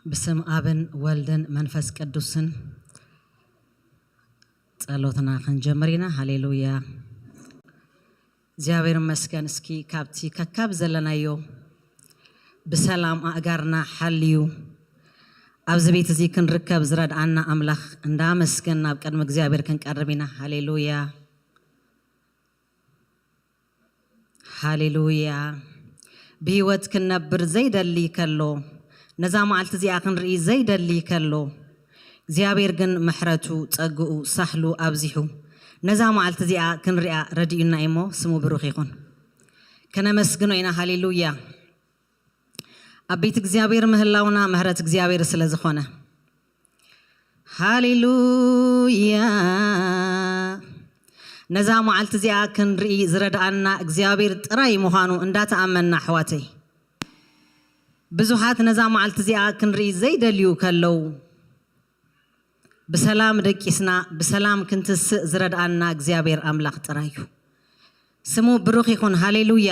بسم آبن والدن منفس قدوسن ጸሎትና خنجمرينا هاليلويا እግዚአብሔር መስገን እስኪ ካብቲ ከካብ ዘለናዮ በሰላም አጋርና ሐልዩ ኣብዚ ቤት እዚ ክንርከብ ዝረድአና አምላኽ እንዳመስገንና በቀድመ እግዚአብሔር ክንቀርብና ሃሌሉያ ሃሌሉያ በህይወት ክንነብር ዘይደሊ ከሎ ነዛ ማዓልት እዚኣ ክንርኢ ዘይደሊ ከሎ እግዚአብሔር ግን ምሕረቱ ጸግኡ ሳህሉ ኣብዚሑ ነዛ ማዓልት እዚኣ ክንሪኣ ረዲኡና እሞ ስሙ ብሩኽ ይኹን ከነመስግኖ ኢና ሃሌሉያ አቤት እግዚአብሔር ምህላውና ምሕረት እግዚአብሔር ስለዝኾነ ሃሌሉያ ነዛ ማዓልት እዚኣ ክንርኢ ዝረዳአና እግዚአብሔር ጥራይ ምዃኑ እንዳተኣመንና ኣሕዋተይ ብዙሓት ነዛ ማዓልት እዚኣ ክንርኢ ዘይደልዩ ከለው بسلام دقيسنا بسلام كنتس زردعنا እግዚአብሔር አምላኽ ጥራዩ ስሙ ብሩኽ ይኹን ሃሌሉያ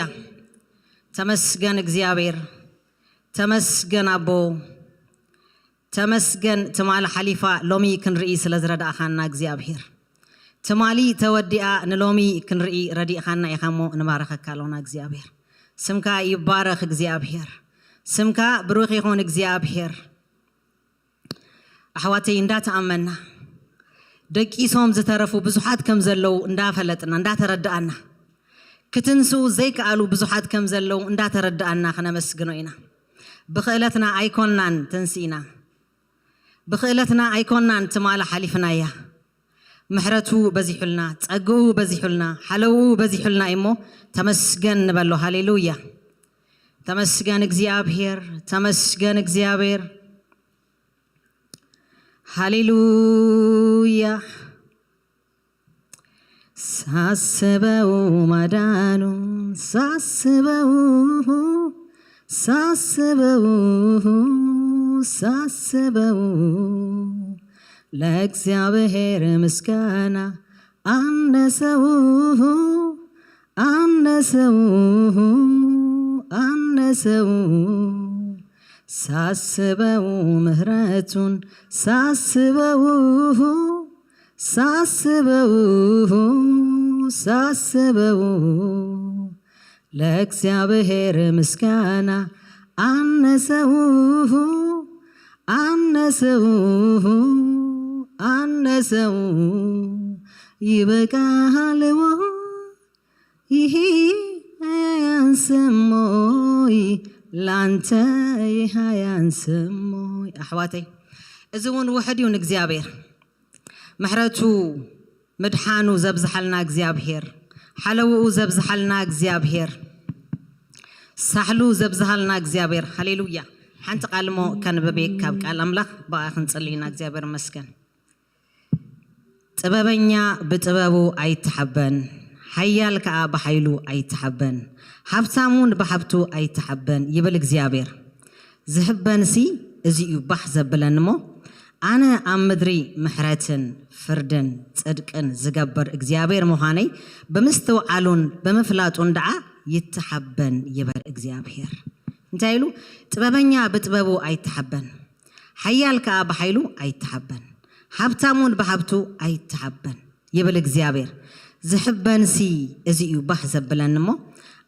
ተመስገን እግዚአብሔር ተመስገን አቦ ተመስገን ተማል ሐሊፋ ሎሚ ክንርኢ ስለዝረዳእኻና እግዚአብሔር ተማሊ ተወዲአ ንሎሚ ክንርኢ ረዲእኻና ኢኻሞ ንባረኸካለውና እግዚአብሔር ስምካ ይባረኽ እግዚአብሔር ስምካ ብሩኽ ይኹን እግዚአብሔር أحواتي إندات أمنا دقي سوم زترفو بزحات كم زلو اندافلتنا اندات ردأنا كتنسو زيك قالو بزحات كم زلو اندات ردأنا خنا مسجنوينا بخيلتنا أيكوننا تنسينا بخيلتنا أيكوننا تمال حليفنا يا محرتو بزيحلنا تأجو بزيحلنا حلو بزيحلنا إمو تمسجن نبلو هاليلويا تمسجن إجزيابير تمسجن إجزيابير هاليلويا ساسبو مدانو ساسبو لእግዚአብሔር ምስጋና አነሰው ሳስበው ምህረቱን ሳስበው ለእግዚአብሔር ምስጋና አነሰው ይበቃል ይሄ ያንስሞይ لانت يهايان سموي أحواتي إذن وحديون إجزابير محرتو مدحانو زبزحلنا إجزابير حلوو زبزحلنا إجزابير سحلو زبزحلنا إجزابير هللويا حنت قالمو كان ببيك كابك الأملاخ باخن تصلينا إجزابير مسكن تبابنيا بتبابو أي تحبن حيالك بحيلو أي تحبن حبتامون بحبتو أي تحبن يبل እግዚአብሔር زحبنسي ازيو بحزب بلنمو أنا أمدري محرتن فردن صدقن زغبر እግዚአብሔር مخاني بمستو علون بمفلاطون دعا يتحبن يبل እግዚአብሔር انتايلو ጥበበኛ በጥበቡ አይተሐበን ሐያልካ በኃይሉ አይተሐበን حبتامون بحبتو አይተሐበን يبل እግዚአብሔር زحبنسي ازيو بحزب بلنمو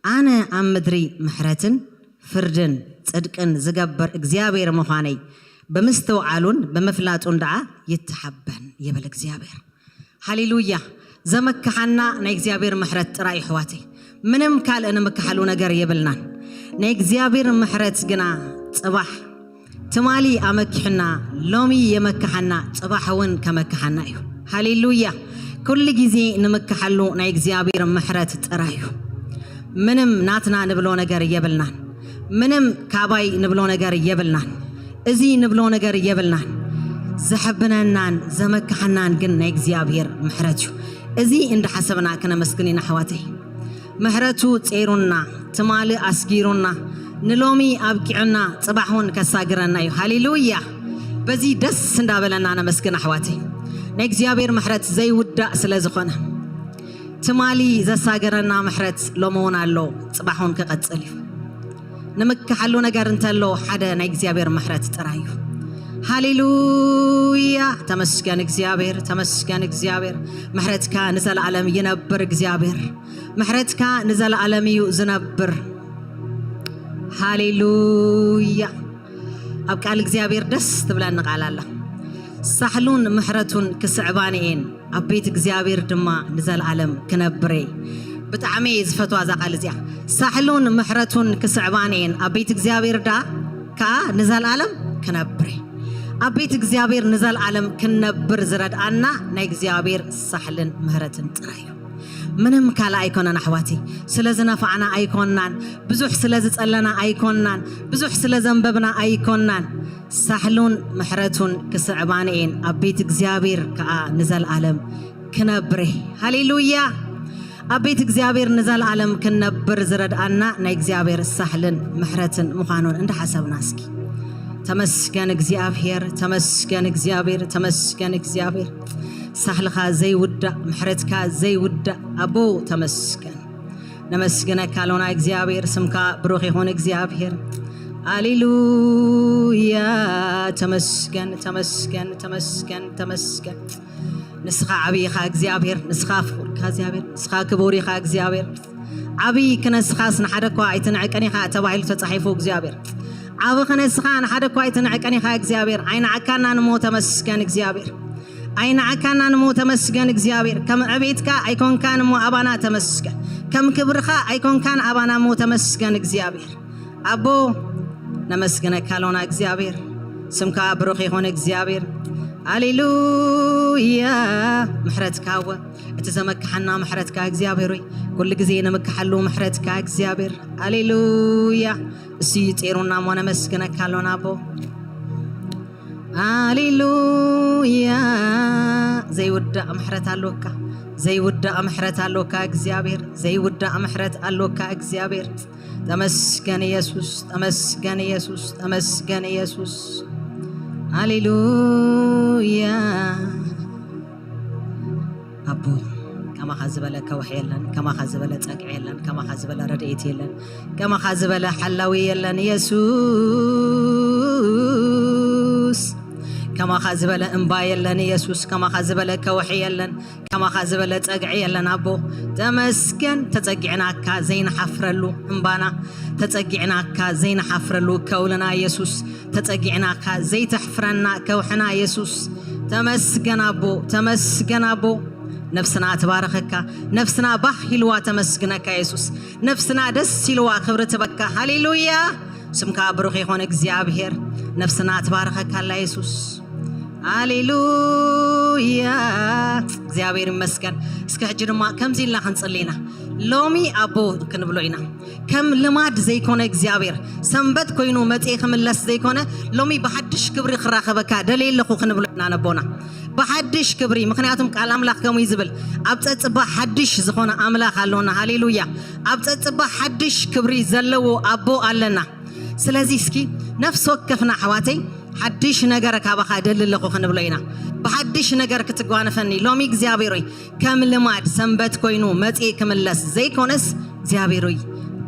أنا أمدري محرتن فردن صدقن زغبر እግዚአብሔር مخاني بمستو علون بمفلاطون دعا يتحبن يبل እግዚአብሔር هاليلويا زمكحنا نا እግዚአብሔር محرت ጥራይ حواتي منم كال أنا مكحلو ነገር يبلنا نا እግዚአብሔር محرت ግና صباح تمالي أمكحنا لومي يمكحنا صباحون كمكحنا እዩ هاليلويا كل جزي نمكحلو نا እግዚአብሔር محرت ጥራዩ منم ناتنا نبلو نجار يبلنا منم كاباي نبلو نجار يبلنا ازي نبلو نجار يبلنا زحبنا نان زمك حنان قلنا እግዚአብሔር محرتو ازي عند حسبنا كنا مسكنين حواتي محرتو تيرونا تمالي اسغيرونا نلومي ابكعنا صباحون كساغرنا هاليلويا بزي دس እንዳበለና انا مسكن حواتي እግዚአብሔር محرت زي ودا ስለዝኾነ تمالي زساجرنا محرت لومون الله صباحون كقصليو نمك حلو نجار انتلو حدا نا እግዚአብሔር محرت ጥራዩ ሃሌሉያ ተመስገን እግዚአብሔር ተመስገን እግዚአብሔር ምሕረትካ ንዘለዓለም ይነብር እግዚአብሔር ምሕረትካ ንዘለዓለም ዝነብር ሃሌሉያ ኣብ ቃል እግዚአብሔር ደስ ትብለኒ ቃል ኣላ ሳሕሉን ምሕረቱን ክስዕባንኤን ኣብ ቤት እግዚአብሔር ድማ ንዘለዓለም ክነብረ ብጣዕሚ ዝፈትዋ ዛ ቃል እዚኣ ሳሕሉን ምሕረቱን ክስዕባንኤን ኣብ ቤት እግዚአብሔር ዳ ከዓ ንዘለዓለም ክነብረ ኣብ ቤት እግዚአብሔር ንዘለዓለም ክነብር ዝረድኣና ናይ እግዚአብሔር ሳሕልን ምሕረትን ጥራዩ ምንም ካላ ኣይኮነን ኣሕዋቲ ስለዝነፋዕና ኣይኮናን ብዙሕ ስለዝጸለና ኣይኮናን ብዙሕ ስለዘንበብና ኣይኮናን ሳሕሉን ምሕረቱን ክስዕባንኤን ኣብ ቤት እግዚአብሔር ከዓ ንዘለዓለም ክነብረ ሃሌሉያ ኣብ ቤት እግዚአብሔር ንዘለዓለም ክነብር ዝረድኣና ናይ እግዚአብሔር ሳሕልን ምሕረትን ምዃኑን እንዳሓሰብና እስኪ ተመስገን እግዚአብሔር ተመስገን እግዚአብሔር ተመስገን እግዚአብሔር ሳሕልኻ ዘይውዳእ ምሕረትካ ዘይውዳእ ኣቦ ተመስገን ነመስግነካ ሎና እግዚአብሔር ስምካ ብሩኽ ይኹን እግዚአብሔር ሃሌሉያ ተመስገን ተመስገን ተመስገን ተመስገን ንስኻ ዓብይኻ እግዚአብሔር ንስኻ ፍቁርካ እግዚአብሔር ንስኻ ክቡር ኢኻ እግዚአብሔር ዓብይ ክነስኻስ ንሓደ እኳ ኣይትንዕቀን ኢኻ ተባሂሉ ተጻሒፉ እግዚአብሔር ዓብ ክነስኻ ንሓደ እኳ ኣይትንዕቀን ኢኻ እግዚአብሔር ኣይንዓካና ንሞ ተመስገን እግዚአብሔር ኣይንዓካና ንሞ ተመስገን እግዚአብሔር ከም ዕቤትካ ኣይኮንካ ንሞ ኣባና ተመስገን ከም ክብርኻ ኣይኮንካ ኣባና ሞ ተመስገን እግዚአብሔር ኣቦ ነመስግነካ ሎና እግዚአብሔር ስምካ ብሩኽ ይኹን እግዚአብሔር ሃሌሉያ ምሕረትካ እቲ ዘመክሐና ምሕረትካ እግዚአብሔር ሆይ ኩሉ ግዜ ነመክሐሉ ምሕረትካ እግዚአብሔር ሃሌሉያ እሲ ጤሩና ሞ ነመስግነካ ሎና ኣቦ ሃሌሉያ ዘይውዳእ ምሕረት ኣለካ ዘይውዳእ ምሕረት ኣለካ እግዚአብሔር ዘይውዳእ ምሕረት ኣለካ እግዚአብሔር ተመስገን ኢየሱስ ተመስገን ኢየሱስ ተመስገን ኢየሱስ ሃሌሉያ ኣቦ ከማኻ ዝበለ ከውሒ የለን ከማኻ ዝበለ ፀግዒ የለን ከማኻ ዝበለ ረድኤት የለን ከማኻ ዝበለ ሓላዊ የለን ኢየሱስ ከማኻ ዝበለ እምባ የለን ኢየሱስ ከማኻ ዝበለ ከውሒ የለን ከማኻ ዝበለ ፀግዒ የለን ኣቦ ተመስገን ተፀጊዕናካ ዘይንሓፍረሉ እምባና ተፀጊዕናካ ዘይንሓፍረሉ ከውልና ኢየሱስ ተፀጊዕናካ ዘይትሕፍረና ከውሕና ኢየሱስ ተመስገን ኣቦ ተመስገን ኣቦ ነፍስና ትባረኸካ ነፍስና ባህ ኢልዋ ተመስግነካ ኢየሱስ ነፍስና ደስ ኢልዋ ክብሪ ትበካ ሃሌሉያ ስምካ ብሩኽ ይኹን እግዚአብሔር ነፍስና ትባረኸካ ኣላ ኢየሱስ ሃሌሉያ እግዚአብሔር ይመስገን እስከ ሕጂ ድማ ከምዚ ኢልና ክንጽልይና ሎሚ ኣቦ ክንብሎ ኢና ከም ልማድ ዘይኮነ እግዚአብሔር ሰንበት ኮይኑ መጽኤ ክምለስ ዘይኮነ ሎሚ ብሓድሽ ክብሪ ክራኸበካ ደለየለኹ ክንብሎ ኢና ነቦና بحدش كبري مخنياتهم قال أملاك كم يزبل أبتت بحدش زخونا أملاك علونا هاليلويا أبتت بحدش كبري زلوا أبو علنا سلازيسكي نفس وقفنا حواتي حدش نجارك هبا خادل اللي خوخنا بلينا بحدش نجارك تقوانا فني لوميك زيابيروي كامل ماد سنبت كوينو متى كملس زي كونس زيابيروي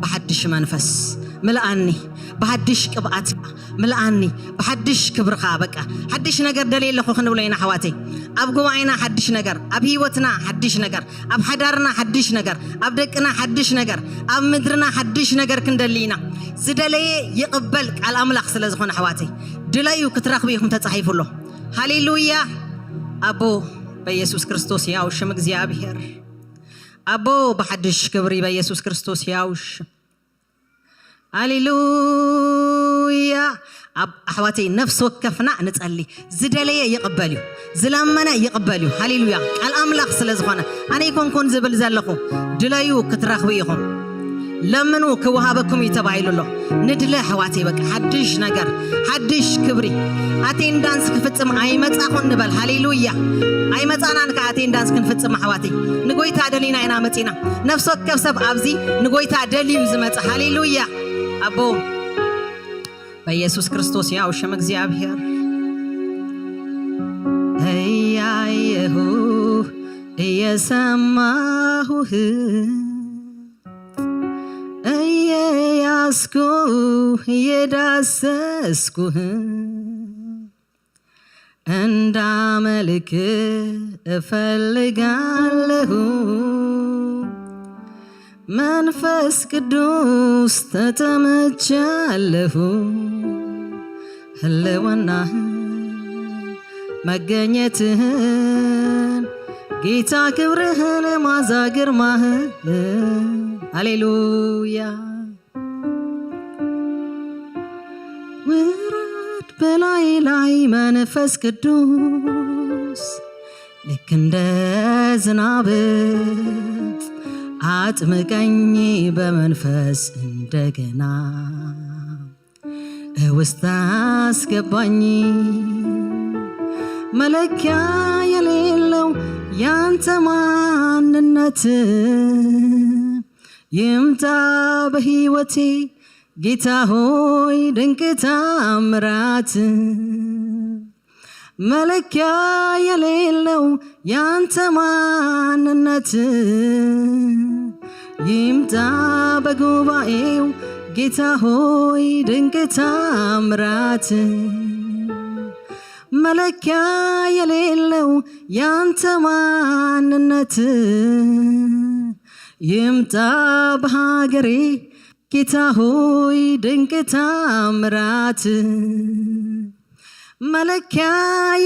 بحدش منفس ملأني بحدش كبقات ملأني بحدش كبرخا بقى حدش نجار دليل اللي خوخنا بلينا حواتي أب جوعنا حدش نجار أب هيوتنا حدش نجار أب حدارنا حدش نجار أب دكنا حدش نجار أب مدرنا حدش نجار كندلينا زدلي يقبلك على أملاك سلازخونا حواتي دلايو كتراخ بيهم تتصحيف له هاليلويا أبو بيسوس كريستوس ياوش مجزيابير أبو بحدش كبري بيسوس كريستوس ياوش هاليلويا أحواتي نفس وكفنا نتقلي زدلي يقبليو زلامنا يقبليو هاليلويا الأملاك سلازخونا أنا يكون كون زبل زلخو دلايو كتراخ بيهم لمنو كوهابكم يتبعيلو له ندلا حواتي بك حدش نجر حدش كبري أتين دانس كفتم عيمت أخون نبل هاليلويا عيمت أنا كأتين دانس كنفتم حواتي نقوي تعدلينا إنا متينا نفسك كفسب أبزي نقوي تعدلي وزمت هاليلويا أبو بيسوس كريستوس يا وشمك زيابير هيا يهو هيا سماهو ياسكو يداسسكو እንዳመልክ እፈልጋለሁ መንፈስ ቅዱስ ተጠምቻለሁ ህልውናህ መገኘትህን ጌታ ክብርህን ማዛ ግርማህ ሃሌሉያ ውረድ በላይ ላይ መንፈስ ቅዱስ ልክ እንደ ዝናብ አጥምቀኝ በመንፈስ እንደገና ውስጥ አስገባኝ መለኪያ የሌለው ያንተ ማንነት ይምጣ በሕይወቴ ጌታ ሆይ ድንቅ ታምራት መለኪያ የሌለው ያንተ ማንነት ይምጣ በጉባኤው ጌታ ሆይ ድንቅ ታምራት መለኪያ የሌለው ያንተ ማንነት ይምጣ በሀገሬ ጌታ ሆይ ድንቅ ታምራት መለኪያ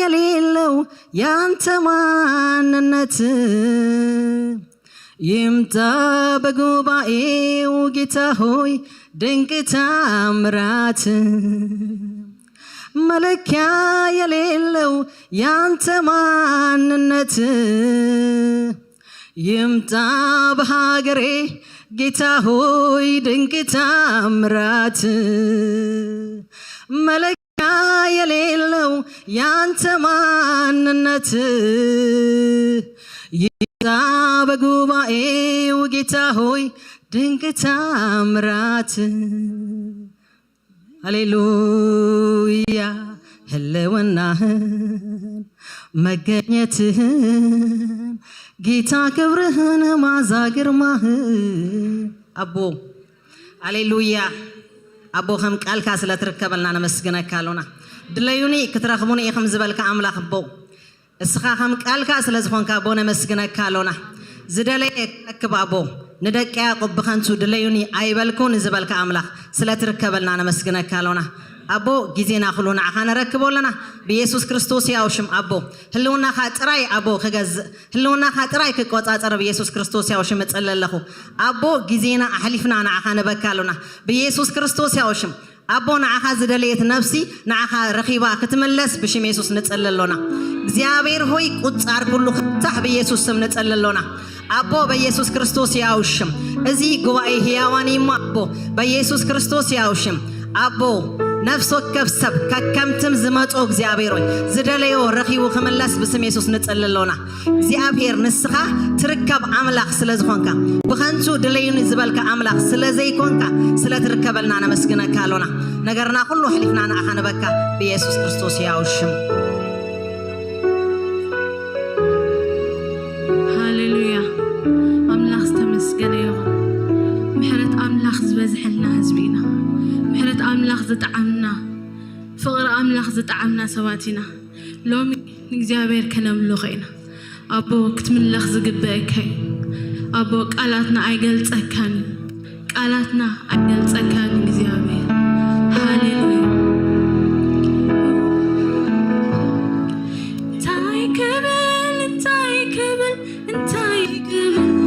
የሌለው ያንተ ማንነት ይምጣ በጉባኤው ጌታ ሆይ ድንቅ ታምራት መለኪያ የሌለው ያንተ ማንነት ይምጣ በሀገሬ ጌታ ሆይ ድንቅ ታምራት መለኪያ የሌለው ያንተ ማንነት ይምጣ በጉባኤው ጌታ ሆይ ድንቅ ታምራት ሃሌሉያ ህልውናህን መገኘትህን ጌታ ክብርህን ማዛ ግርማህን አቦ ሃሌሉያ አቦ ከም ቃልካ ስለትርከበልና ነመስግነካለና ድለዩኒ ክትረኽቡኒ ኢኹም ዝበልካ አምላኽ አቦ እስኻ ከም ቃልካ ስለዝኾንካ አቦ ነመስግነካለና ዝደለየ ክረክብ አቦ ندك يا قب خنسو دليوني أيبالكون زبالك أملاخ سلاتر كبلنا نمسكنا كالونا أبو جزينا خلونا عخانا ركبولنا بيسوس كريستوس ياوشم أبو هلونا خاطراي أبو خجز هلونا خاطراي كقوات أترى بيسوس كريستوس ياوشم تسأل له أبو جزينا أحلفنا عخانا بكالونا بيسوس كريستوس ياوشم أبو نعخا زدليت نفسي نعخا رخيبا كتملس بشم يسوس نتسأل لنا زيابير هوي قطار كله خطح بيسوس سم نتسأل لنا أبو بيسوس كريستوس ياوشم أزي قوائي هياواني ما أبو بيسوس كريستوس ياوشم أبو نفسك كبسب ككمتم زمات أوك زيابيروي زدليو رخيو خملاس بسم يسوس نتسأل لنا زيابير نسخة تركب عملاق سلازخونكا بخانسو دليوني زبالك عملاق سلازيكونكا سلا تركب لنا مسكنا كالونا نقرنا كله حلفنا أنا أخانا بكا بيسوس كريستوس ياوشم زبزحلنا هزبينا محرت أملاخ زتعمنا فقر أملاخ زتعمنا سواتنا لومي نجابير كنملوخينا أبو كتملخ زقبك أبو قالاتنا أيقل تسكاني قالاتنا أيقل تسكاني نجابير هاليلويا انتاي كبل انتاي كبل انتاي كبل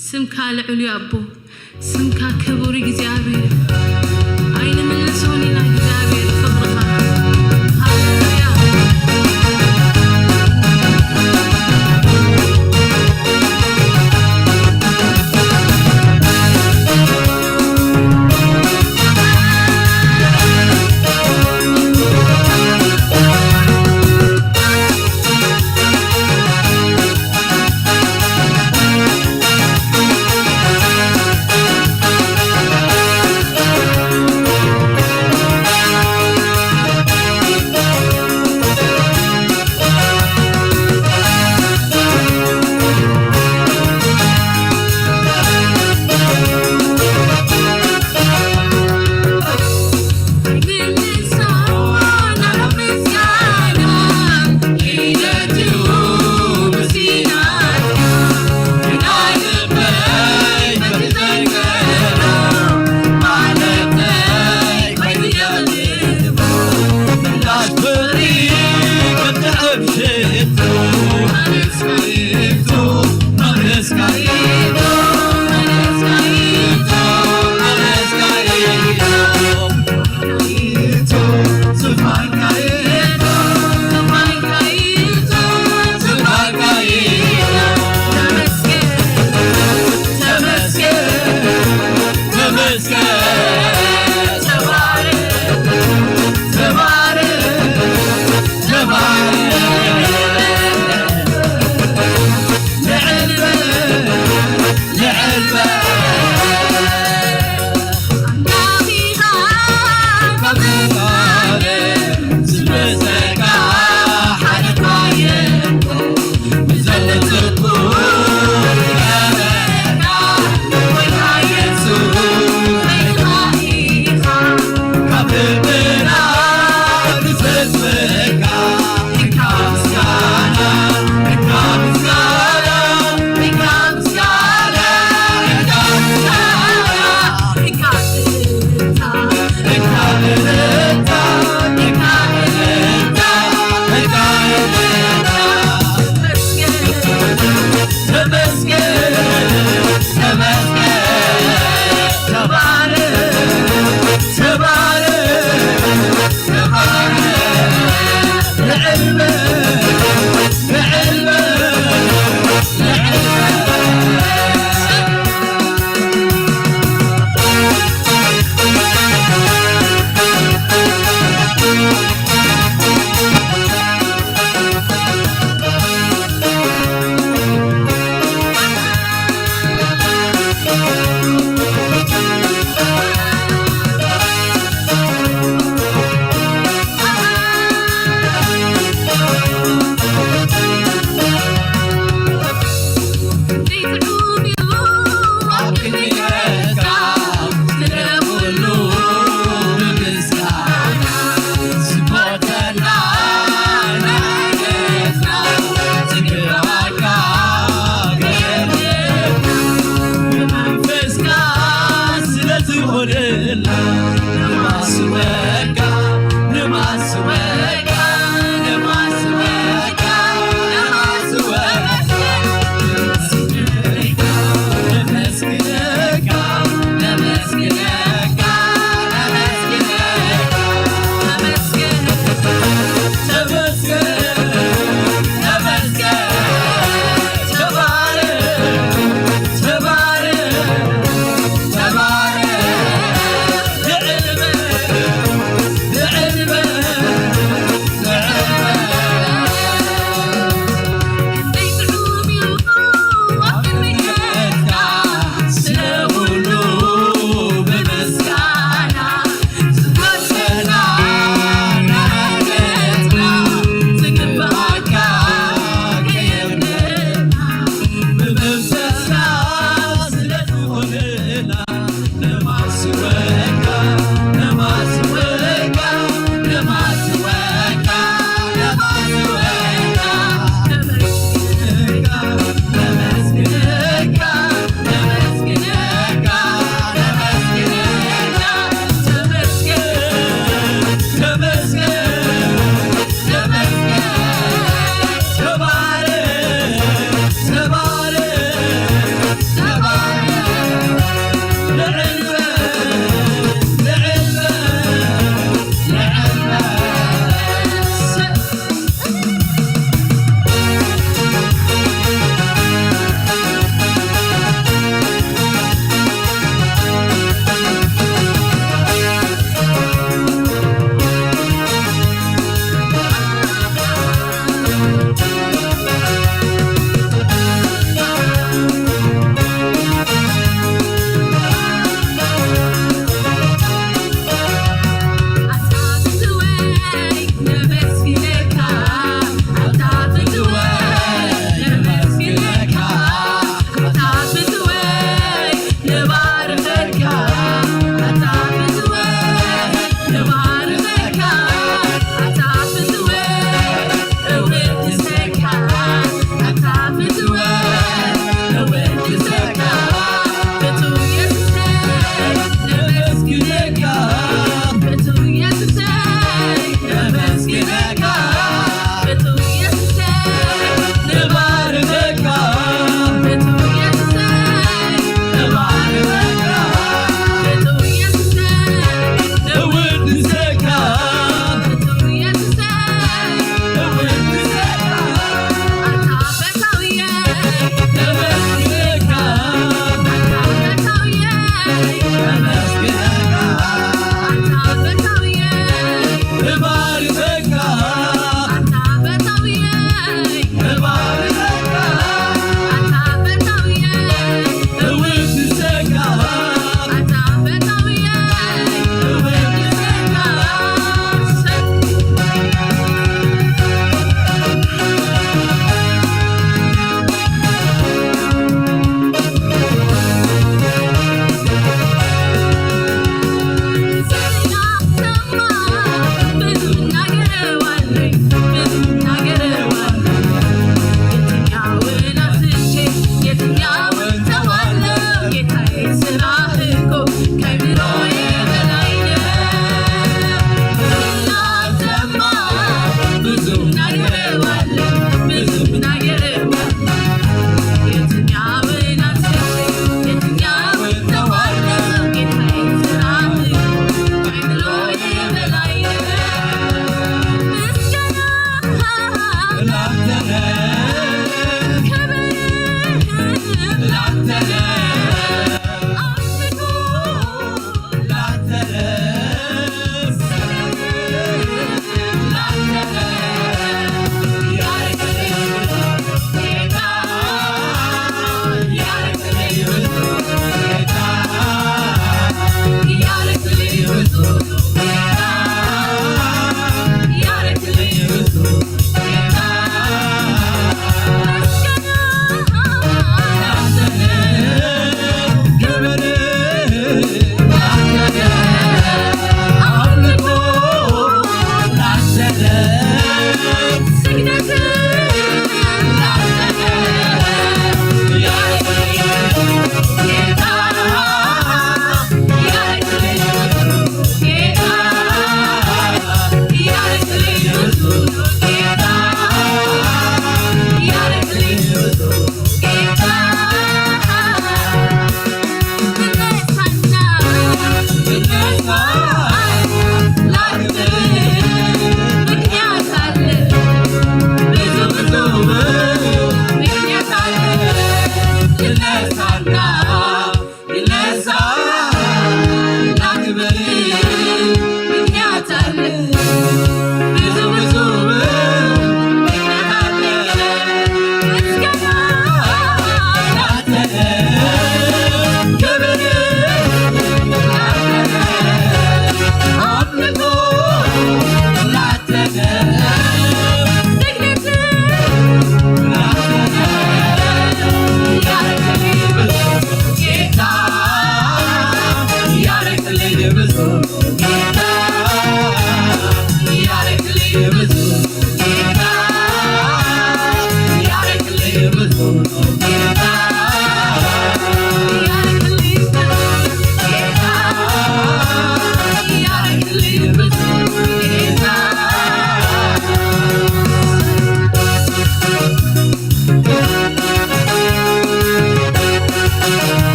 ስምካ ልዑል አቦ ስምካ ክቡር እግዚአብሔር አይን ምንሶኒና እግዚአብሔር ፍቅርካ ሃሌሉያ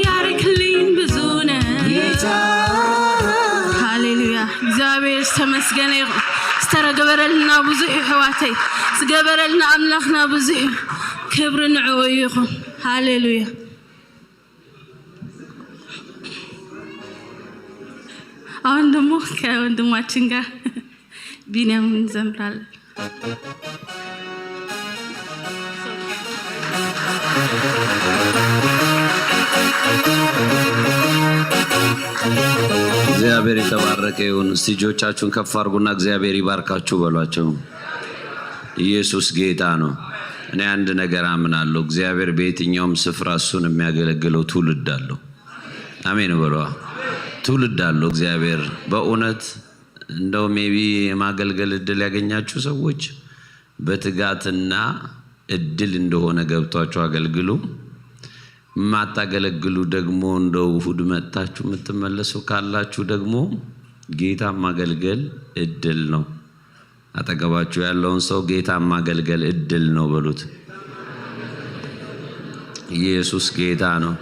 ያረክልኝ ብዙ ነው ሃሌሉያ እግዚአብሔር ተመስገን ይሁን ስተረገበረልና ብዙ ይሕዋተይ ስገበረልና አምላኽና ብዙ ክብር ንዕኡ ይሁን ሃሌሉያ አሁን ደግሞ ከወንድማችን ጋር ቢንያም እንዘምራለን እግዚአብሔር የተባረከ ይሁን እጆቻችሁን ከፍ አድርጉና እግዚአብሔር ይባርካችሁ በሏቸው ኢየሱስ ጌታ ነው እኔ አንድ ነገር አምናለሁ እግዚአብሔር በየትኛውም ስፍራ እሱን የሚያገለግለው ትውልድ አለው አሜን በሏ ትውልድ አለው እግዚአብሔር በእውነት እንደው ሜቢ ማገልገል እድል ያገኛችሁ ሰዎች በትጋትና እድል እንደሆነ ገብቷችሁ አገልግሉ ማታገለግሉ ደግሞ እንደው እሁድ መጣችሁ የምትመለሱ ካላችሁ ደግሞ ጌታ ማገልገል እድል ነው አጠገባችሁ ያለውን ሰው ጌታ ማገልገል እድል ነው በሉት ኢየሱስ ጌታ ነው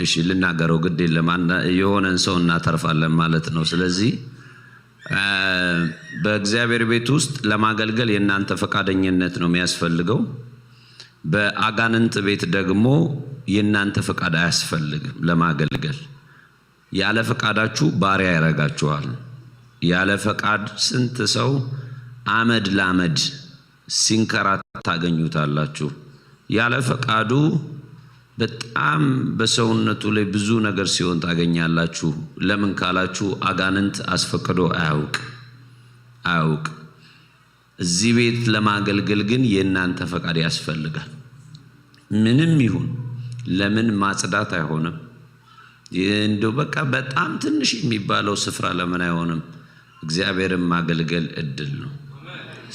እሺ ልናገረው ግድ የለም የሆነን ሰው እናተርፋለን ማለት ነው ስለዚህ በእግዚአብሔር ቤት ውስጥ ለማገልገል የናንተ ፈቃደኝነት ነው የሚያስፈልገው በአጋንንት ቤት ደግሞ የናንተ ፈቃድ አያስፈልግም ለማገልገል ያለ ፈቃዳችሁ ባሪያ ያረጋችኋል ያለ ፈቃድ ስንት ሰው አመድ ላመድ ሲንከራት ታገኙታላችሁ ያለ ፈቃዱ በጣም በሰውነቱ ላይ ብዙ ነገር ሲሆን ታገኛላችሁ ለምን ካላችሁ አጋንንት አስፈቅዶ አያውቅ እዚህ ቤት ለማገልገል ግን የናንተ ፈቃድ ያስፈልጋል ምንም ይሁን ለምን ማጽዳት አይሆንም እንደው በቃ በጣም ትንሽ የሚባለው ስፍራ ለምን አይሆንም እግዚአብሔርን ማገልገል እድል ነው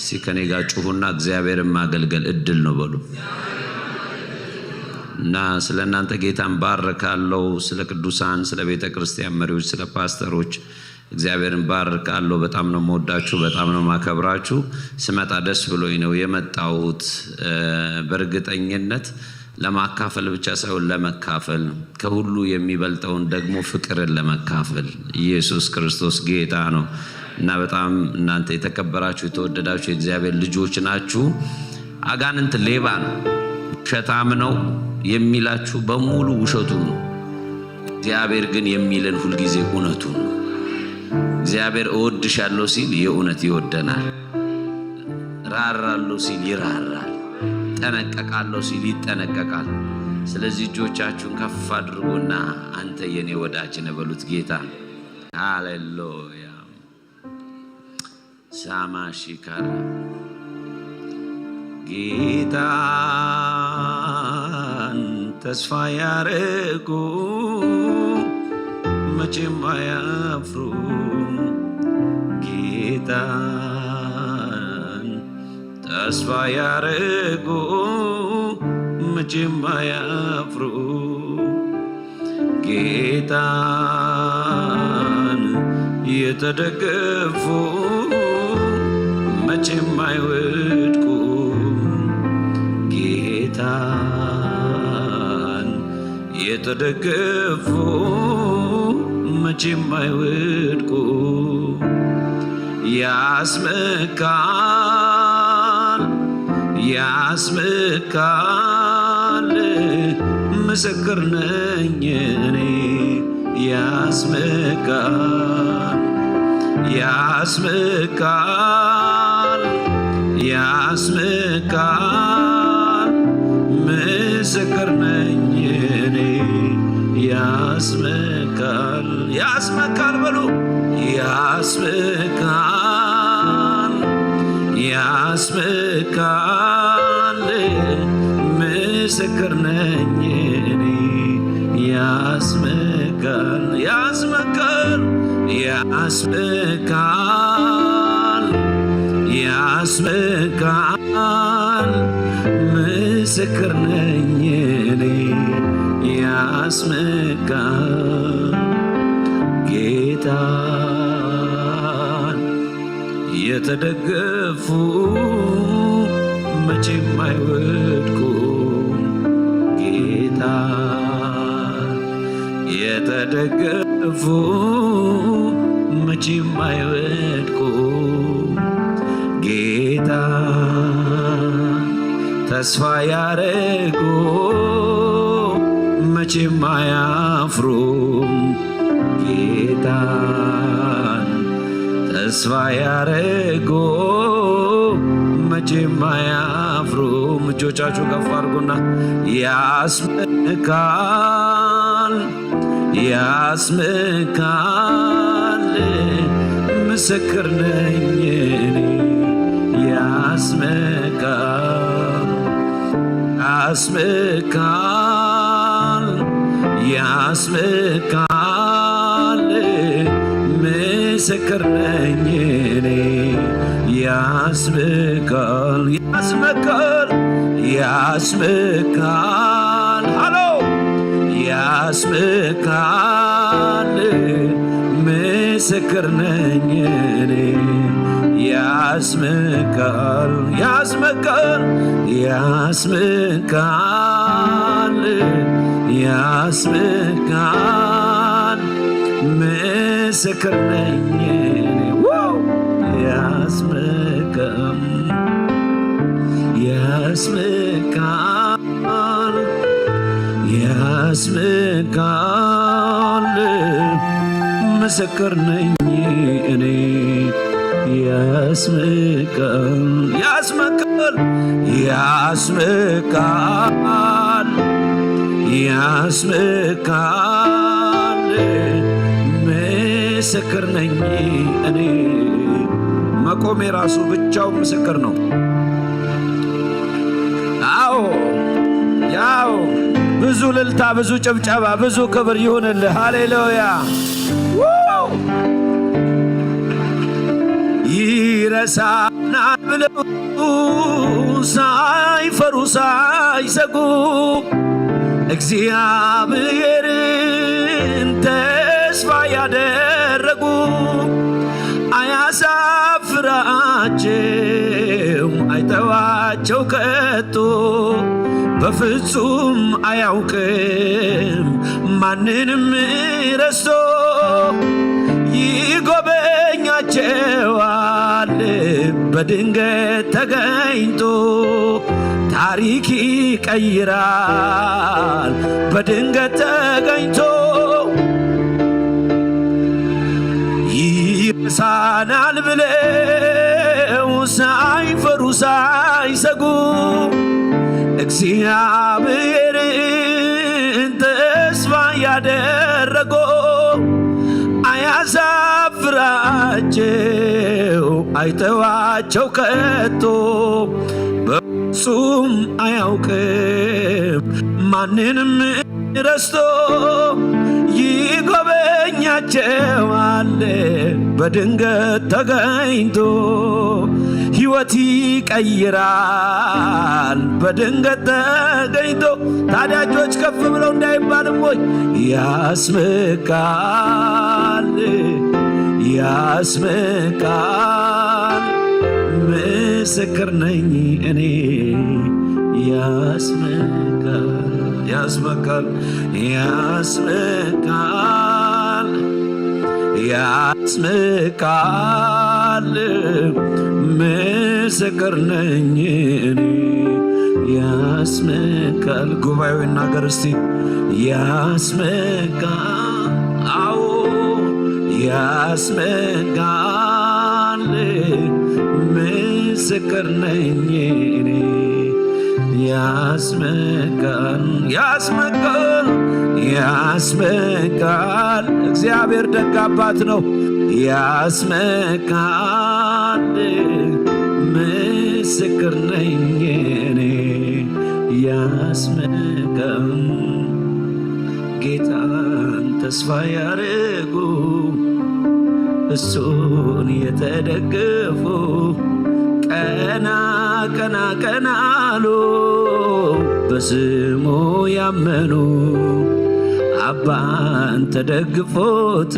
ሲከኔ ጋር ጩሁና እግዚአብሔርን ማገልገል እድል ነው በሉ እና ስለናንተ ጌታን ባርካለሁ ስለ ቅዱሳን ስለ ቤተ ክርስቲያን መሪዎች ስለ ፓስተሮች እግዚአብሔርን ባርካለሁ በጣም ነው የምወዳችሁ በጣም ነው ማከብራችሁ ስመጣ ደስ ብሎኝ ነው የመጣሁት በእርግጠኝነት ለማካፈል ብቻ ሳይሆን ለመካፈል ከሁሉ የሚበልጠውን ደግሞ ፍቅርን ለመካፈል ኢየሱስ ክርስቶስ ጌታ ነው እና በጣም እናንተ የተከበራችሁ የተወደዳችሁ የእግዚአብሔር ልጆች ናችሁ አጋንንት ሌባ ነው ሸታም ነው የሚላችሁ በሙሉ ውሸቱ ነው እግዚአብሔር ግን የሚለን ሁሉ ጊዜ እውነቱ ነው እግዚአብሔር እወድሻለሁ ሲል የእውነት ይወደናል ራራለሁ ሲል ይራራል ጠነቀቃለሁ ሲል ይጠነቀቃል ስለዚህ እጆቻችሁን ከፍ አድርጉና አንተ የኔ ወዳጅ ነህ በሉት ጌታ ሃሌሉያ ሳማሺካራ ጌታን ተስፋ ያረጉ መቼም አያፍሩ ጌታን ተስፋ ያረጉ መቼም አያፍሩ ጌታን የተደገፉ መቼም አይወድቁ ጌታን የተደገፉ መቼም አይወድቁ ያስመካል ምስክር ነኝ እኔ ያስመካል ምስክር ነኝ እኔ ያስመካል በሉ ያስመካል ምስክር ነኝ እኔ ያስመካል ምስክር ነኝ እኔ ያስመካል ጌታን የተደገፉ መቼም አይወድቁ የተደገፉ መቼም አይወድቁ ጌታ ተስፋ ያረጉ መቼም አያፍሩም ጌታ ተስፋ ያረጉ መቼም አያፍሩም። እጆቻችሁ ከፍ አድርጉና ያስመካል ያስመካል ምስክር ነኝ እኔ ያስመካል ያስመካል ያስመካል ምስክር ነኝ እኔ ያስመካል ያስመካል ያስመካል ሃሎ ያስመካል ምስክር ነኝ እኔ ያስመካል ያስመካል ያስመካል ያስመካል ምስክር ነኝ እኔ ያስመካል ያስመካል ያስመካል ምስክር ነኝ እኔ ያስመካል ያስመካል ያስመካል ያስመካል ምስክር ነኝ እኔ መቆሜ ራሱ ብቻው ምስክር ነው። አዎ ያው ብዙ ልልታ ብዙ ጭብጨባ ብዙ ክብር ይሁንልህ። ሃሌሉያ ይረሳናል ብለው ሳይፈሩ ሳይሰጉ እግዚአብሔርን ተስፋ ያደረጉ አያሳፍራቸው አይተዋቸው ከቶ በፍጹም አያውቅም ማንንም ረስቶ ይጎበኛቸዋል በድንገት ተገኝቶ ታሪክ ይቀይራል በድንገት ተገኝቶ ይረሳናል ብለው ሳይፈሩ ሳይሰጉ እግዚአብሔርን ተስፋ ያደረጉ አያሳፍራቸው አይተዋቸው ከቶ በፍጹም አያውቅም ማንንም ረስቶ ይጎበኛቸዋል በድንገት ተገኝቶ ሕይወት ይቀይራል በድንገት ተገኝቶ። ታዲያ እጆች ከፍ ብለው እንዳይባልም ወይ ያስመካል ያስመካል ምስክር ነኝ እኔ ያስመካል ያስመካል ያስመካል ያስመካል ምስክር ነኝ እኔ ያስመካል። ጉባኤው ይናገር እስቲ ያስመካል አዎ ያስመካል ምስክር ነኝ እኔ ያስመካል ያስመካል ያስመካል። እግዚአብሔር ደግ አባት ነው። ያስመካል ምስክር ነኝ እኔ ያስመካል። ጌታን ተስፋ ያረጉ እሱን የተደገፉ ቀና ቀና ቀና አሉ በስሙ ያመኑ አባን ተደግፎት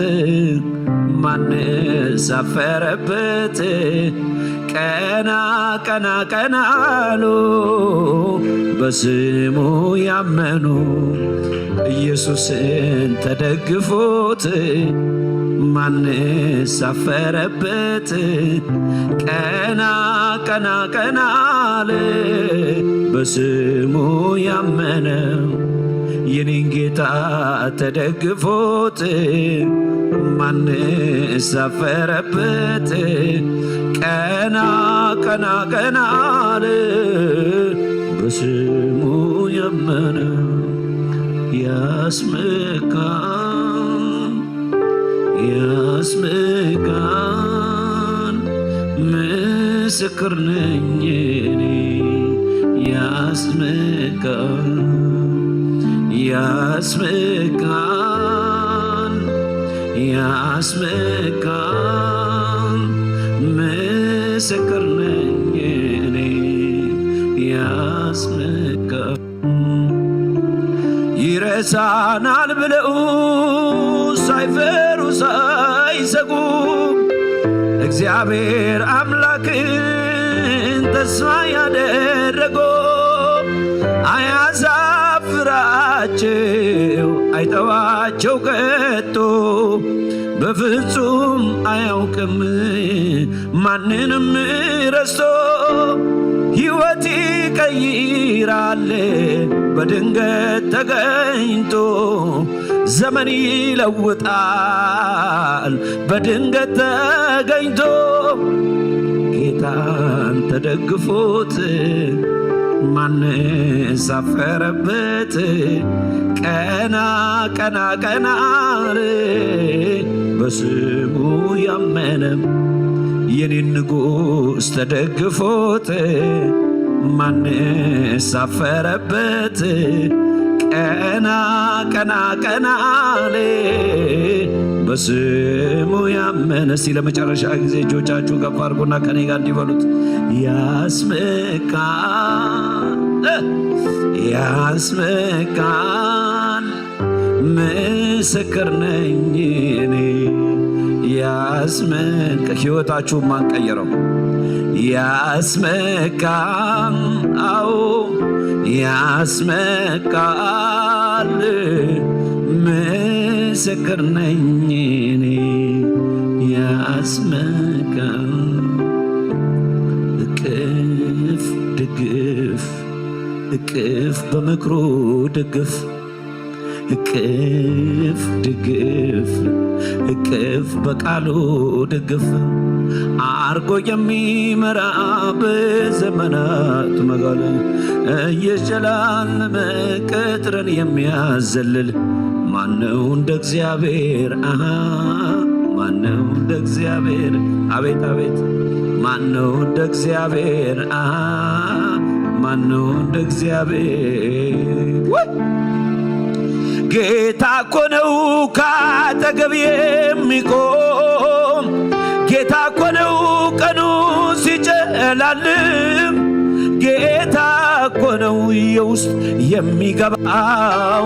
ማንስ አፈረበት ቀና ቀና ቀና አሉ በስሙ ያመኑ ኢየሱስን ተደግፎት ማንስ አፈረበት? ቀና ቀና ቀና አለ በስሙ ያመነው የኔን ጌታ ተደግፎት ማንስ አፈረበት? ቀና ቀና ቀና አለ በስሙ ያመነው ያስምቃን ምስክር ነኝ እኔ ያስምቃን ምስክር ነኝ እኔ ያስምቃን ይረሳናል ብለው ሳይፈሩ ሳይሰጉ እግዚአብሔር አምላክን ተስፋ ያደረጉ አያሳፍራቸው አይተዋቸው ከቶ በፍጹም አያውቅም ማንንም ረስቶ ሕይወት ይቀይራል በድንገት ተገኝቶ ዘመን ይለውጣል በድንገት ተገኝቶ ጌታን ተደግፎት ማንስ አፈረበት? ቀና ቀና ቀና አለ በስሙ ያመነ የኔን ንጉሥ ተደግፎት ማንስ አፈረበት? ቀና ቀና ቀና አለ በስሙ ያመነ። እስቲ ለመጨረሻ ጊዜ እጆቻችሁ ከፍ አድርጉና ከኔ ጋር እንዲበሉት ያስምቃን ምስክር ነኝ እኔ ያስምቅ ሕይወታችሁን ማንቀየረው ያስምቃን አዎ ያስምቃል ምስክር ነኝ እኔ ያስምቃል እቅፍ ድግፍ እቅፍ በምክሩ ድግፍ እቅፍ ድግፍ እቅፍ በቃሉ ድግፍ አርጎ የሚመራ በዘመናት መጋል እየሸላለመ ቅጥርን የሚያዘልል ማነው እንደ እግዚአብሔር? ማነው እንደ እግዚአብሔር? አቤት አቤት ማነው እንደ እግዚአብሔር? ማነው እንደ እግዚአብሔር? ጌታ እኮ ነው ካጠገብ የሚቆም ጌታ እኮ ነው ቀኑ ሲጨላልም ጌታ እኮ ነው የውስጥ የሚገባው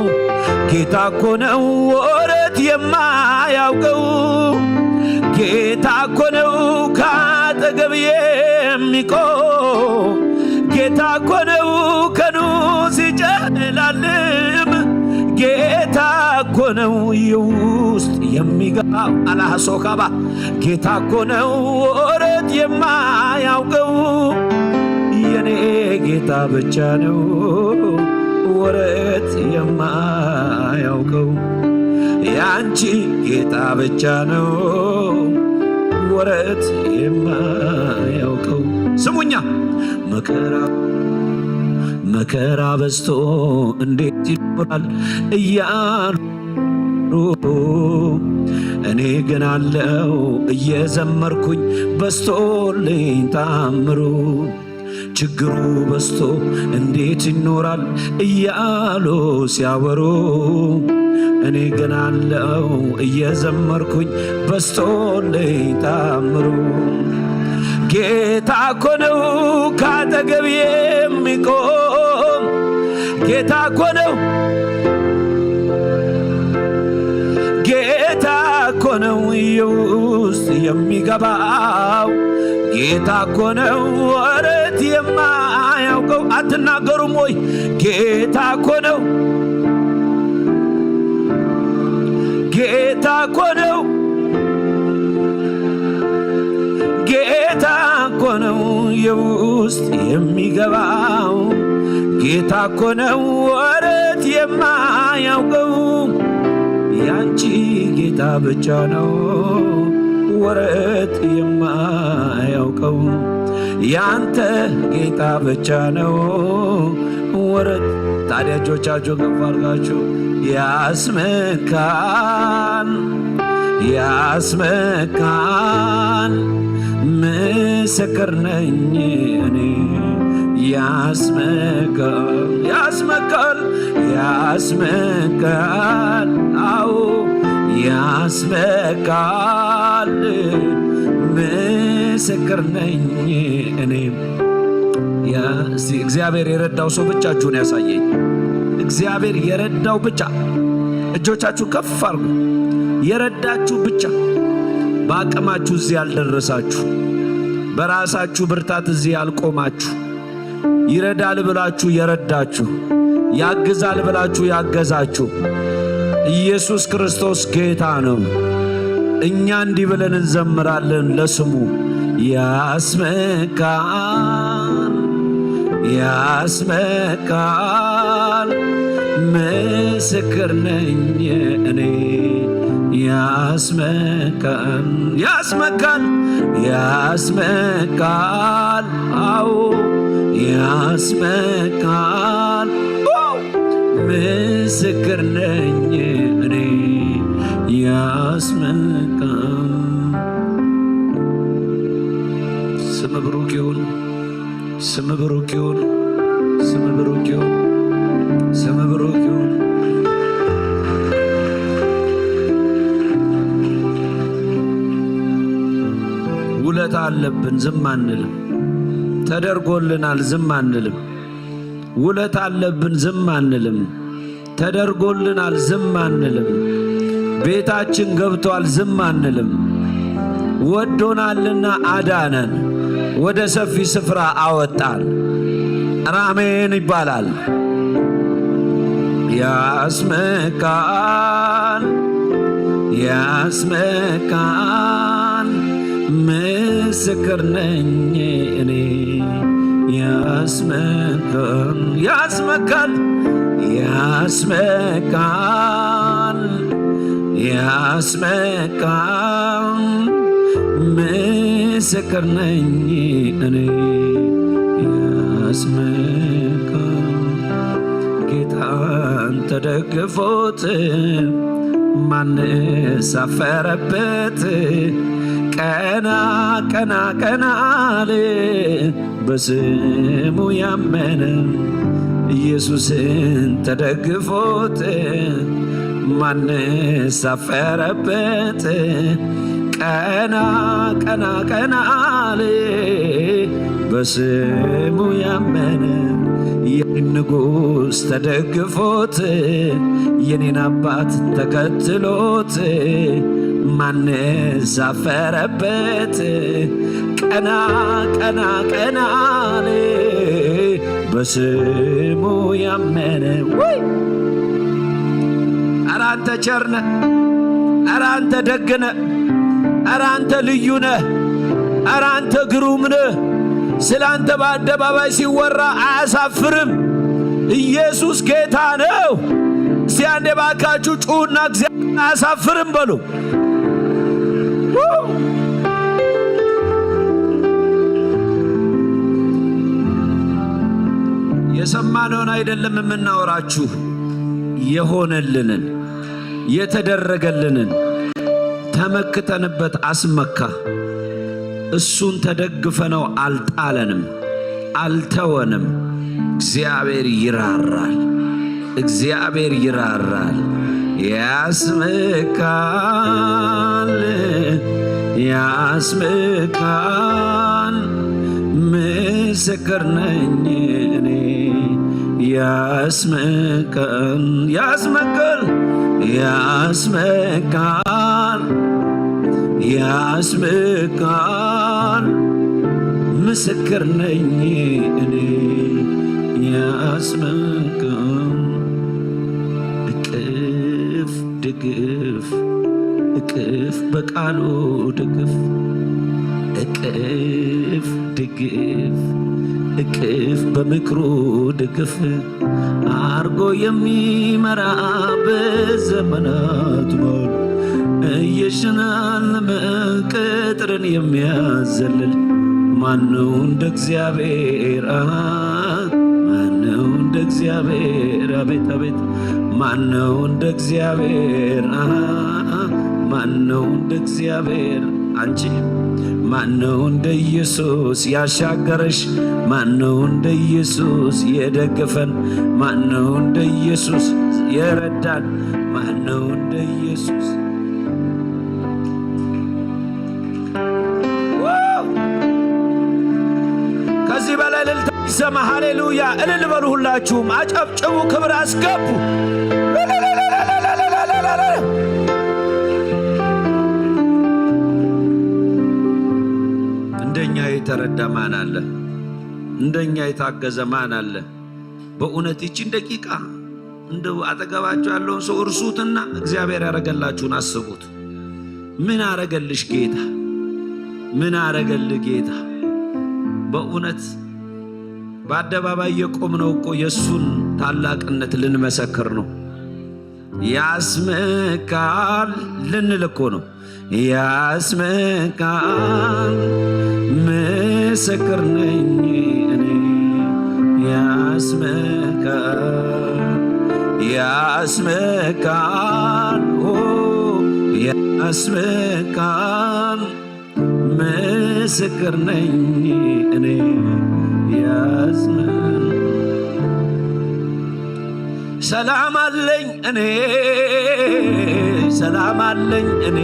ጌታ እኮ ነው ወረት የማያውቀው ጌታ እኮ ነው ካጠገብ የሚቆም ጌታ እኮ ነው ቀኑ ሲጨላልም ጌታ እኮ ነው የውስጥ የሚገባው አላሶካባ ጌታ እኮ ነው ወረት የማያውቀው የኔ ጌታ ብቻ ነው ወረት የማያውቀው ያንቺ ጌታ ብቻ ነው ወረት የማያውቀው። ስሙኛ መከራ በዝቶ እንዴት ይኖራል እያሉ እኔ ግን አለው እየዘመርኩኝ በስቶልኝ ታምሩ ችግሩ በዝቶ እንዴት ይኖራል እያሉ ሲያወሩ እኔ ግን አለው እየዘመርኩኝ በስቶልኝ ታምሩ ጌታ እኮ ነው ካጠገብ የሚቆም ጌታ እኮ ነው ጌታ እኮ ነው የውስጥ የሚገባው ጌታ እኮ ነው ወረት የማያውቀው። አትናገሩም ወይ? ጌታ እኮ ነው፣ ጌታ እኮ ነው፣ ጌታ እኮ ነው የውስጥ የሚገባው። ጌታ እኮ ነው ወረት የማያውቀው። ያንቺ ጌታ ብቻ ነው ወረት የማያውቀው። ያንተ ጌታ ብቻ ነው ወረት። ታዲያ እጆቻችሁን ከፍ አድርጋችሁ ያስመካን፣ ያስመካን፣ ምስክር ነኝ እኔ። ያስመካል፣ ያስመካል፣ ያስመካል፣ አዎ ያስመካል፣ ምስክር ነኝ እኔ። እስቲ እግዚአብሔር የረዳው ሰው ብቻችሁን ያሳየኝ። እግዚአብሔር የረዳው ብቻ እጆቻችሁ ከፍ አድርጉ። የረዳችሁ ብቻ። በአቅማችሁ እዚህ ያልደረሳችሁ፣ በራሳችሁ ብርታት እዚህ ያልቆማችሁ፣ ይረዳል ብላችሁ የረዳችሁ፣ ያግዛል ብላችሁ ያገዛችሁ፣ ኢየሱስ ክርስቶስ ጌታ ነው። እኛ እንዲህ ብለን እንዘምራለን ለስሙ። ያስመካል፣ ያስመካል፣ ምስክር ነኝ እኔ። ያስመካል፣ ያስመካል፣ ያስመካል፣ አዎ ያስመካል፣ ምስክር ነኝ እኔ። ያስመካል። ስም ብሩክ ይሁን፣ ስም ብሩክ ይሁን፣ ስም ብሩክ ይሁን፣ ስም ብሩክ ይሁን። ውለታ አለብን፣ ዝም አንልም። ተደርጎልናል፣ ዝም አንልም። ውለታ አለብን፣ ዝም አንልም። ተደርጎልናል፣ ዝም አንልም። ቤታችን ገብቷል፣ ዝም አንልም። ወዶናልና አዳነን፣ ወደ ሰፊ ስፍራ አወጣን። አሜን ይባላል። ያስመካል፣ ያስመካል፣ ምስክር ነኝ እኔ። ያስመካል፣ ያስመካል፣ ያስመካል፣ ያስመካል፣ ምስክር ነኝ እኔ። ያስመካል። ጌታን ተደግፎት ማንስ አፈረበት? ቀና ቀና ቀና አለ በስሙ ያመነ። ኢየሱስን ተደግፎት ማንስ አፈረበት? ቀና ቀና ቀና አለ በስሙ ያመነ። የኔን ንጉሥ ተደግፎት የኔን አባት ተከትሎት ማንስ አፈረበት? ቀና ቀና ቀና አለ በስሙ ያመነ። ወይ ኧረ አንተ ቸር ነህ፣ ኧረ አንተ ደግ ነህ፣ ኧረ አንተ ልዩ ነህ፣ ኧረ አንተ ግሩም ነህ። ስለ አንተ በአደባባይ ሲወራ አያሳፍርም። ኢየሱስ ጌታ ነው። እስቲ አንዴ ባካችሁ ጩሁና እግዚአብሔር አያሳፍርም በሉ። የሰማነውን አይደለም የምናወራችሁ፣ የሆነልንን የተደረገልንን ተመክተንበት አስመካ። እሱን ተደግፈነው አልጣለንም፣ አልተወንም። እግዚአብሔር ይራራል፣ እግዚአብሔር ይራራል። ያስመካል፣ ያስመካል፣ ምስክር ነኝ እኔ። ያስመካል፣ ያስመካል፣ ያስመካል፣ ያስመካል ምስክር ነኝ እኔ ያስመካል እቅፍ ድግፍ እቅፍ በቃሉ ድግፍ እቅፍ ድግፍ እቅፍ በምክሩ ድግፍ አርጎ የሚመራ በዘመናት ሞል እየሸናለመ ቅጥርን የሚያዘልል ማነው እንደ እግዚአብሔር? ማነው እንደ እግዚአብሔር? አቤት አቤት ማነው እንደ እግዚአብሔር? ማነው እንደ እግዚአብሔር? አንቺ ማነው እንደ ኢየሱስ ያሻገረሽ? ማነው እንደ ኢየሱስ የደገፈን? ማነው እንደ ኢየሱስ የረዳን? ማነው እንደ ኢየሱስ? ከዚህ በላይ እልልታ ይሰማ። ሃሌሉያ! እልል በሉ ሁላችሁም፣ አጨብጭቡ፣ ክብር አስገቡ። እንደኛ የተረዳ ማን አለ? እንደኛ የታገዘ ማን አለ? በእውነት ይቺን ደቂቃ እንደው አጠገባችሁ ያለውን ሰው እርሱትና እግዚአብሔር ያረገላችሁን አስቡት። ምን አረገልሽ ጌታ? ምን አረገልህ ጌታ? በእውነት በአደባባይ የቆምነው እኮ የእሱን ታላቅነት ልንመሰክር ነው። ያስመካል ልንል እኮ ነው። ያስመካል ምስክር ነኝ እኔ ያስመካል ያስመካል ያስመካል ምስክር ነኝ እኔ ያስመካል ሰላም አለኝ እኔ ሰላም አለኝ እኔ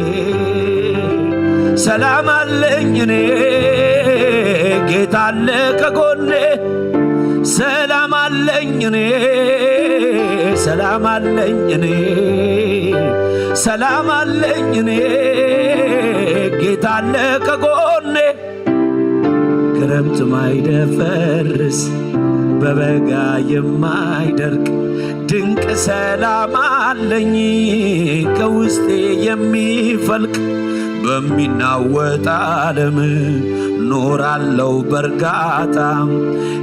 ሰላም አለኝ እኔ ጌታ አለ ከጎኔ ሰላም አለኝ እኔ ሰላም አለኝ እኔ ሰላም አለኝ እኔ ጌታ አለ ከጎኔ ክረምት ማይደፈርስ በበጋ የማይደርቅ ድንቅ ሰላም አለኝ ከውስጤ የሚፈልቅ በሚናወጥ ዓለም ኖራለው በርጋታ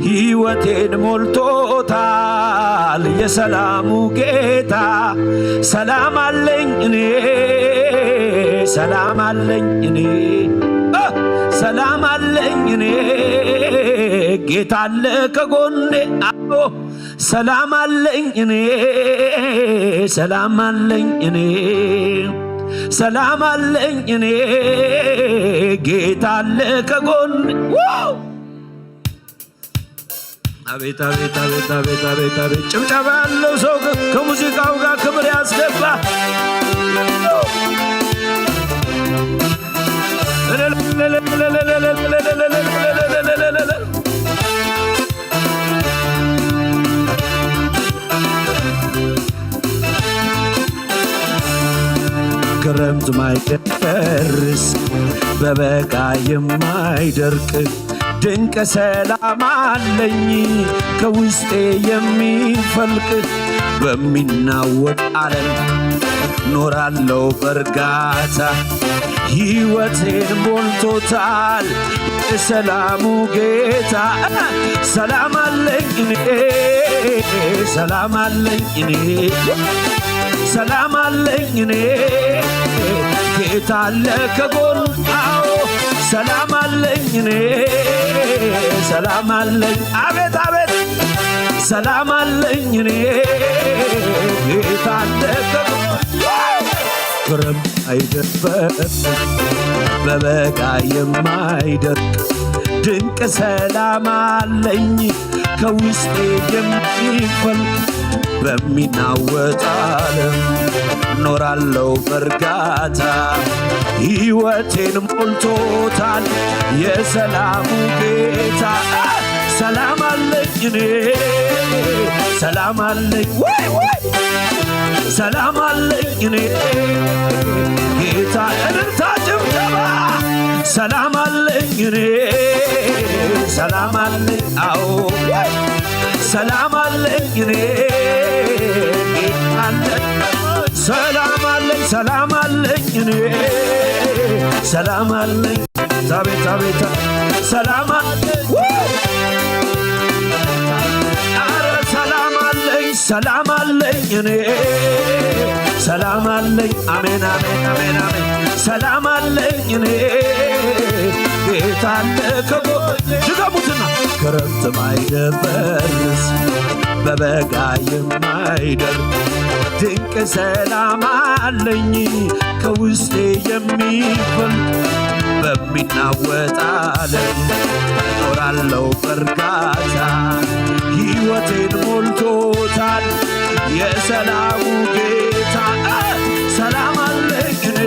ሕይወቴን ሞልቶታል የሰላሙ ጌታ ሰላም አለኝ እኔ ሰላም አለኝ እኔ ሰላም አለኝ እኔ ጌታ አለ ከጎኔ አዎ ሰላም አለኝ እኔ ሰላም አለኝ እኔ ሰላም አለኝ እኔ ጌታ አለ ከጎኔ አቤት አቤት አቤት አቤት አቤት አቤት ጭብጨባ ያለው ሰው ከሙዚቃው ጋር ክብር ያስገባ ክረምት ማይደፈርስ በበጋ የማይደርቅ ድንቅ ሰላም አለኝ ከውስጤ የሚፈልቅ በሚናወጥ ዓለም ኖራለው በርጋታ ሕይወቴን ሞልቶታል የሰላሙ ጌታ ሰላም አለኝ እኔ ሰላም አለኝ እኔ ሰላም አለኝ እኔ ጌታ አለ ከጎን አዎ ሰላም አለኝ እኔ ሰላም አለኝ አቤት አቤት ሰላም አለኝ እኔ ጌታ አለ ከጎን ክረምት አይደፈርስ በበጋ የማይደርቅ ድንቅ ሰላም አለኝ ከውስጤ የሚፈልቅ በሚናወጥ ዓለም ኖራለው በርጋታ ሕይወቴን ሞልቶታል የሰላሙ ጌታ ሰላም አለኝ እኔ ሰላም አለኝ ወይ ወይ ሰላም አለኝ እኔ ጌታ እልልታ ሰላም አለኝ እኔ ሰላም አለኝ አዎ ሰላም አለኝ እኔ ሰላም አለኝ ሰላም አለኝ እኔ ሰላም አለኝ አቤት አቤት ሰላም አለኝ ኧረ ሰላም አለኝ ሰላም አለኝ እኔ ሰላም አለኝ አሜን አሜን አሜን አሜን ሰላም አለኝ እኔ ጌታ አለ ከጎኔ ድገሙትና ክረምት ማይደፈርስ በበጋ የማይደርቅ ድንቅ ሰላም አለኝ ከውስጤ የሚፈልቅ በሚናወጥ ዓለም እኖራለሁ በእርጋታ ሕይወቴን ሞልቶታል የሰላሙ ጌታ ሰላም አለኝ እኔ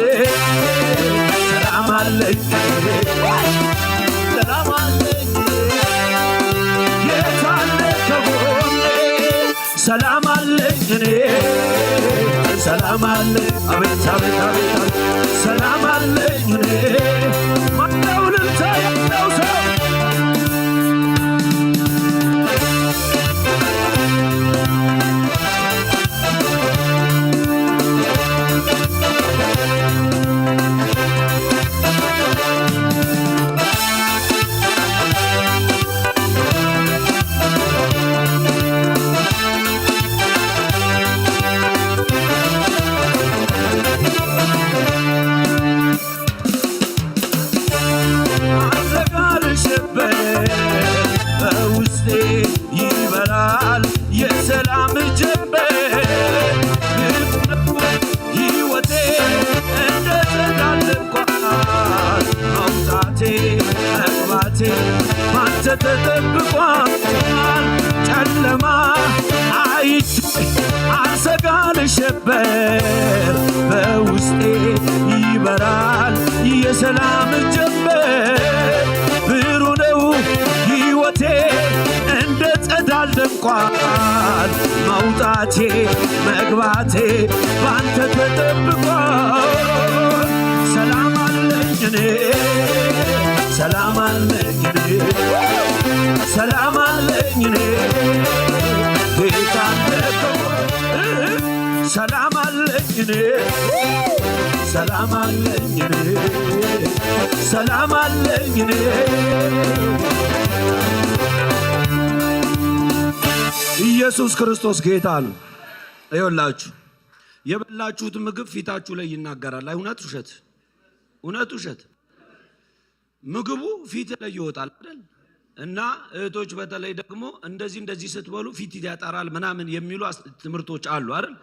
ሰላም አለኝ እኔ ሰላም አለኝ ጌታ አለ ከጎኔ ሰላም አለኝ እኔ ሰላም አለኝ አቤት አቤት አቤት ሰላም አለኝ እኔ ማነው ልልታ ያለው ሰው በውስጤ ይበራል የሰላም ጀንበር ሕይወቴ እንደ ጸዳል እንኳን መውጣቴ መግባቴ ባንተ ተጠብቋል ጨለማ አይቼ አልሰጋ ልሸበር በውስጤ ይበራል የሰላም ጀንበር ብሩ ነው ሕይወቴ እንደ ጸዳል ደምቋል መውጣቴ መግባቴ ባንተ ተጠብቋል ሰላም አለኝ እኔ ሰላም አለኝ እኔ ሰላም አለኝ እኔ ጌታ ሰላም አለኝ እኔ ሰላም አለኝ እኔ ሰላም አለኝ እኔ ኢየሱስ ክርስቶስ ጌታ ነው። ይኸውላችሁ የበላችሁት ምግብ ፊታችሁ ላይ ይናገራል። እውነት ውሸት? እውነት ውሸት? ምግቡ ፊት ላይ ይወጣል አይደል? እና እህቶች በተለይ ደግሞ እንደዚህ ስትበሉ ፊት ያጠራል ምናምን የሚሉ ትምህርቶች አሉ አይደል?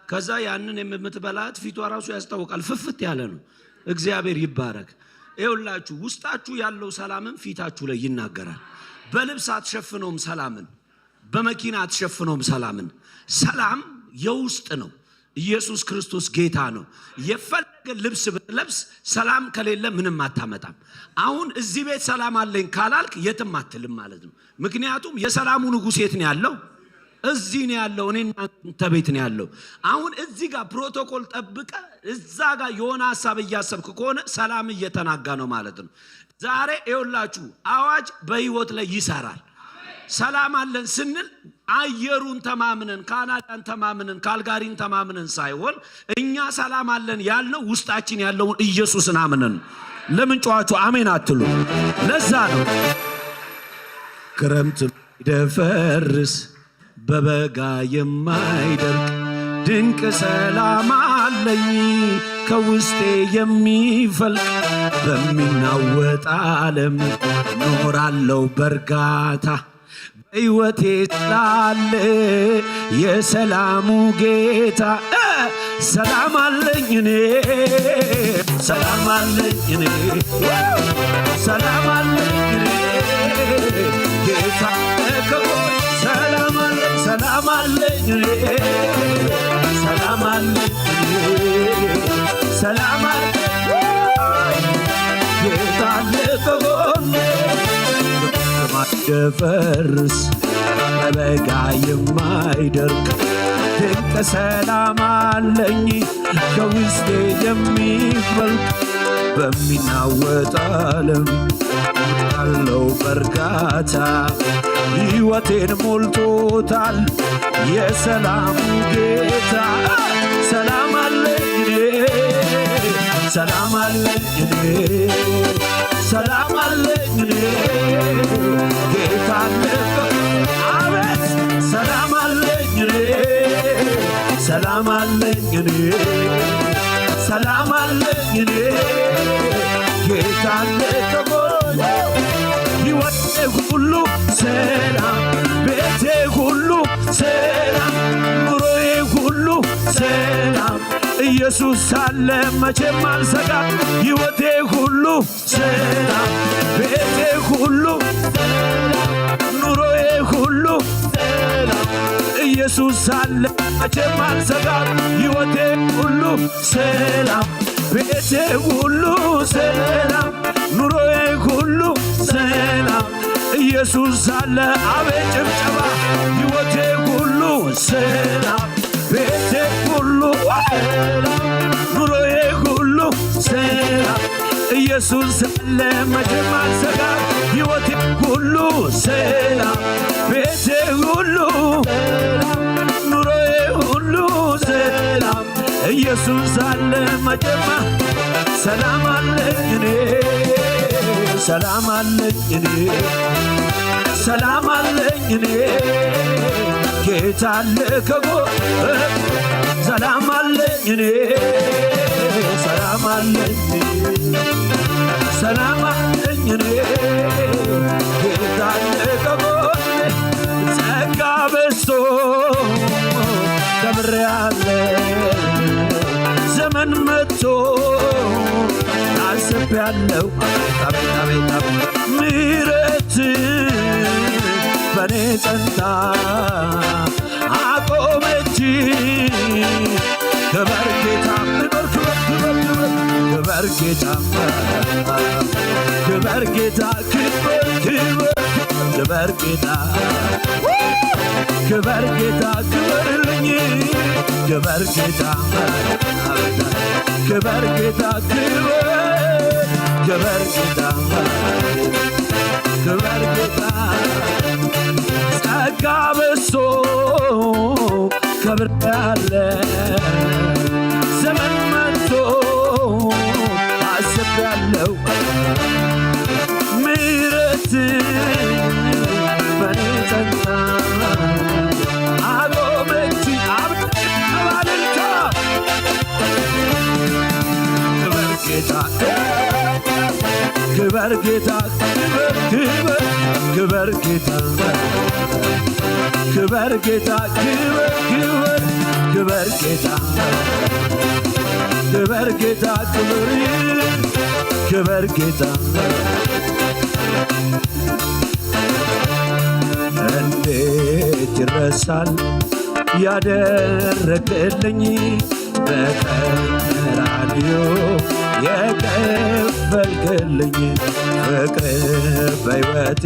ከዛ ያንን የምትበላት ፊቷ ራሱ ያስታውቃል። ፍፍት ያለ ነው። እግዚአብሔር ይባረክ። ይኸውላችሁ ውስጣችሁ ያለው ሰላምን ፊታችሁ ላይ ይናገራል። በልብስ አትሸፍነውም ሰላምን፣ በመኪና አትሸፍነውም ሰላምን። ሰላም የውስጥ ነው። ኢየሱስ ክርስቶስ ጌታ ነው። የፈለገ ልብስ ብትለብስ ሰላም ከሌለ ምንም አታመጣም። አሁን እዚህ ቤት ሰላም አለኝ ካላልክ የትም አትልም ማለት ነው። ምክንያቱም የሰላሙ ንጉሥ የት ነው ያለው? እዚህ ነው ያለው። እኔና አንተ ቤት ነው ያለው። አሁን እዚህ ጋር ፕሮቶኮል ጠብቀ እዛ ጋር የሆነ ሐሳብ እያሰብክ ከሆነ ሰላም እየተናጋ ነው ማለት ነው። ዛሬ ይኸውላችሁ አዋጅ በህይወት ላይ ይሰራል። ሰላም አለን ስንል አየሩን ተማምነን ካናዳን ተማምነን ካልጋሪን ተማምነን ሳይሆን እኛ ሰላም አለን ያልነው ውስጣችን ያለውን ኢየሱስን አምነን። ለምን ጮኻችሁ አሜን አትሉ? ለዛ ነው ክረምት ይደፈርስ በበጋ የማይደርቅ ድንቅ ሰላም አለኝ ከውስጤ የሚፈልቅ በሚናወጥ ዓለም ኖራለሁ በእርጋታ ሕይወቴ ስላለ የሰላሙ ጌታ ሰላም አለኝ እኔ ሰላም አለኝ እኔ ሰላም አለኝ እኔ ጌታ ከጎኔ ሰላም አለኝ ሰላም አለኝ እኔ ሰላም አለኝ እኔ ሰላም አለኝ ጌታ ከጎኔ የማይደፈርስ በበጋ የማይደርቅ ድንቅ ሰላም አለኝ ከውስጤ የሚፈልቅ በሚናወጥ ዓለም ያለው በርካታ ሕይወቴን ሞልቶታል የሰላሙ ጌታ ሰላም አለኝ ሰላም አለኝ ሰላም አለኝ ጌታ አቤት ሰላም አለኝ ሰላም አለኝ ሰላም አለኝ ጌታ ከጎኔ ሕይወቴ ሁሉ ሰላም ቤቴ ሁሉ ሰላም ኑሮዬ ሁሉ ሰላም ኢየሱስ አለ መቼም አልሰጋም ሕይወቴ ሁሉ ሰላም ቤቴ ሁሉ ሰላም ኑሮዬ ሁሉ ሰላም ኢየሱስ አለ መቼም አልሰጋም ሕይወቴ ሁሉ ሰላም ቤቴ ሁሉ ሰላም ኑሮዬ ሁሉ ሰላም ኢየሱስ አለ አቤት ጭብጨባ ሕይወቴ ሁሉ ሰላም ቤቴ ሁሉ ሰላም ኑሮዬ ሁሉ ሰላም ኢየሱስ አለ መቼም አልሰጋም ሕይወቴ ሁሉ ሰላም ቤቴ ሁሉ ሰላም ኑሮዬ ሁሉ ሰላም ኢየሱስ አለ መቼም ሰላም አለኝ ሰላም አለኝ ሰላም አለኝ ጌታ አለ ከጎኔ ሰላም አለኝ ሰላም አለኝ ሰላም አለኝ ጌታ አለ ከጎኔ ጸጋ በዝቶ ተምሬአለሁ ዘመን መጥቶ አስቤያለሁ ምሕረት በኔ ጸንታ አቆመች ክበር ጌታ ክበር ጌታ ክበር ጌታ ክበር ጌታ ክበር ጌታ ክበርልኝ ክበር ጌታ ክበር ጌታ ክበር ጌታ ክበር ጌታ ጸጋ በዝቶ ከብሬአለሁ ዘመን መጥቶ አስቤያለሁ ምሕረት በኔ ጸንታ አቆመች አባልታ ክበር ጌታ ክበር ጌታ ክበር ጌታ ክበር ጌታ ክበር ጌታ ክበር ጌታ ክበር ጌታ እንዴት ይረሳል ያደረገልኝ በቀራንዮ የከፈልክልኝ ፍቅር በሕይወቴ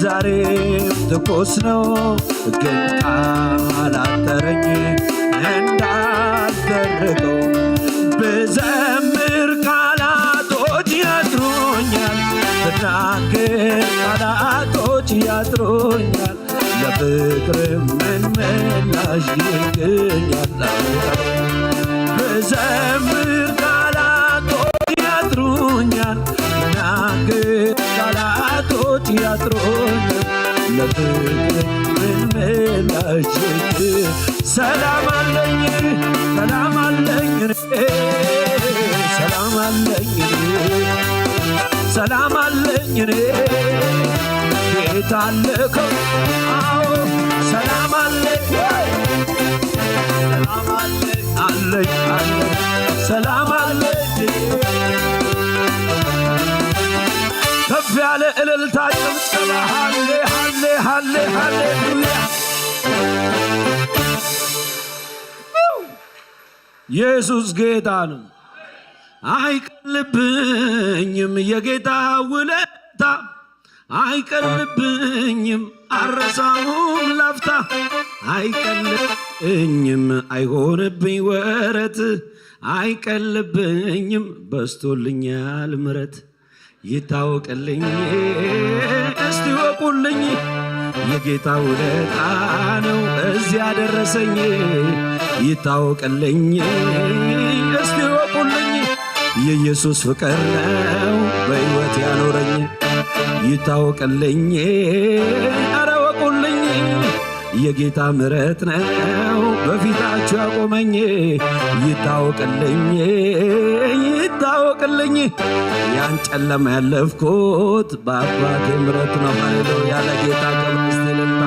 ዛሬም ትኩስ ነው ግን ቃላጠረኝ እንዳልተርቀው ብዘምር ቃላቶች ያጥሩኛል ብናገር ቃላቶች ያጥሩኛል ለፍቅር ምን ምላሽ ይገኛል ብዘምር ቃላቶች ያጥሩኛል ብናገር ቃላቶች ያጥሩኛል ለፍቅር ምን ምላሽ ሰላም አለኝ ሰላም አለኝ ሰላም አለኝ ሰላም አለኝ ጌታ አለ አዎ ሰላም አለኝ ሰላም አለኝ አለኝ አለኝ ሰላም አለኝ ከፍ ያለ እልልታ ጭብጨባ ሃሌ ሃሌ ሃሌ ሃሌሉያ ኢየሱስ ጌታ ነው አይቀልብኝም የጌታ ውለታ አይቀልብኝም አረሳውም ላፍታ አይቀልብኝም አይሆንብኝ ወረት አይቀልብኝም በስቶልኛል ምረት ይታወቅልኝ እስቲ ወቁልኝ የጌታ ውለታ ነው እዚያ ደረሰኝ ይታወቅልኝ እስቲ ወቁልኝ የኢየሱስ ፍቅር ነው በሕይወት ያኖረኝ ይታወቅልኝ ኧረ ወቁልኝ የጌታ ምሕረት ነው በፊታችሁ ያቆመኝ ይታወቅልኝ ይታወቅልኝ ያን ጨለማ ያለፍኩት በአባቴ ምሕረት ነው ሃሌሉያ ለጌታ ከመስልልታ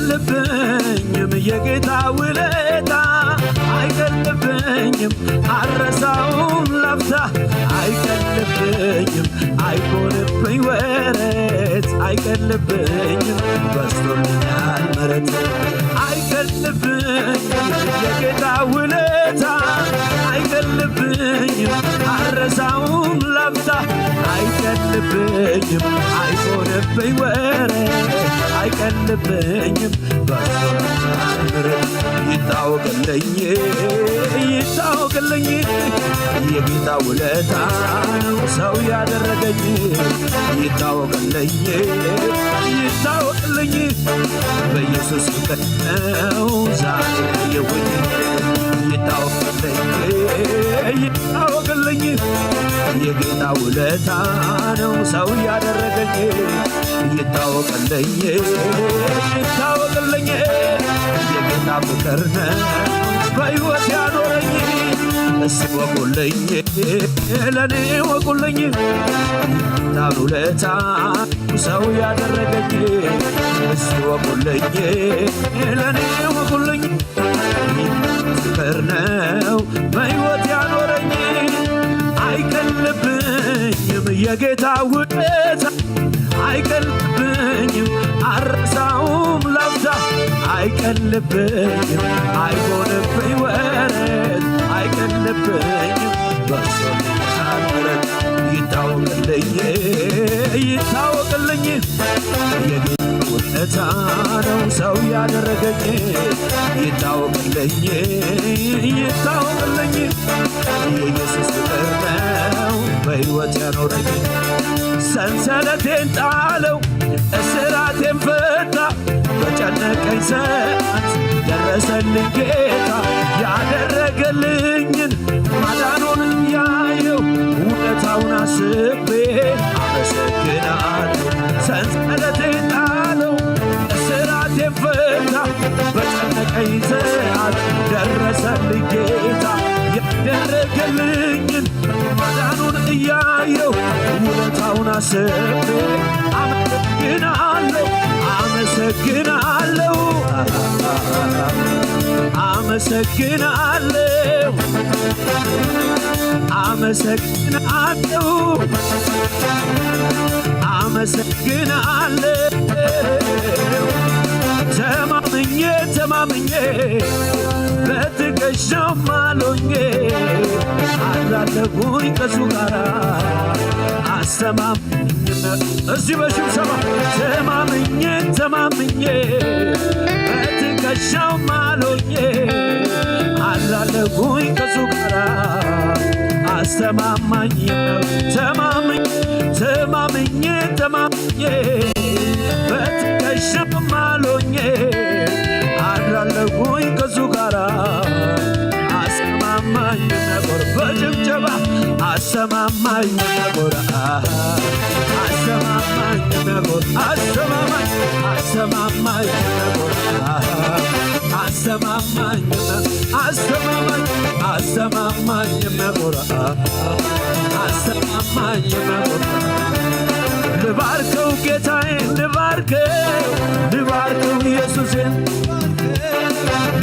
አይቀልብኝም የጌታ ውለታ አይቀልብኝም አረሳውም ላፍታ አይቀልብኝም አይሆንብኝ ወረት አይቀልብኝም በስቶልኛል ምሕረት አይቀልብኝም የጌታ ውለታ አይቀልብኝም አረሳውም ላፍታ አይቀልብኝም አይሆንብኝ ወረት አይቀልብኝም በስቶልኛል ምሕረት ይታወቅልኝ ይታወቅልኝ የጌታ ውለታ ነው ሰው ያደረገኝ ይታወቅልኝ ይታወቅልኝ በኢየሱስ ፍቅር ነው ዛሬ የወኝ ይታወቅልኝ ይታወቅልኝ የጌታ ውለታ ነው ሰው ያደረገኝ ይታወቅልኝ ይታወቅልኝ የጌታ ፍቅር ነው በሕይወት ያኖረኝ እስቲ ወቁልኝ ለኔ ወቁልኝ የጌታ ውለታ ሰው ያደረገኝ እስቲ ወቁልኝ ለኔ ወቁልኝ ፍቅር ነው በሕይወት ያኖረኝ አይቀልብኝም የጌታ ውለታ አይቀልብኝም አረሳውም ላፍታ አይቀልብኝም አይሆንብኝ ወረት አይቀልብኝም በስቶልኛል ምሕረት ይታወቅልኝ ይታወቅልኝ የጌታ ውለታ ነው ሰው ያደረገኝ ይታወቅልኝ ይታወቅልኝ የኢየሱስ ፍቅር ነው በሕይወት ያኖረኝ ሰንሰለቴን ጣለው እስራቴን ፈታ በጨነቀኝ ሰዓት ደረሰልኝ ጌታ ያደረገልኝን ማዳኑን ያየው ውለታውን አስቤ አመሰግናለሁ ሰንሰለቴን ጣለው እስራቴን ፈታ በጨነቀኝ ሰዓት ደረሰልኝ ጌታ ያደረገልኝን ማዳኑን እያየው ውለታውን አስቤ አመሰግናለሁ አመሰግናለሁ አመሰግናለሁ አመሰግናለሁ አመሰግናለሁ ተማምኜ ተማምኜ በትከሻው ማሎኜ አላለሁኝ ከሱ ጋራ አስተማምኜ እስቲ በሽብሸባ ተማምኜ ተማምኜ በትከሻው ማሎኜ አላለሁኝ ከሱ ጋራ አስተማማኝ ነው ተማምኜ ተማምኜ ተማምኜ በትከሻው ማሎኜ አላለሁኝ ከሱ ጋራ አስተማማኝ ነበር በጭብጨባ አስተማማኝ ነበር አስተማማኝ ነበር አስተማማኝ አስተማማኝ ነበር አስተማማኝ አስተማማኝ አስተማማኝ ነበር አስተማማኝ ነበር ልባርከው ጌታዬን ልባርከው ልባርከው ኢየሱሴን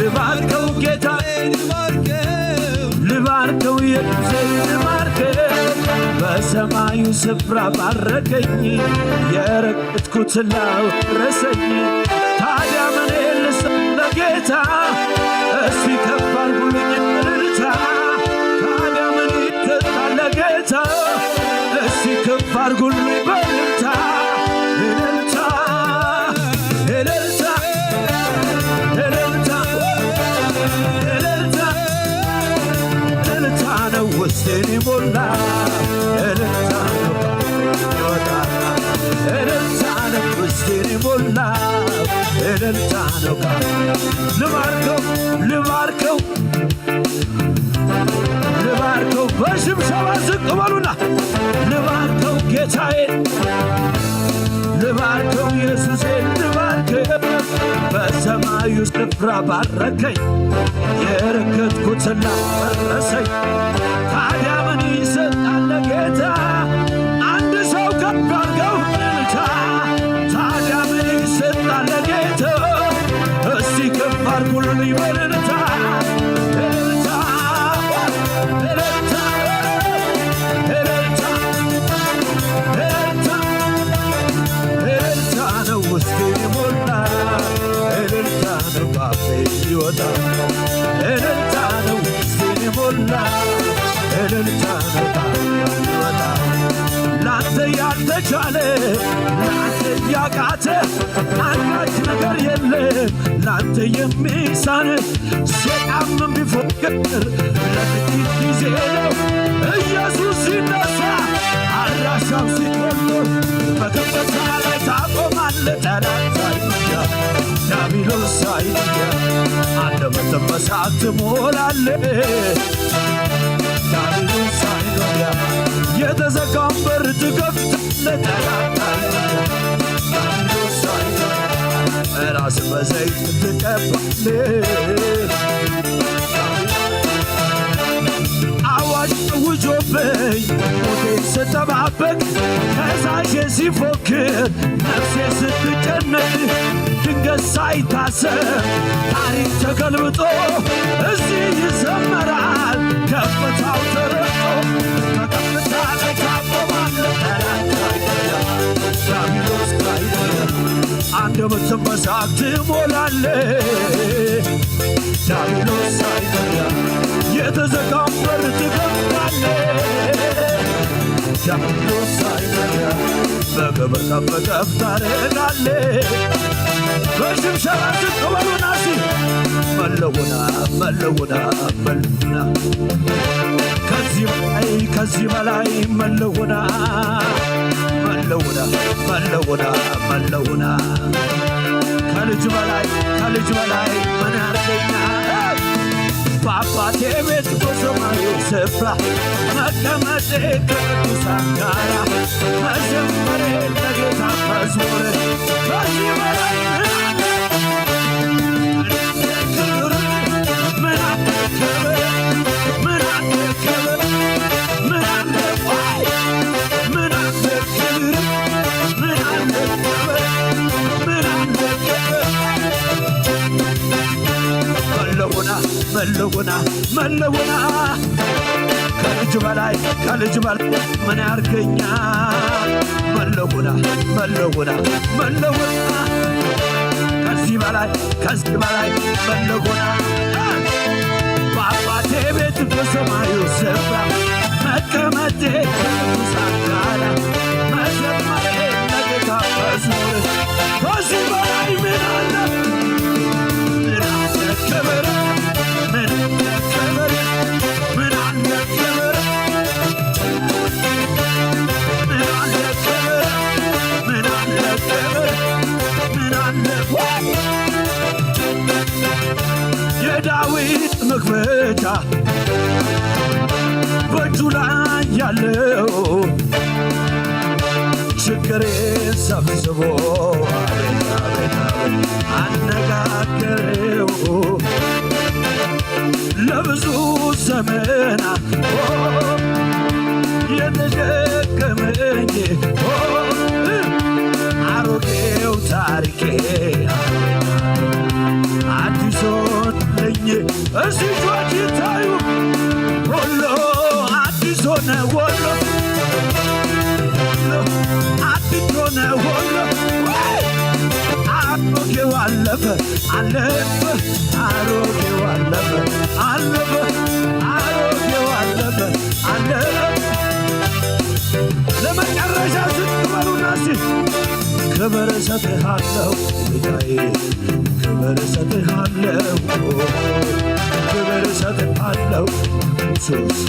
ልባርከው ጌታዬን ልባርከው ኢየሱሴን ልባርከው በሰማዩ ስፍራ ባረከኝ የረገጥኩትን ላወረሰኝ ታዲያ ምን ልስጥ ለጌታ እስቲ ከፍ አድርጉልኝ እልልታ ታዲያ ምን ይገባል ለጌታ እስቲ ከፍ አድርጉልኝ በእልልታ እልልታ እልልታ እልልታ እልልታ እልልታ ነው ውስጤን ይሞላ እልልታ ነው ይወጣ እልልታ ነው ውስጤን ይሞላ እልልታ ነው ልባርከው ልባርከው ልባርከው በሽብሸባ ዝቅ በሉና ልባርከው ጌታዬን ልባርከው ኢየሱሴን ልባርከው በሰማዩ ስፍራ ባረከኝ የረገጥኩትን ላወረሰኝ ታዲያ ምን ይሰጣል ለጌታ አንድ ሰው ከፍ አድርገው እልልታ ታዲያ ምን ይሰጣል ለጌታ እስቲ ከፍ አድርጉልኝ በእልልታ እልልታ እልልታ እልልታ እልልታ እልልታ ነው ውስጤን ይሞላ እልልታ ነው ካፌ ይወጣ እልልታ ነው ውስጤን ይሞላ እልልታ ነው ካፌ ይወጣ ላንተ ያልተቻለ ላንተ ያቃተ አንዳች ነገር የለም ላንተ የሚሳን ሰይጣን ቢፎክር ለጥቂት ጊዜ ነው ኢየሱስ ሲነሳ አድራሻው ሲሞሉ በከፍታ ላይ ታቆማለህ ጠላት ሳይያ ዲያብሎስ ሳይያ አንደበትህን በእሳት ትሞላለህ ዲያብሎስ ሳይያ የተዘጋውን በር ትከፍታለህ ጠላት ዲያብሎስ ሳይያ ራስን በዘይት ትቀባለህ አዋጅ ውጆብኝ ሞቴን ስጠባበቅ ከሳሼ ሲፎክር ነፍሴ ስትጨነቅ ድንገት ሳይታሰብ ታሪክ ተገልብጦ እዚህ ይዘመራል ከፍታው ተረግጦ በከፍታ ላይ ታቆማለህ ጠላት ዲያብሎስ አንደበትህን በሳቅ ትሞላለህ ዲያብሎስ ሳይበላ የተዘጋውን በር ትከፍታለህ ዲያብሎስ ሳይበላ በክብር ከፍ ከፍ ታደርጋለህ በሽብሸባ ዝቅ በሉና መለውና መለውና መለውና ከዚህ በላይ መለውና መለውና መለውና መለውና ከልጅ በላይ ምን ያርገኛል በአባቴ ቤት በሰማዩ ስፍራ መቀመጤ ከቅዱሳን ጋራ መዘመሬ ለጌታ መዝሙር ከዚህ በላይ ምን አለ ክብር ምን አለ ክብር ምን አለ ምን አለ ክብር ምን አለ ክብር ምን አለ ክብር መለውና መለውና ከልጅ በላይ ምን ያርገኛ መለውና መለውና መለውና ከዚህ በላይ መለውና በአባቴ ቤት በሰማዩ ስፍራ መቀመጤ ከቅዱሳን ጋራ መዘመሬ ለጌታ መዝሙር ከዚህ በላይ ምን አለ ክብር ምን ክብር ምን አለ ክብር ምን አለ ክብር ምን አለ ክብር ምን አለ የዳዊት መክፈቻ በእጁ ላይ ያለው ችግሬን ሰብስቦ አነጋገረው ለብዙ ዘመናት የተሸከመኝ አሮጌው ታሪኬ አዲስ ሆነ ነው ወሎ አዲቶነ ወሎ አሮጌው አለፈ አለፈ አሮጌው አለፈ አለፈ አሮጌው አለፈ አለፈ ለመጨረሻ ስትበሉና ክብር እሰጥሃለሁ ጌታዬ ክብር እሰጥሃለሁ ክብር እሰጥሃለሁ ኢየሱስ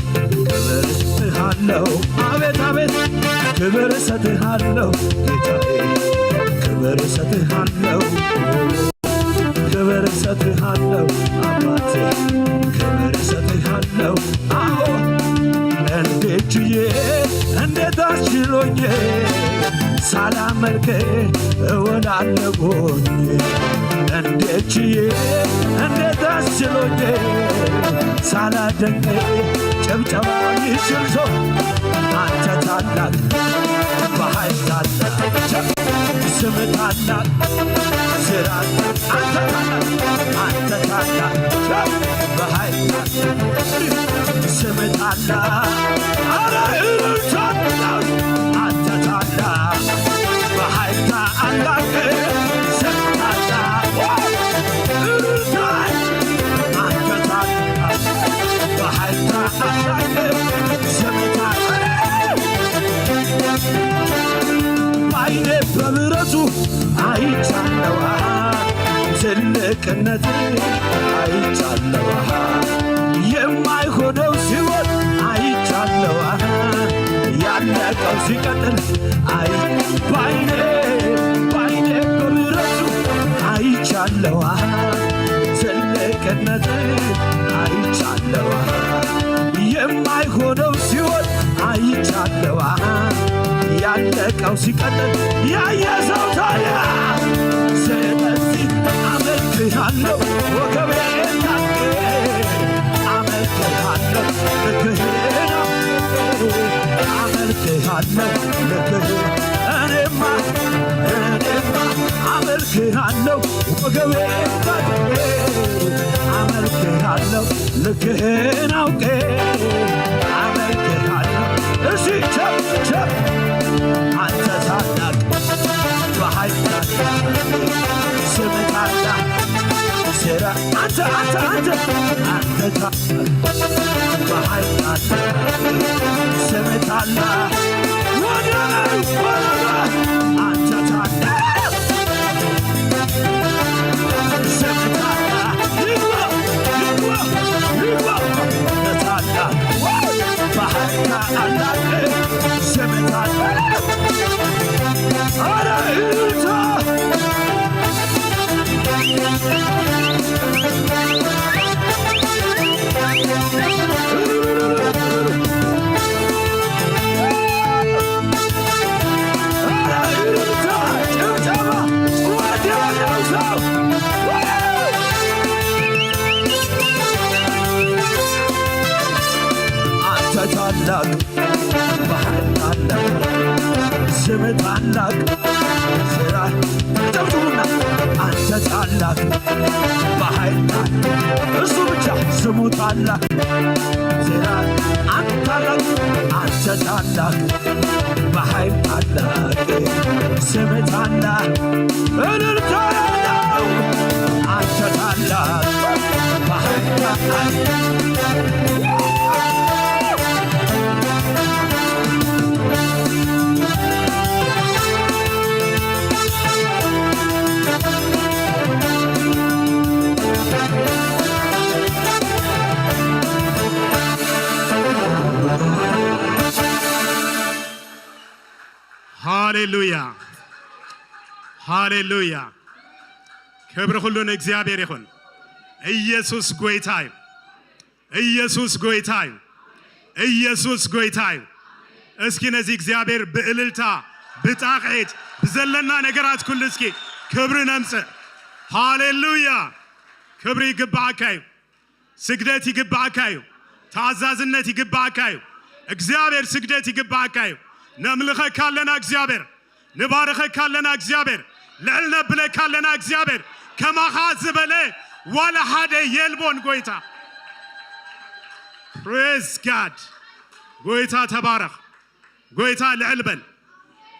ክብር እሰጥሃለሁ አቤት አቤት ክብር እሰጥሃለሁ ጌታዬ ክብር እሰጥሃለሁ ክብር እሰጥሃለሁ አባቴ ክብር እሰጥሃለሁ አዎ እንዴት ችዬ እንዴት አስችሎኝ ሳላመልክ እውላለሁኝ እንዴት ችዬ እንዴት አስችሎኝ ሳላደንቅ ጭብጨባ ይችል ሰው አንተ ታላቅ በኃይል ታላቅ ስም ታላቅ ስራ አንተ ታላቅ በኃይል ታላቅ ስም ታላቅ አረ ታላቅ አንተ ታላቅ በኃይል ታላቅ ስም ታላቅ አንተ ታላቅ በኃይል ታላቅ ስም ታላቅ ባይኔ በምሕረቱ አይቻለዋ ትልቅነት አይቻለዋ የማይሆነው ሲሆን አይቻለዋ ያለቀው ሲቀጥል አይ ባይኔ በምሕረቱ አይቻለዋ ትልቅነት አይቻለዋ የማይሆነው ሲሆን አይቻለዋ ያለቀው ሲቀጥል ያየሰው ታዲያ ስለዚህ አመልክሃለሁ ወገቤን ታጥቄ አመልክሃለሁ ልክህን አመልክሃለሁ ልክህን እኔማ አመልክሃለሁ ወገቤን ታጥቄ አመልክሃለሁ ልክህን አውቄ አመልክሃለሁ እሺ ቸብ አንተ ታላቅ በኃይል ታላቅ ስም ታላቅ ስራ አንተ ታላቅ በኃይል ታላቅ ስም ታላቅ ወደ አንተ ታላቅ ስም ታላቅ ይግባ ታላቅ በኃይል ታላቅ ስም ታላቅ አረ እልልታ ጭብጨባ ወዲያው ሰው አንተ ታላቅ በኃይል ታላቅ ስም ታላቅ ስራ ጨብጭቡና አንተ ታላቅ በኃይል ታላቅ እሱ ብቻ ስሙ ታላቅ ስራ አንተ ታላቅ አንተ ታላቅ በኃይል ታላቅ ስም ታላቅ እልልታ ያለው አንተ ታላቅ በኃይል ታላቅ ሃሌሉያ ሃሌሉያ ክብር ሁሉ ለእግዚአብሔር ይሁን። ኢየሱስ ጌታ ነው። ኢየሱስ ጌታ ነው። ኢየሱስ ጌታ ነው። እስኪ ነዚህ እግዚአብሔር በእልልታ በጣቂት በዘለና ነገራት ኩሉ እስኪ ክብርን አምጽ። ሃሌሉያ ክብር ይግባካዩ፣ ስግደት ይግባካዩ፣ ታዛዝነት ይግባካዩ። እግዚአብሔር ስግደት ይግባካዩ። ነምልኸ ካለና እግዚአብሔር ንባረኸ ካለና እግዚአብሔር ለዕልነ ብለ ካለና እግዚአብሔር ከማኻዝ በለ ወላ ሓደ የልቦን ጎይታ ፕሬዝ ጋድ ጎይታ ተባረክ ጎይታ ልዕልበል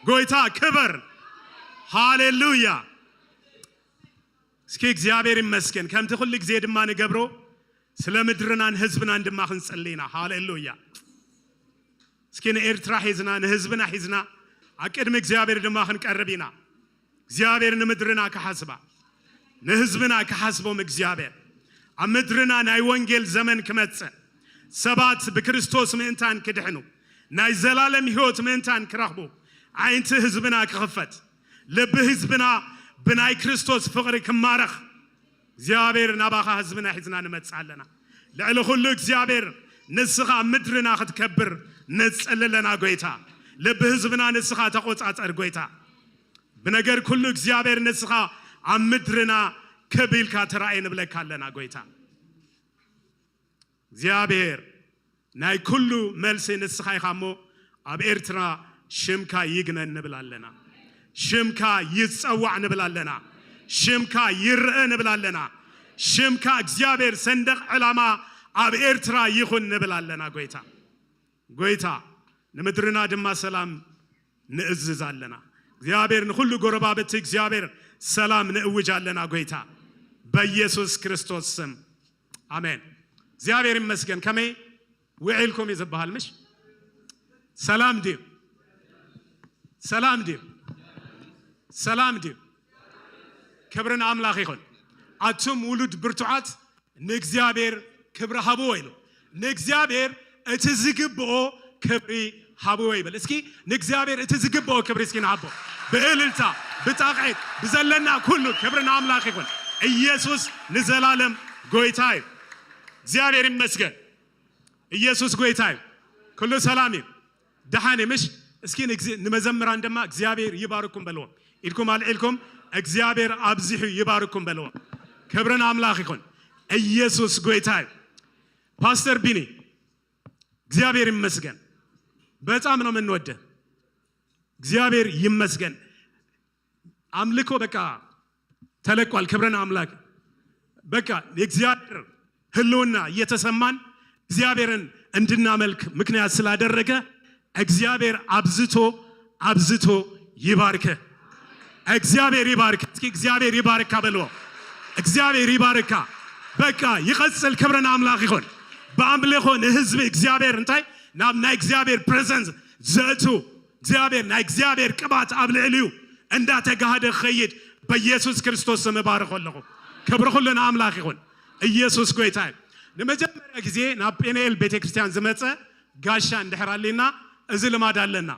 ጎይታ ክብር ሃሌሉያ እስኪ እግዚአብሔር ይመስገን ከምት ሁሉ ጊዜ ድማ ንገብሮ ስለ ምድርናን ህዝብናን ድማ ክንጸልይና ሃሌሉያ እስኪ ንኤርትራ ሒዝና ንህዝብና ሒዝና አቅድም እግዚአብሔር ድማ ክንቀርቢና እግዚአብሔር ንምድርና ከሐስባ ንህዝብና ከሐስቦም እግዚአብሔር አምድርና ናይ ወንጌል ዘመን ክመጽ ሰባት በክርስቶስ ምእንታን ክድሕኑ ናይ ዘላለም ሕይወት ምእንታን ክረኽቡ ዓይንቲ ህዝብና ክኽፈት ልብ ህዝብና ብናይ ክርስቶስ ፍቅሪ ክማረኽ እግዚአብሔር ናባኻ ህዝብና ሒዝና ንመጽአለና ልዕሊ ሁሉ እግዚአብሔር ንስኻ ምድርና ክትከብር ንጸልለና ጎይታ ልብ ህዝብና ንስኻ ተቆጻጸር ጎይታ በነገር ሁሉ እግዚአብሔር ንስኻ አምድርና ከቢልካ ተራእይ ንብለካለና ጎይታ እግዚአብሔር ናይ ኩሉ መልስ ንስኻ ይኻሞ አብ ኤርትራ ሽምካ ይግነን ንብላለና ሽምካ ይጸዋዕ ንብላለና ሽምካ ይርአ ንብላለና ሽምካ እግዚአብሔር ሰንደቅ ዓላማ አብ ኤርትራ ይኹን ንብላለና ጎይታ ጎይታ ንምድርና ድማ ሰላም ንእዝዛለና እግዚአብሔር ንኩሉ ጎረባበት እግዚአብሔር ሰላም ንእውጃለና ጎይታ በኢየሱስ ክርስቶስ ስም አሜን እግዚአብሔር ይመስገን ከመይ ውዒልኩም ይዝባሃል ምሽ ሰላም ዲው ሰላም ዲው ሰላም ዲው ክብርን አምላኽ ይኹን አቱም ውሉድ ብርቱዓት ንእግዚአብሔር ክብሪ ሃብዎ ኢሉ ንእግዚአብሔር እቲ ዝግብኦ ክብሪ ሃብዎ ይብል እስኪ ንእግዚአብሔር እቲ ዝግብኦ ክብሪ እስኪ ንሃቦ ብእልልታ ብጣቕዒት ብዘለና ኩሉ ክብርን አምላኽ ይኹን ኢየሱስ ንዘላለም ጎይታ እዩ እግዚአብሔር ይመስገን ኢየሱስ ጎይታ እዩ ኩሉ ሰላም እዩ ደሓን ምሽ እስኪ ንመዘምራን ድማ እግዚአብሔር ይባርኩም በልዎም ኢልኩም አልዒልኩም እግዚአብሔር አብዚሑ ይባርኩም በልዎም ክብርን አምላኽ ይኹን ኢየሱስ ጎይታ እዩ ፓስተር ቢኒ እግዚአብሔር ይመስገን በጣም ነው የምንወደ እግዚአብሔር ይመስገን አምልኮ በቃ ተለቋል ክብርን አምላክ በቃ የእግዚአብሔር ህልውና እየተሰማን እግዚአብሔርን እንድናመልክ ምክንያት ስላደረገ እግዚአብሔር አብዝቶ ይባርክ እግዚአብሔር ይባርክ እስኪ እግዚአብሔር ይባርካ በልዎ እግዚአብሔር ይባርካ በቃ ይቀጽል ክብርን አምላኽ ይኹን በአምልኮ ንህዝብ እግዚአብሔር እንታይ ናይ እግዚአብሔር ፕሬዘንስ ዘእቱ እግዚአብሔር ናይ እግዚአብሔር ቅባት ኣብ ልዕልዩ እንዳተጋሃደ ኸይድ በኢየሱስ ክርስቶስ ስም ባርኮለኹ ክብሪ ሁሉን አምላኽ ይኹን ኢየሱስ ጎይታ ንመጀመሪያ ጊዜ ናብ ጴኔል ቤተክርስቲያን ዝመጸ ጋሻ እንድሕራሊና እዚ ልማድ ኣለና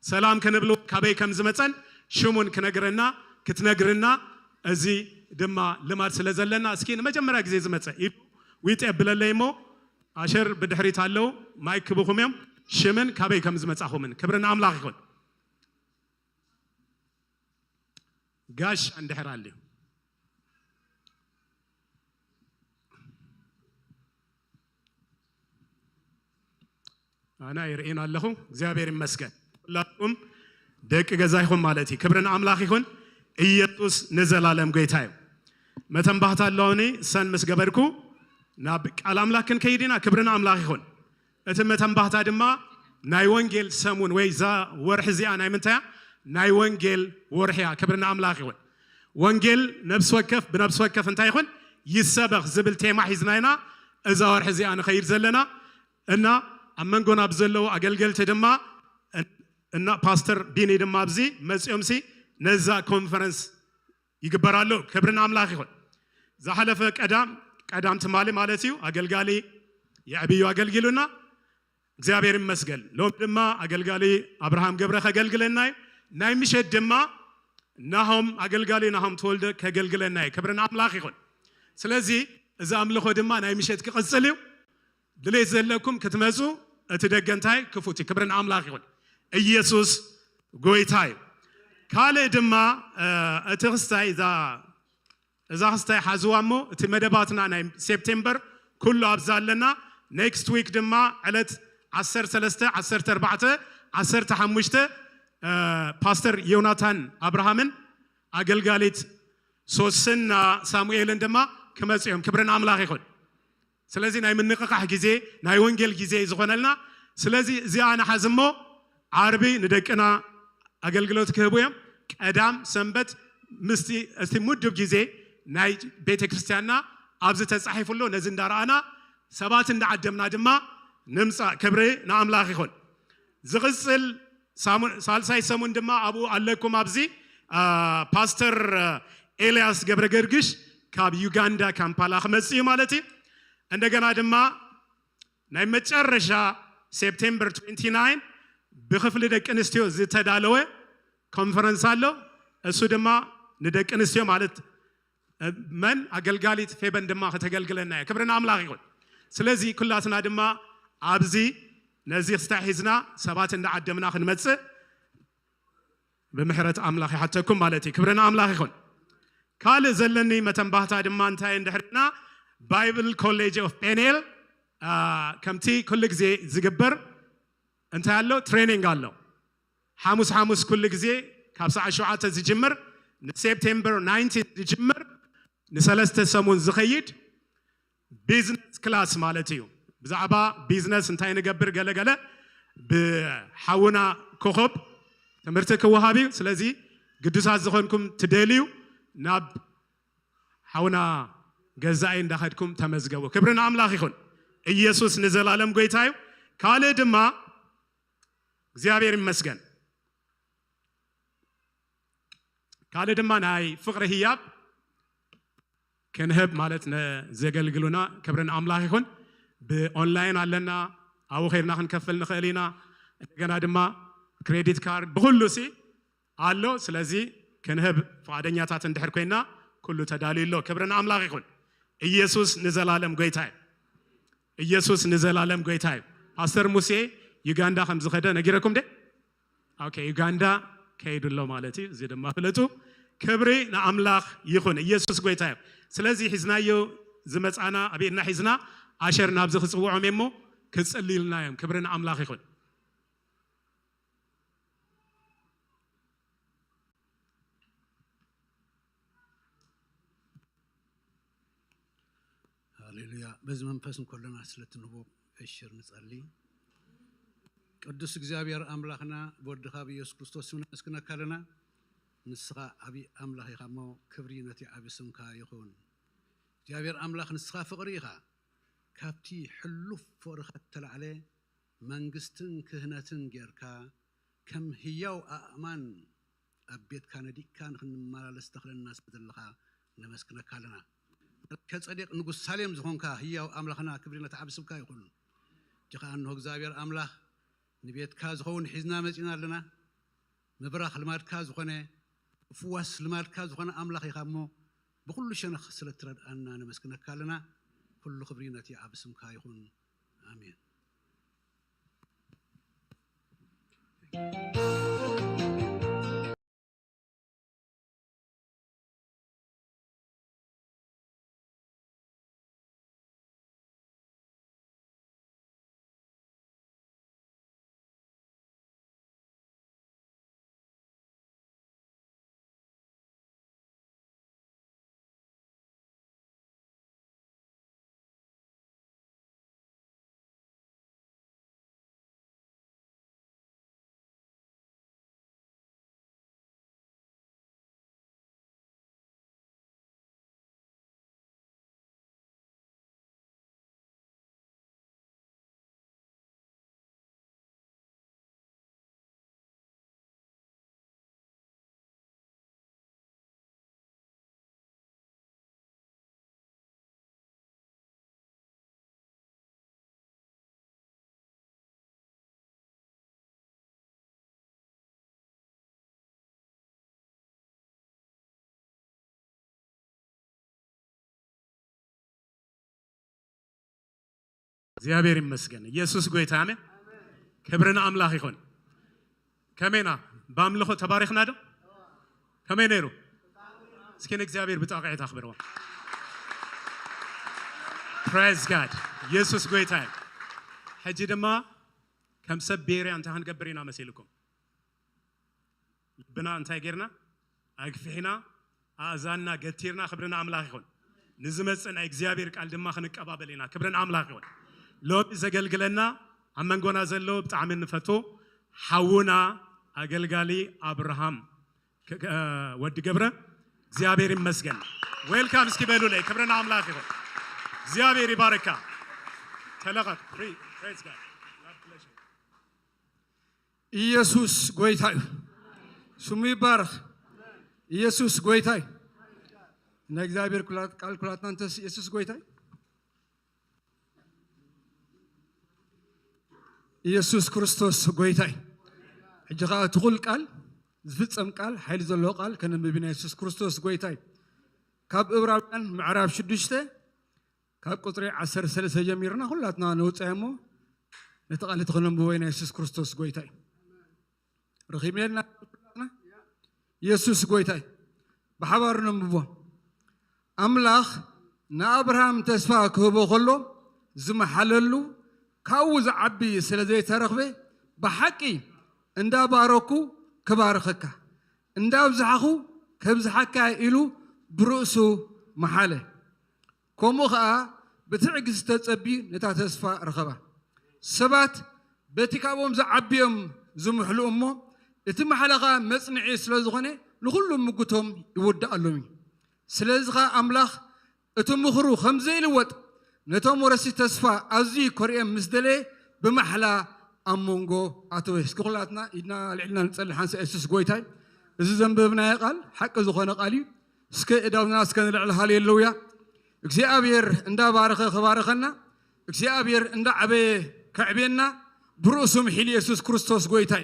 ሰላም ከንብሎ ካበይ ከም ዝመጸን ሽሙን ክነግረና ክትነግርና እዚ ድማ ልማድ ስለዘለና እስኪ ንመጀመሪያ ጊዜ ዝመጸ ይጠብለለይሞ አሸር ብድሕሪት አለው ማይክ ብኹምም ሽምን ካበይ ከም ዝመጻኹምን ክብርን አምላኽ ይኹን ጋሽ እንድሕራሊ አና ይርኢና አለኹ እግዚአብሔር ይመስገን ሁላችሁም ደቅ ገዛይኹም ማለቲ ክብርን አምላኽ ይኹን ኢየሱስ ንዘላለም ጎይታ እዩ መተንባህታ ኣለውኒ ሰን ምስ ገበርኩ ናብ ቃል አምላክን ከይዲና ክብርን አምላኽ ይኹን እቲ መተንባህታ ድማ ናይ ወንጌል ሰሙን ወይ ዛ ወርሒ እዚኣ ናይ ምንታያ ናይ ወንጌል ወርሕያ ክብርን አምላኽ ይኹን ወንጌል ነብስ ወከፍ ብነብስ ወከፍ እንታይ ይኹን ይሰበኽ ዝብል ቴማ ሒዝናይና እዛ ወርሒ እዚኣ ንኸይድ ዘለና እና ኣብ መንጎና ብዘለዉ ኣገልገልቲ ድማ እና ፓስተር ቢኒ ድማ ኣብዚ መጽዮምሲ ነዛ ኮንፈረንስ ይግበራሉ ክብርን አምላኽ ይኹን ዝሓለፈ ቀዳም ትማሊ ማለት እዩ አገልጋሊ የዕብዩ አገልግሉና እግዚአብሔር ይመስገን ሎም ድማ አገልጋሊ አብርሃም ገብረ ከገልግለና ናይ ምሸት ድማ ናሆም አገልጋሊ ናሆም ተወልደ ከገልግለና ክብርን አምላኽ ይኹን ስለዚህ እዛ አምልኾ ድማ ናይ ምሸት ክቅጽል እዩ ድሌት ዘለኩም ክትመጹ እቲ ደገንታይ ክፉቲ ክብርን አምላኽ ይኹን ኢየሱስ ጎይታ እዩ ካልእ ድማ እቲ ክስታይ እዛ ክስታይ ሓዝዋሞ እቲ መደባትና ናይ ሴፕቴምበር ኩሉ ኣብዛለና ኔክስት ዊክ ድማ ዕለት 13 14 15 ፓስተር ዮናታን አብርሃምን አገልጋሊት ሶስና ሳሙኤልን ድማ ክመጽዮም ክብርን አምላኽ ይኹን ስለዚህ ናይ ምንቅቃሕ ጊዜ ናይ ወንጌል ጊዜ ዝኾነልና ስለዚህ እዚያ አና ሐዝሞ ዓርቢ ንደቅና አገልግሎት ክህቡዮም ቀዳም ሰንበት ምስቲ እስቲ ሙድብ ጊዜ ናይ ቤተክርስቲያንና ኣብዚ ተጻሒፉሎ ነዚ እንዳራአና ሰባት እንዳዓደምና ድማ ንምፃ ክብሪ ንኣምላኽ ይኹን ዝቕፅል ሳልሳይ ሰሙን ድማ ኣብኡ ኣለኩም ኣብዚ ፓስተር ኤልያስ ገብረገርግሽ ካብ ዩጋንዳ ካምፓላ ክመጽእ ማለት እዩ እንደገና ድማ ናይ መጨረሻ ሴፕቴምበር 29 ብክፍሊ ደቂ ኣንስትዮ ዝተዳለወ ኮንፈረንስ ኣሎ እሱ ድማ ንደቂ ኣንስትዮ ማለት መን ኣገልጋሊት ፌበን ድማ ከተገልግለና እያ ክብሪ ንኣምላኽ ይኹን ስለዚ ኩላትና ድማ ኣብዚ ነዚ ክስተሒዝና ሰባት እንዳዓደምና ክንመጽእ ብምሕረት ኣምላኽ ይሓተኩም ማለት እዩ ክብሪ ንኣምላኽ ይኹን ካልእ ዘለኒ መተንባህታ ድማ እንታይ እንድሕርና ባይብል ኮሌጅ ኦፍ ፔኔል ከምቲ ኩሉ ግዜ ዝግበር እንታይ ኣሎ ትሬኒንግ ኣሎ ሓሙስ ኩሉ ግዜ ካብ ሰዓት 7 ዝጅምር ንሴፕቴምበር 19 ዝጅምር ንሰለስተ ሰሙን ዝኸይድ ቢዝነስ ክላስ ማለት እዩ ብዛዕባ ቢዝነስ እንታይ ንገብር ገለገለ ብሓውና ኮኸብ ትምህርቲ ክወሃብ እዩ ስለዚ ቅዱሳት ዝኾንኩም ትደልዩ ናብ ሓውና ገዛኢ እንዳኸድኩም ተመዝገቡ ክብሪ ንኣምላኽ ይኹን ኢየሱስ ንዘላለም ጎይታ እዩ ካልእ ድማ እግዚአብሔር ይመስገን ካልእ ድማ ናይ ፍቕሪ ህያብ ክንህብ ማለት ዘገልግሉና ክብሪ ንኣምላኽ ይኹን ብኦንላይን ኣለና ኣብኡ ኸይድና ክንከፍል ንኽእል ኢና እንደገና ድማ ክሬዲት ካርድ ብኩሉ ሲ ኣሎ ስለዚ ክንህብ ፈቃደኛታት እንድሕር ኮይና ኩሉ ተዳልዩሎ ክብሪ ንኣምላኽ ይኹን ኢየሱስ ንዘላለም ጎይታ እዩ ኢየሱስ ንዘላለም ጎይታ እዩ ፓስተር ሙሴ ዩጋንዳ ከም ዝኸደ ነጊረኩም ደ ኦኬ ዩጋንዳ ከይዱሎ ማለት እዩ እዚ ድማ ፍለጡ ክብሪ ንኣምላኽ ይኹን ኢየሱስ ጎይታ እዩ ስለዚ ሒዝናዮ ዝመፃና ኣብኢድና ሒዝና ኣሸር ናብዚ ክፅውዖም እሞ ክፅልዩልና እዮም ክብሪ ንኣምላኽ ይኹን ሃሌሉያ በዚ መንፈስ እንኮለና ስለትንቦ እሽር ንጸልይ ቅዱስ እግዚአብሔር አምላኽና በወድኻ በኢየሱስ ክርስቶስ መስክነካ ለና ንስኻ አቢ አምላኽ ኢኻ ሞ ክብሪ ነቲ ዓቢ ስምካ ይኹን እግዚአብሔር አምላኽ ንስኻ ፍቕሪ ኢኻ ካብቲ ሕሉፍ ፍቕርኻ ተላዕለ መንግስትን ክህነትን ጌርካ ከም ህያው ኣእማን ኣብ ቤትካ ነዲእካ ንክንመላለስ ተኽለና ስለዘለኻ ነመስክነካ ለና ከጸዲቕ ንጉስ ሳሌም ዝኾንካ ህያው አምላኽና ክብሪ ነቲ ዓቢ ስምካ ይኹን ጅኻ እንሆ እግዚአብሔር አምላኽ ንቤትካ ዝኸውን ሒዝና መጺና ኣለና ምብራኽ ልማድካ ዝኾነ ፍዋስ ልማድካ ዝኾነ አምላኽ ኢኻ እሞ ብኩሉ ሸነኽ ስለትረድኣና ነመስክነካ ኣለና ኩሉ ክብሪ ነቲ ዓቢ ስምካ ይኹን ኣሜን እግዚአብሔር ይመስገን ኢየሱስ ጎይታ አሜን ክብርና አምላኽ ይኹን ከመይና በአምልኾ ተባረኽና ዶ ከመይ ነይሩ እስኪ እግዚአብሔር ብጣቂዕት አኽብረው praise god ኢየሱስ ጎይታ ሕጂ ድማ ከም ሰብ ቤሪ አንተ ክንገብርና መሲልኩም ልብና እንታይ ጌርና አግፊሕና አዛና ገቲርና ክብርና አምላኽ ይኹን ንዝመጽእ ናይ እግዚአብሔር ቃል ድማ ክንቀባበል ኢና ክብርና አምላኽ ይኹን ሎሚ ዘገልግለና አመንጎና ዘሎ በጣም እንፈቶ ሐውና አገልጋሊ አብርሃም ወድ ገብረ እግዚአብሔር ይመስገን ዌልካም እስኪ በሉ ላይ ክብረና አምላክ ይሁን እግዚአብሔር ይባርካ ተለቀቅ ፕሬዝ ጋድ ኢየሱስ ጎይታይ ስሙ ይባረክ ኢየሱስ ጎይታይ እና እግዚአብሔር ቃል ኩላትናንተስ ኢየሱስ ጎይታይ ኢየሱስ ክርስቶስ ጎይታይ እጅጋ ትኹል ቃል ዝፍጸም ቃል ኃይል ዘለዎ ቃል ከነብብና ኢየሱስ ክርስቶስ ጎይታይ ካብ ዕብራውያን ምዕራፍ 6 ካብ ቁጥሪ 13 ጀሚርና ሁላትና ነውጻየሞ ነተቃለ ተኸነብቦ ኢና ኢየሱስ ክርስቶስ ጎይታይ ረኺብና ኢየሱስ ጎይታይ በሐባር ነብቦ አምላኽ ንአብርሃም ተስፋ ክህቦ ከሎ ዝመሓለሉ ካው ዝዓቢ ስለዘይ ተረኽበ በሐቂ እንዳባረኩ ከባረኸካ እንዳብዝሓኹ ከብዝሓካ ኢሉ ብርእሱ መሓለ ከምኡ ከዓ ብትዕግስቲ ተጸቢ ነታ ተስፋ ረኸባ ሰባት በቲ ካብኦም ዝዓብዮም ዝምሕሉ እሞ እቲ መሓለኻ መጽንዒ ስለ ዝኾነ ንኹሉም ምጉቶም ይውዳእሎም ስለዚ ኸ ኣምላኽ እቲ ምኽሩ ከምዘይልወጥ ነቶም ወረሲ ተስፋ ኣዝዩ ኮርኤም ምስ ደለየ ብማሕላ ኣብ መንጎ ኣተወ እስኪ ኩላትና ኢድና ልዕልና ንጸሊ ሓንሳ ኢየሱስ ጎይታይ እዚ ዘንበብናዮ ቃል ሓቂ ዝኾነ ቃል እዩ እስከ እዳውና እስከ ንልዕል ሃሌሉያ እግዚአብሔር እንዳባረኸ ከባረኸና እግዚአብሔር እንዳዓበየ ከዕቤና ብርእሱ ምሒል ኢየሱስ ክርስቶስ ጎይታይ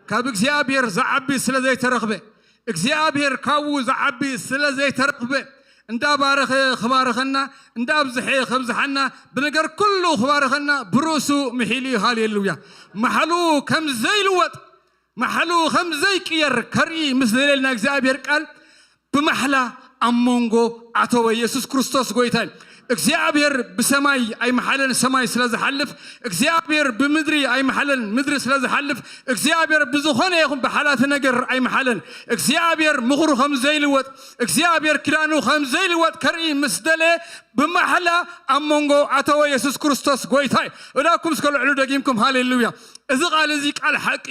ካብ እግዚአብሔር ዝዓቢ ስለዘይተረኽበ እግዚአብሔር ካብኡ ዝዓቢ ስለዘይተረኽበ እንዳባረኸ ከባረኸና እንዳብዝሐ ከብዝሐና ብነገር ኩሉ ከባረኸና ብርእሱ ምሒል ሃሌሉያ መሐሉ ከም ዘይልወጥ መሐሉ ከም ዘይቅየር ከርኢ ምስ ደለልና እግዚአብሔር ቃል ብመሕላ ኣብ መንጎ ኣተወ ኢየሱስ ክርስቶስ ጎይታይ እግዚአብሔር ብሰማይ ኣይመሐለን ሰማይ ስለዝሓልፍ እግዚአብሔር ብምድሪ ኣይመሐለን ምድሪ ስለዝሓልፍ እግዚአብሔር ብዝኾነ ይኹን ብሓላፊ ነገር ኣይመሐለን እግዚአብሔር ምኽሩ ከም ዘይልወጥ እግዚአብሔር ኪዳኑ ከም ዘይልወጥ ከርኢ ምስ ደለየ ብመሐላ ኣብ መንጎ ኣተወ ኢየሱስ ክርስቶስ ጎይታይ እዳኩም እስከልዕሉ ደጊምኩም ሃሌሉያ እዚ ቃል እዚ ቃል ሓቂ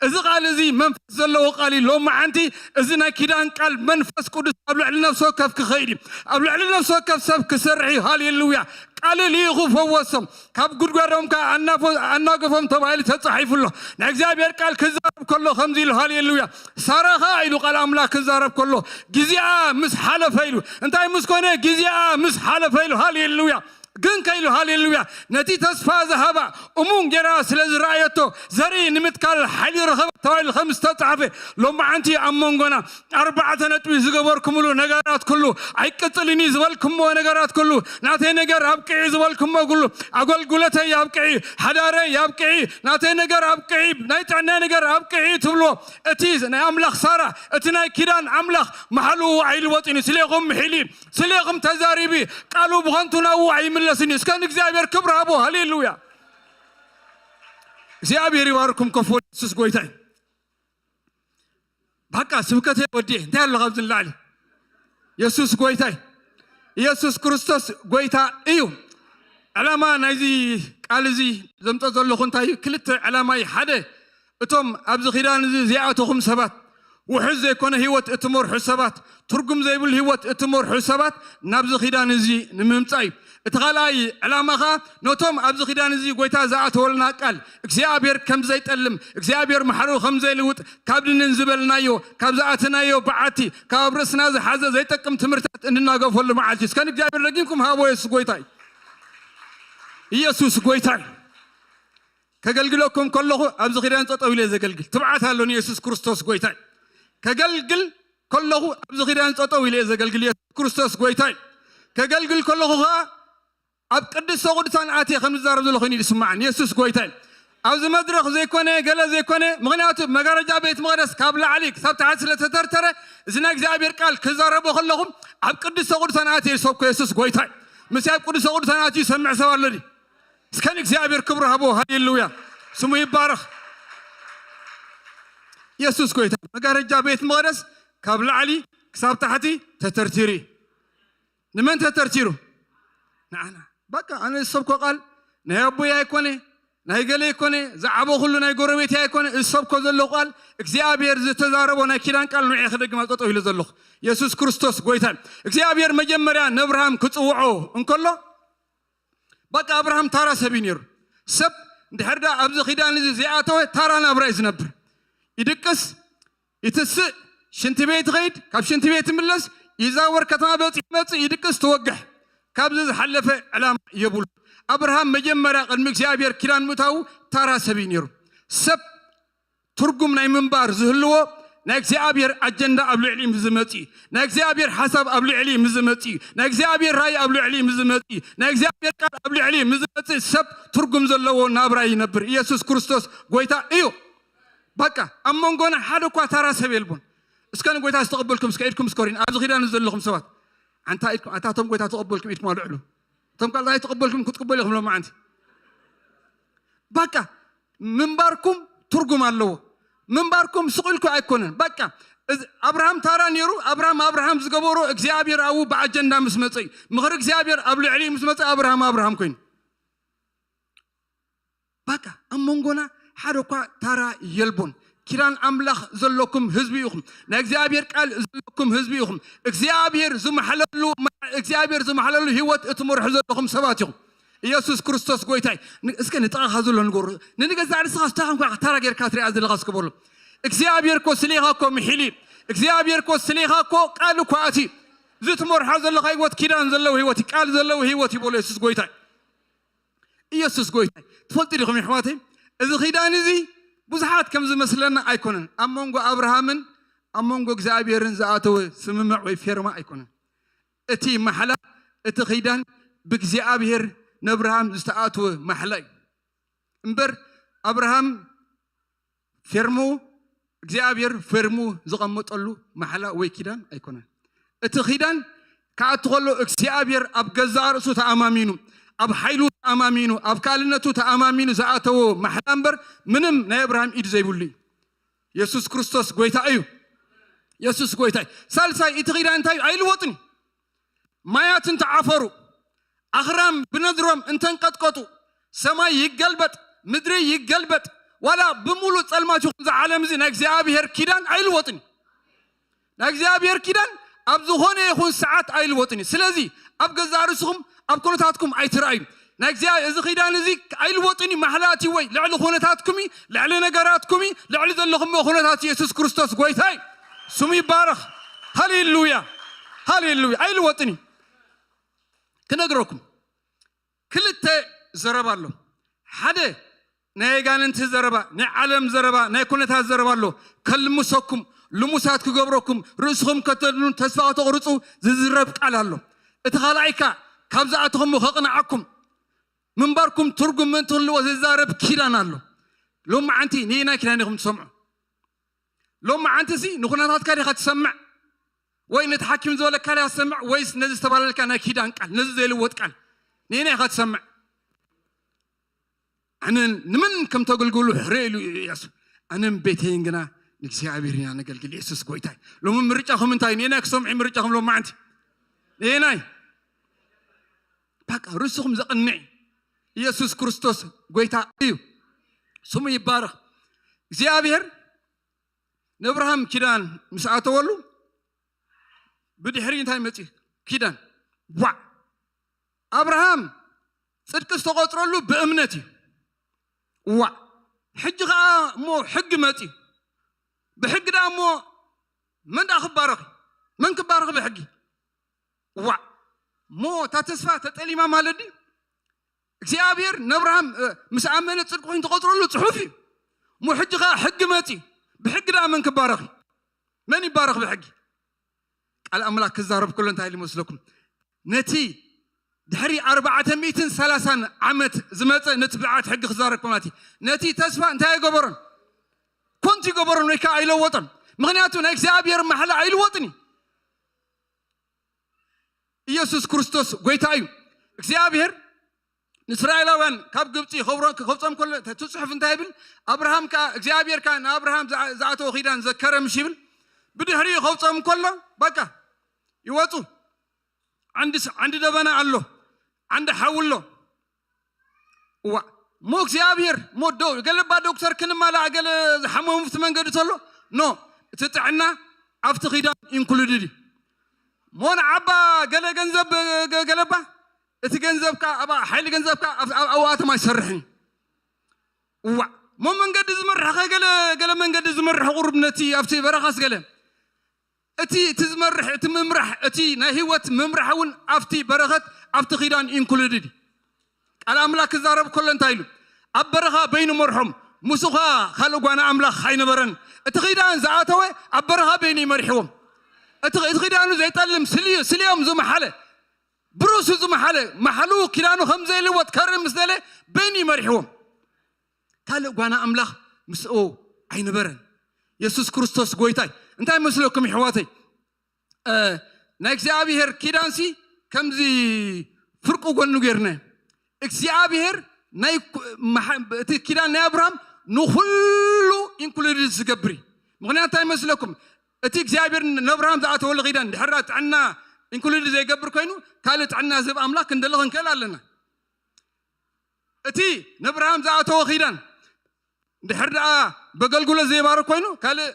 እዚ ቃል እዚ መንፈስ ዘለዎ ቃል እዩ ሎማ ዓንቲ እዚ ናይ ኪዳን ቃል መንፈስ ቅዱስ ኣብ ልዕሊ ነፍሲ ወከፍ ክኸይድ ኣብ ልዕሊ ነፍሲ ወከፍ ሰብ ክሰርሕ ሃሌሉያ ቃል ልይኹ ፈወሶም ካብ ጉድጓዶም ካ ኣናገፎም ተባሂሉ ተጻሒፉሎ ናይ እግዚአብሔር ቃል ክዛረብ ከሎ ከምዚ ኢሉ ሃሌሉያ ሳራኻ ኢሉ ቃል ኣምላክ ክዛረብ ከሎ ግዜኣ ምስ ሓለፈ ኢሉ እንታይ ምስ ኮነ ግዜኣ ምስ ሓለፈ ኢሉ ሃሌሉያ ግን ከይሉ ሃሌሉያ ነቲ ተስፋ ዝሃባ እሙን ጌራ ስለዝረኣየቶ ዘርኢ ንምትካል ሓይሊ ረኸበ ተባሂሉ ከም ዝተጻሕፈ ሎማ ዓንቲ ኣብ መንጎና 4 ነጥቢ ዝገበርኩምሉ ነገራት ኩሉ ኣይቅፅልኒ ዝበልኩሞ ነገራት ኩሉ ናተይ ነገር ኣብቅዒ ዝበልኩሞ ኩሉ ኣገልግሎተይ ኣብቅዒ ሓዳረይ ኣብቅዒ ናተይ ነገር ኣብቅዒ ናይ ጥዕና ነገር ኣብቅዒ ትብሎ እቲ ናይ ኣምላኽ ሳራ እቲ ናይ ኪዳን ኣምላኽ መሓሉ ኣይልወጥኒ ስለኹም ምሒሊ ስለኹም ተዛሪቢ ቃሉ ብኸንቱ ናው ኣይምለስኒ እስከን እግዚአብሔር ክብር ሃቦ ሃሌሉያ እግዚአብሔር ይባርኩም ከፎ ኢየሱስ ጎይታይ በቃ ስብከቴ ወዲ እንታይ አለ ካብዝ ንላዕሊ ኢየሱስ ጎይታይ ኢየሱስ ክርስቶስ ጎይታ እዩ ዓላማ ናይዚ ቃል እዚ ዘምጦ ዘለኹ እንታይ ክልተ ዓላማ ሓደ እቶም ኣብዚ ኺዳን እዚ ዝኣተኹም ሰባት ውሕዝ ዘይኮነ ህይወት እትመርሑ ሰባት ትርጉም ዘይብል ህይወት እትመርሑ ሰባት ናብዚ ኺዳን እዚ ንምምጻእ እቲ ኻልኣይ ዕላማኻ ነቶም ኣብዚ ኺዳን እዚ ጎይታ ዝኣተወልና ቃል እግዚአብሔር ከም ዘይጠልም እግዚአብሔር መሓሩ ከም ዘይልውጥ ካብ ድንን ዝበልናዮ ካብ ዝኣተናዮ በዓቲ ካብ ርእስና ዝሓዘ ዘይጠቅም ትምህርታት እንናገፈሉ መዓልቲ እስከን እግዚአብሔር ረጊምኩም ሃቦ ኢየሱስ ጎይታይ ኢየሱስ ጎይታይ ከገልግለኩም ከለኹ ኣብዚ ኺዳን ጠጠው ኢለ ዘገልግል ትብዓት ኣለኒ ኢየሱስ ክርስቶስ ጎይታይ ከገልግል ከለኹ ኣብዚ ኺዳን ጠጠው ኢለ ዘገልግል ኢየሱስ ክርስቶስ ጎይታይ ከገልግል ከለኹ ኣብ ቅድስተ ቅዱሳን ኣትየ ከም ዝዛረብ ዘሎ ኮይኑ ይስማዓኒ ኢየሱስ ጎይታይ ኣብዚ መድረኽ ዘይኮነ ገለ ዘይኮነ ምክንያቱ መጋረጃ ቤት መቅደስ ካብ ላዕሊ ክሳብ ታሕቲ ስለተተርተረ እዚ ናይ እግዚአብሔር ቃል ክዛረቦ ከለኹም ኣብ ቅድስተ ቅዱሳን ኣትየ ሰብኮ ኢየሱስ ጎይታይ ምስ ኣብ ቅድስተ ቅዱሳን ኣትየ ሰምዕ ሰብ ኣለኒ እስከን እግዚአብሔር ክብር ሃቦ ሃሌሉያ ስሙ ይባረኽ ኢየሱስ ጎይታይ መጋረጃ ቤት መቅደስ ካብ ላዕሊ ክሳብ ታሕቲ ተተርቲሩ ንመን ተተርቲሩ ንዓና በቃ ኣነ ሰብኮ ቃል ናይ ኣቦይ ኣይኮነ نايقلي يكوني زعبو خلو نايقورو بيتي يكوني السبكو زلو قال اكزيابير زتزاربو ناكيدان قال نوعي خدق ما تطوه لزلو يسوس كريستوس قويتان اكزيابير مجمريا نبرهام كتوعو انكولو بقى ابراهام تارا سبينير سب دحردا ابز خيدان زياتو تارا نبرايز نبر يدقس يتسق شنت بيت غيد كاب شنت بيت ملس يزاور كتما بيت يدقس توقح كابز حلفه علام يبول ابراهام مجمريا قد مكسيابير كيران متاو تارا سبينير سب ترجم ناي منبار زهلو ناكسيابير اجندا ابلو عليم زمتي ناكسيابير حسب ابلو عليم زمتي ناكسيابير راي ابلو عليم زمتي ناكسيابير قال ابلو عليم زمتي سب ترجم زلو نابراي نبر يسوع كريستوس غويتا ايو بقى امونغونا حدكوا تارا سبيلبون اسكن غويتا استقبلكم اسكيدكم سكورين ابز خيدان زلكم سوات انت ايدكم اتاتهم غويتا تقبلكم ايدكم علو تم قال لا يتقبلكم كتقبلكم لو ما عندي بقى منباركم ترجم الله منباركم سقلكم ايكونن بقى ابراهام تارا نيرو ابراهام زغبورو اغزيابير او باجندا مسمصي مخر اغزيابير ابلو علي مسمصي ابراهام كوين بقى امونغونا حدوكا تارا يلبون كيران املاخ زلكم حزبيكم ناغزيابير قال زلكم حزبيكم اغزيابير زمحللو هيوت اتمر حزلكم سباتكم يسوع كريستوس غويتاي اسكن نتاخذوا نغور ننغزا رسخاستاهم تارا غير كاتري ازل غاسكبولو اغزيابير كو سليخاكو محلي اغزيابير كو سليخاكو قالو كواتي زتمر حزلو هيوت كيدان زلو هيوت قال زلو هيوت يبولو يسوع غويتاي تفضل لكم يا حواتي اذا خيدان زي بزحات كم زي مثلنا ايكونن امونغو ابراهامن امونغو اغزيابيرن زاتو سممع وي فيرما ايكونن اتي محلا اتي خيدان بغزيابير نبرهام زتاتو محلاي امبر ابراهام فيرمو اغزيابير فيرمو زقمطلو محلا وي كيدان ايكونن اتي خيدان كاتخلو اغزيابير اب غزارسو تامامينو اب حيلو تامامينو اب كالنتو تامامينو زاتو محلامبر منم نا ابراهام ايد زيبولي يسوع كريستوس غويتا ايو يسوع غويتا سالساي اتغيدان تاي ايلوطني ماياتن تعافرو اخرام بنذرم انتن قطقطو سماي يقلبط مدري يقلبط ولا بمولو صلماتو ذا عالم زي ناغزيابير كيدان ايلوطني ناغزيابير كيدان ابزو هونه يكون ساعات ايلوطني سلازي اب غزارسكم اب كونتاتكم ايتراي ناغزيا از خيدان زي ايلوطني محلاتي وي لعل خونتاتكمي لعل نغراتكمي لعل ذلكم خونتات يسوع كريستوس غويتاي سمي بارخ هاليلويا هاليلويا ايلوطني كنغركم كلته زربالو حدا نايغاننت زربا نعلم زربا نايكونتا زربالو كلمسكم لمسات كغبركم رسخم كتلون تسفا تقرصو ززرب قالالو اتخالايكا كابزاتكم خقنعكم منبركم ترجم من تلو ززارب كيرانالو لما انتي نينا كيرانكم تسمعوا لما انت سي نخناتات كاري تسمع وين تحكم زول كاري تسمع ويس نزل تبالك انا كيدان قال نزل زي الوت قال نينا تسمع انا من كم تقولوا حريلو ياسو انا بيتينغنا نكسيابيرنا نقلقل يسوس كويتاي لو من مرجاكم انتي نينا كسمع مرجاكم لو ما انت نينا بقى رسخم زقنعي يسوع كريستوس غويتا ايو سمي يبارك እግዚአብሔር نبرهام كيدان مساعته ولو بدي حرين تاي متي كيدان وا ابراهام صدق استقطرلو بامنتي وا حجغا مو حق متي بحق دامو من اخبارك من كبارك بحقي وا مو تاتسفا تطليما مالدي እግዚአብሔር ነብርሃም مسامنه ጽድቁን ተቆጥሮሉ ጽሑፊ ሙሕጅኻ ሕግ መቲ بحق دا من كبارخ من يبارخ بحق قال أملاك الزارب كلن تايل مسلكم نتي دحري 430 عمت زمت نتبعات حق خزارك ماتي نتي تسفى انتهي قبرن كنت قبرن ويكا عيلو وطن مغنياتو نكسابير محل عيلو وطني يسوع كريستوس قويتايو اكسابير إسرائيلوان كاب قبطي خبطهم كل تصحف انتهي بل أبراهام كإكسابير كان أبراهام زعته خيران ذكرهم شبل بدي هري خبطهم كله بكا يواتو عند دبنا الله عند حول له موكس يابير مودو قال با دكتور كن ما لا قال حموم في منقد تلو نو تتعنا عفت خيدان انكلودي مون عبا قال جنزب قلبا اتجنزب كا ابا حيل جنزب كا اوقات ما يسرحني مو منقد زمرح قال منقد زمرح قربنتي افتي برخص قال اتي تزمرح تممرح اتي نهيوت ممرحون افتي برخت عفت خيدان انكلودي الأملاك الزارب كلن تايلو أبرها بين مرحوم مسخا خلوا جانا أملاك خاين برن اتخيدان زعاتوه أبرها بيني مرحوم اتخيدان زي تعلم سليم زو محله بروس زو محلو كيلانو خمسة اللي وتكرم مثله بيني مرحوم خلوا جانا أملاك مسؤو عين برن يسوع كريستوس قويتاي انتي مسلوكم حواتي نكسي أبي هر كيدانسي كم زي فرقو قنو غيرنا እግዚአብሔር ናይ ኪዳን ናይ አብርሃም ንኹሉ ኢንክሉድድ ዝገብር ምክንያቱ አይመስለኩም እቲ እግዚአብሔር ንአብርሃም ዝኣተወሉ ኺዳን ድሕራ ጥዕና ኢንክሉድድ ዘይገብር ኮይኑ ካልእ ጥዕና ዝህብ ኣምላክ ክንደልኽ ንክእል ኣለና እቲ ንአብርሃም ዝኣተወ ኺዳን ድሕር ደኣ በገልግሎት ዘይባርክ ኮይኑ ካልእ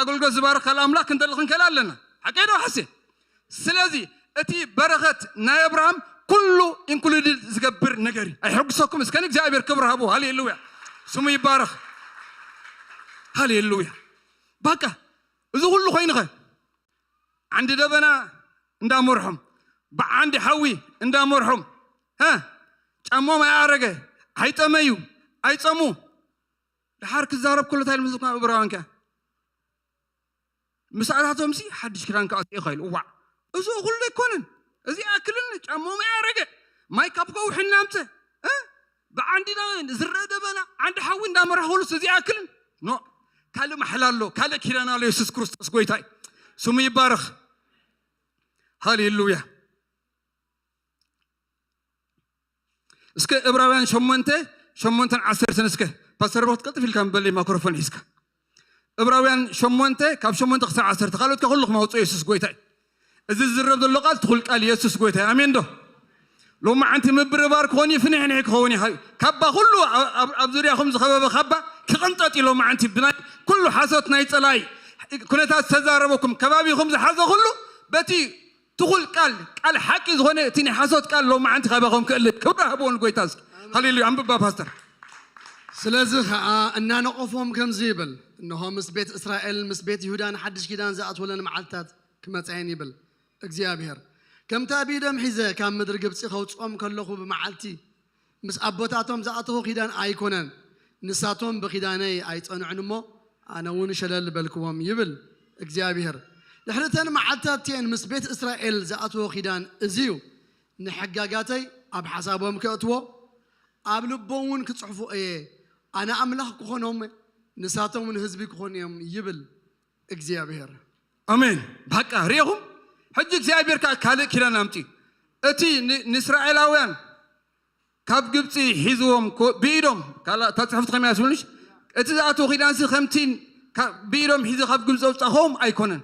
ኣገልግሎት ዝባርክ ካልእ ኣምላክ ክንደልኽ ንክእል ኣለና ሓቀይ ዶ ሓሴ ስለዚ እቲ በረኸት ናይ አብርሃም كله included زجبر نجاري أيحقسكم إذا كان إخزابير كبر هابو هاليلويا سمو يبارك هاليلويا بقى إذا كله خينغ عندي دبنا عند مرحوم عندي حوي عند مرحوم ها أمو ما يعرقه هيتميو هيتمو الحرك الزارب كله تايل مسكنا إبراهيم مساعدتهم سي حدش كران كأتي خيل وع إذا كله كونن إذا أكلنا أمو ما يعرقه ما يكابكو حنامته ها بعندنا زرده بنا عند حوين دامر هولس إذا أكلن نو كلام حلالو كلام كيرانا له يسوع كريستوس قويتاي سمي يبارك هاليلويا اسك إبراهيم شمونته عصر سنسك بس ربط قلت في الكام بلي ميكروفون إسك إبراهيم شمونته كاب شمونته خسر عصر تخلوا تقولك ما هو يسوع قويتاي إذا زرب اللقاء تقول قال يسوع قويتاي أمين ده لو ما أنت مبربار كوني فني هنيك كوني هاي كبا كله أبزر يا خمس خبا خبا كغنطتي لو ما أنت بناي كله حاسوت نايت لاي كنا تزاربكم كبابي خمس حاسو كله بتي تقول قال حق هنا تني حاسوت قال لو ما أنت خباهم كله كبر هبون قويتاز هللويا عم ببا باستر سلازخ أن نقفهم كم زيبل إنهم مس بيت إسرائيل مس بيت يهودا حدش كده زعت ولا معلتات كما تعيني بل እግዚአብሔር كم تابي دم حزة كم مدر جبت خوت أم كله بمعلتي مس أبوتاتهم زعته خدان أيكونن نساتهم بخداني أيت أنا عنمو أنا ونشلل بالكوام يبل እግዚአብሔር لحلتنا معلتاتين مس بيت إسرائيل زعته خدان زيو نحجاجاتي أب حسابهم كأتوا أبلبون كتصحفوا إيه أنا أملاك كونهم نساتهم من حزبي كونهم يبل እግዚአብሔር أمين بحق ريهم حج እግዚአብሔር كالك كلا نامتي أتي نسرائيلاويان كاب جبتي حزوهم بيدهم كلا تصحفت خميس ونش أتي زعتوا خدان سي 50 بيدهم حزو كاب جبتي أوستهم أيكونن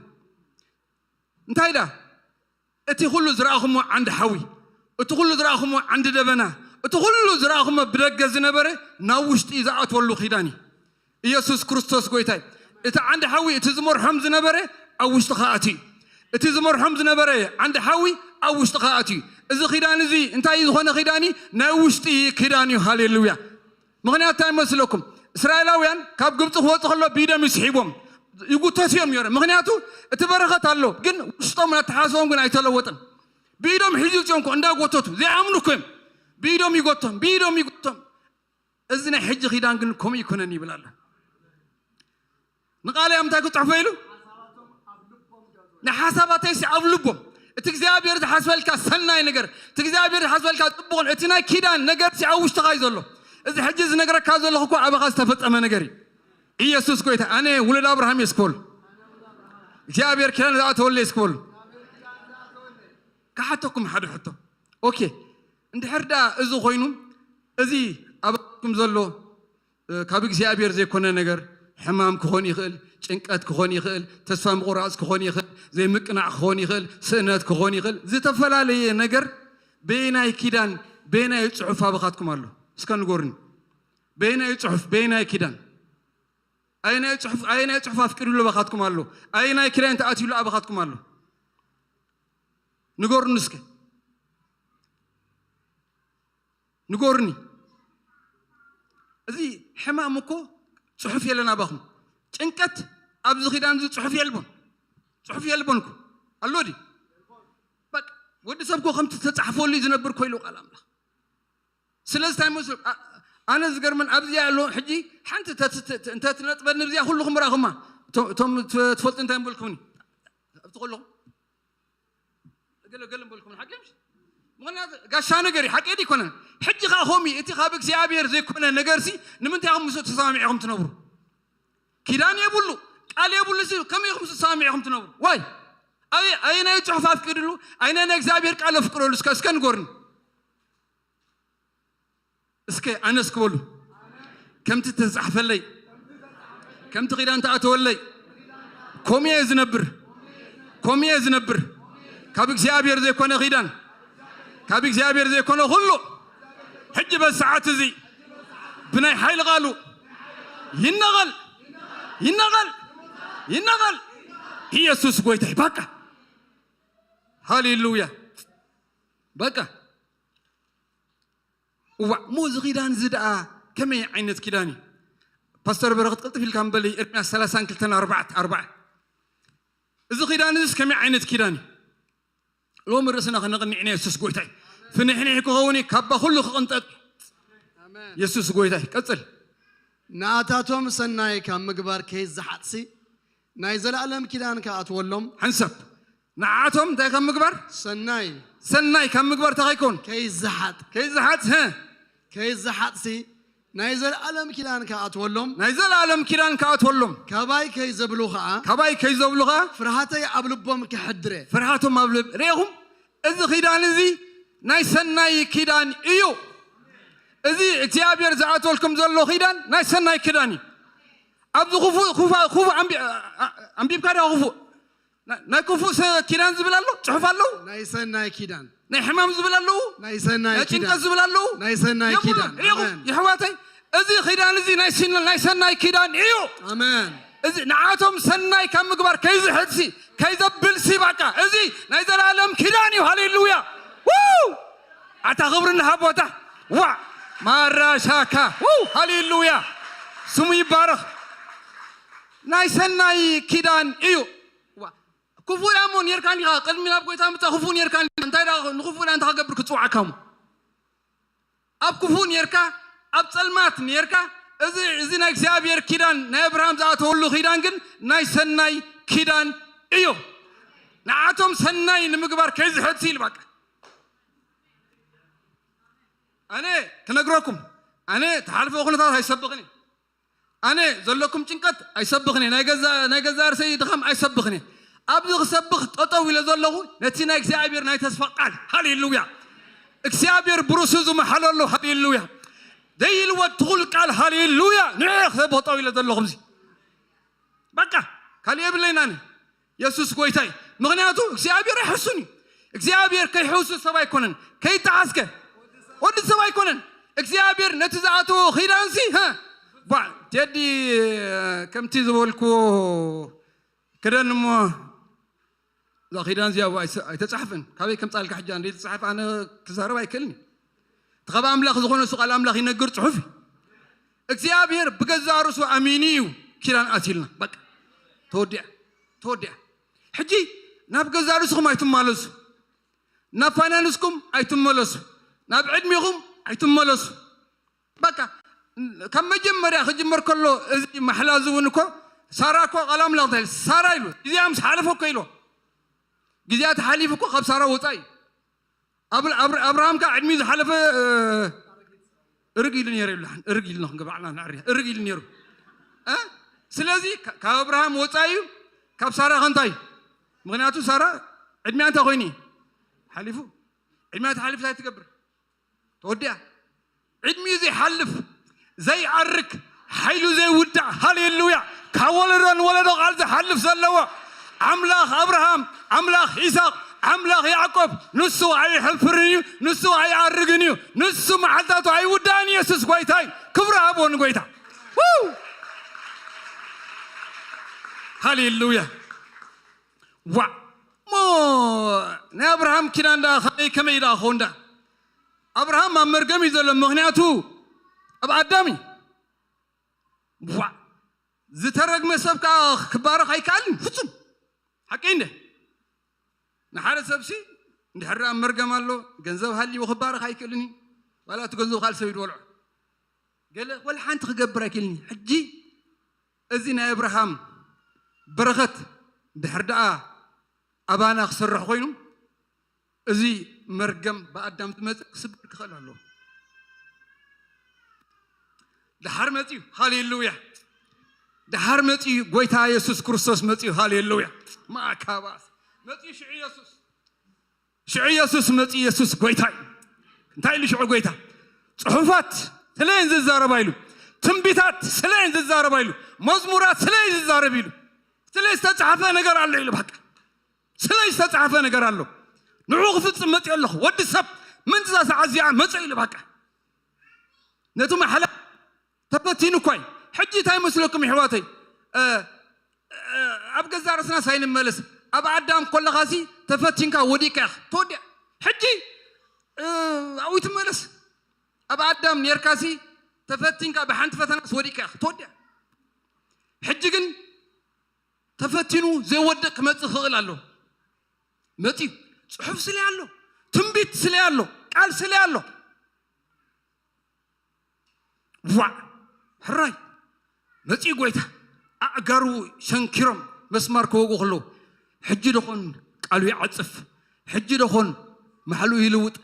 انتهي ده أتي كله زراعهم عند حوي أتي كله زراعهم عند دبنا أتي كله زراعهم برجع زنبرة ناوشت إذا أتولوا خداني يسوع كريستوس قويتاي أتي عند حوي أتي زمر حمز نبرة أوشت خاطي أتي زمر حمز نبرة عند حوي أوشت خاطي إذا خداني زي انتهي إذا خنا خداني ناوشت خداني هاليلويا مغنيات تايم مسلكم إسرائيلاويان كاب جبت خوات خلوا بيدا مسحبهم يقول تسيم يورا مغنياتو اتبرخت الله جن وشطهم نتحاسهم جن عيتلا وطن بيدهم حجيتهم كوندا قطتو زي عملكم بيدهم يقطهم إذن حج خدان جن كم يكونني بالله نقال يوم تاكل تعفيلو نحاسباتي سي أبلبهم تجزابير تحاسبالك سنة نجر تجزابير تحاسبالك تبغون اتنا كيدان نجر سي عوش تغايز الله إذا حجز نجر كاز الله كوا أبغى استفدت أما نجري يسوع كويت أنا ولد أبراهام يسكول جابير كان ذات ولا يسكول كحتكم حد حتى أوكي عند حردا إذا خوينم إذا أبغاكم زلوا كابيك جابير زي كنا نجر حمام كهوني خل شنكات كهوني خل تسفهم قراص كهوني خل زي مقنع كهوني خل سنات كهوني خل زي تفلا لي نجر بينا كيدان بينا يصعف أبغاكم الله اسكن قرن بين يصحف بين كيدان أين يصحف أفكروا له بخاتكم الله أين كيدان تأتي له بخاتكم الله نقرن نسك نقرني أذي حمامكو صحف يلنا بخم تنكت أبز خيدان زي صحف يلبونكو الله دي بق ودي سبكو خمت تتصحفوا لي زنبر كويلو قلام له سلسة تايموس أنا زجر من أبز يعلو حجي حنت أنت تنطبل نبزي كلكم براهما توم تفوت أنت ينبلكوني تقول لهم قال بقولكم حق يمشي مغنى قاشان نجري حق إيدي كنا حجي خاهمي إنتي خابك زيابير زي كنا نجرسي نمنت يا خمسة تسامعهم تنوروا كيران يبولو قال يبولو سير كم يا خمسة تسامعهم تنوروا واي أين يتحف أفكرلو أين أنا زيابير قال أفكرلو سكن قرن اسكي أنا سكولو كم تتزحف اللي كم تغيران تأتولي كومي يزنبر كابك زيابير زي كونه غيدان كابك زيابير زي كونه غلو حج بالساعات زي بناي حيل غالو ينغل هي يسوس قويته بقى هاليلويا بقى وموز غيدان زدا كم عينت كيداني باستر برغت قلت في الكامبلي ارمي 3 كلتنا 4 إذا غيدان زس كم عينت كيداني لو مرسنا خلنا نغني يسوس قويته فنحن يكوني كبا خلو خنطق يسوس قويته قتل ناتاتهم سناي كم مقبار كيز زحاتسي نايزل علم كيدان كاتولم حنسب نعاتهم ده كم مقبار سناي كم مقبار تغيكون كيز زحات ها كيز زحاتسي نايزل علم كيدان كاتولم كباي كيز بلوخا فرحاتي أبلبهم كحدره فرحاتهم أبلب ريهم إذا خيدان زي ناي سناي كيدان إيو إذا اتيابير زعاتوا لكم زلوا خيدان ناي سناي كيداني أبدو خوفو أم بيبكاري خوفو ناي خوفو كيدان زبلالو تحفالو ناي سناي كيدان ناي حمام زبلالو ناي سناي كيدان زبلالو ناي سناي كيدان ريهم يا حواتي إذا خيدان زي ناي سناي كيدان إيو آمين إذا نعاتهم سناي كم مقبر كيز حدسي كيز بلسي بقى إذا نايزل عالم كيداني هاليلويا وو أتغبرنا هبوته وا مرة شاكا وو هاليلويا سمي بارخ ناي سناي كيدان إيو وا كفول أمون يركان يا قلب من أبغى يتعامل تخفون يركان أنت إذا نخفون أنت هقبر كتوع كم أب كفون يركا أب سلمات يركا إذا ناي زابير كيدان ناي إبراهيم زات هولو كيدان جن ناي سناي كيدان إيو نعاتهم سناي نمقبر كيز حدسي لباك أنا كنقرأكم أنا تعرفوا أغنية هيسبقني أنا زلكم تنكت هيسبقني نايجزا أرسي دخم هيسبقني أبدو سبق أطول زلوا نتينا إكسابير ناي تسفقال هاليلويا إكسابير بروسوز محل الله هاليلويا ديل وتقول قال هاليلويا نخذ أطول زلوا خمسي بقى كلي بليناني يسوس كويتاي مغنياتو إكسابير يحسوني إكسابير كي حوس سواي كونن كي تعسكه ود سواي كونن إكسابير نتزعتو خيرانسي ها بعد جدي كم تزولكو كده نمو لا خيرانسي أو تتصحفن كابي كم تعال كحجان دي تصحف أنا كزهرة بايكلني تخبى أملاخ زخون سوق الأملاخ ينقر صحفي إكسابير بجزارو سو أمينيو كيران أسيلنا بق تودع حجي نبقى زارسكم أيتم مالوس نفنانسكم أيتم مالوس نبعدميهم أيتم مالوس بقى كم جمرة خجمر كله محلازونكو ساراكو قلم لا سارايلو إذا أمس حلفوا كيلو جزيات حليفكو خب سارا وطاي أبراهام كعدمي حلف رجيل نيرو قبعنا نعري رجيل نيرو سلازي كأبراهام وطايو كاب سارا غنتاي مغنياتو سارا عدمي أنت خويني حلفو عدمي أنت حلف زي تكبر تودع عدمي زي حلف زي عرك حيلو زي ودع هاليلويا كولدن ولدو قال زي حلف زلوا أملاخ أبراهام أملاخ إسحاق أملاخ يعقوب نسو أي حفرني نسو أي عرقني نسو محلتاتو أي وداني يسوس قويتاي كبرى أبون قويتا هاليلويا مو نابراهام كنان دا خلي كمي دا خوندا أبراهام أمرقمي زلم مغنياتو أب عدامي زترق مسابقة كبارة خاي كالن فتم حكين ده نحارة سبسي نحرة أمرقم الله جنزو هالي وخبارة خاي كلني ولا تجنزو خال سويد ولا قال ولا حنت خجبرة كلني حجي أزينا إبراهام برغت بحرداء أبانا خسر خوينو أزي مرقم بقدام تمزق سبر خلا الله ده حرمتي هاليلويا ده حرمتي قويتا يسوس كريستوس متي هاليلويا ما كاباس متي شعي يسوس متي يسوس قويتا انتاي اللي شعو قويتا صحفات سلين ززاربايلو تنبيتات سلين ززاربايلو مزمورات سلين ززاربايلو سلين استتصحفه نقر الله يلو بحق سلين استتصحفه نقر الله نعوغ فتصم متي الله ود السب من تزاس عزيان متي يلو بحق نتو محلا تبتينو كوي حجي تاي مسلكم حواتي أبقى زارسنا ساين الملس أب عدام كل غازي تفتينكا وديكا تودي حجي أويت الملس أب عدام نيركاسي تفتينكا بحنت فتناس وديكا تودي حجي جن تفتينو زي ودك متي خغل الله متي صحف سلي الله تنبيت سلي الله قال سلي الله حراي متي قويتا أقارو شنكرم مسمار كوغو خلو حجي دخون قالو يعصف حجي دخون محلو يلوط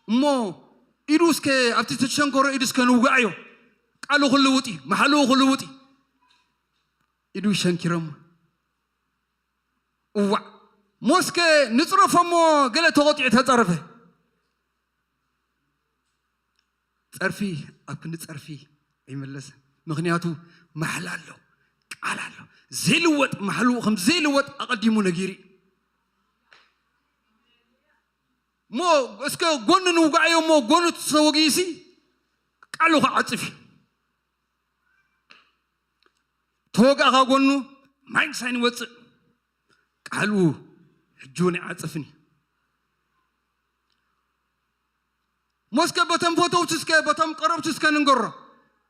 مو إيروس كي أبتي تشنكورو إيروس كنوغايو قالو خلوطي محلو خلوطي إيدو شنكرم موسكي نصرفمو قال تغطي تطرفه صرفي أكن صرفي يملس مغنياتو محلالو قالالو زيلوت محلو خم زيلوت أقدمو نجيري مو اسكو غون نوغايو مو غون تسوغيسي قالو عطفي توغا غونو ماين ساين وص قالو حجوني عطفني مسكة بتم فوتو تسكة بتم قرب تسكة ننقرة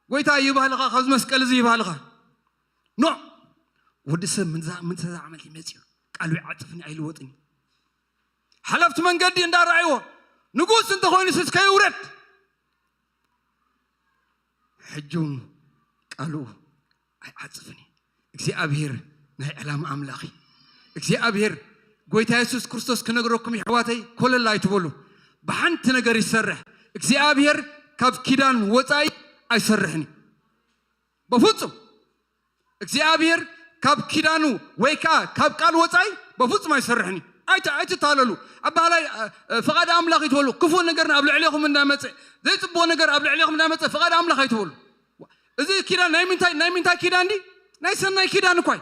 ويتا يبالغ خذ مسكة زي يبالغ نو ودسم من ذا عمل يمزي قالوا يعطفني أي الوطني حلفت من قدي ندار عيوه نقول سنت خويني سكة يورد حجون قالوا عطفني إكسي أبهر نهي علام أملاخي إكسي أبهر قويتا يسوس كريستوس كنقرأكم يحواتي كل الله يتبولو بحنت نجار يسرح إكسيابير كاب كيدان وطاي أيسرحني بفوتم إكسيابير كاب كيدانو ويكا كاب كان وطاي بفوتم أيسرحني أيت تاللو أبالي فقد أملاك يتولو كفو نجارنا قبل عليكم من نامت زي تبوا نجار قبل عليكم من نامت فقد أملاك يتولو إذا كيدان نايمين تاي كيدان دي نايسن ناي كيدان كوي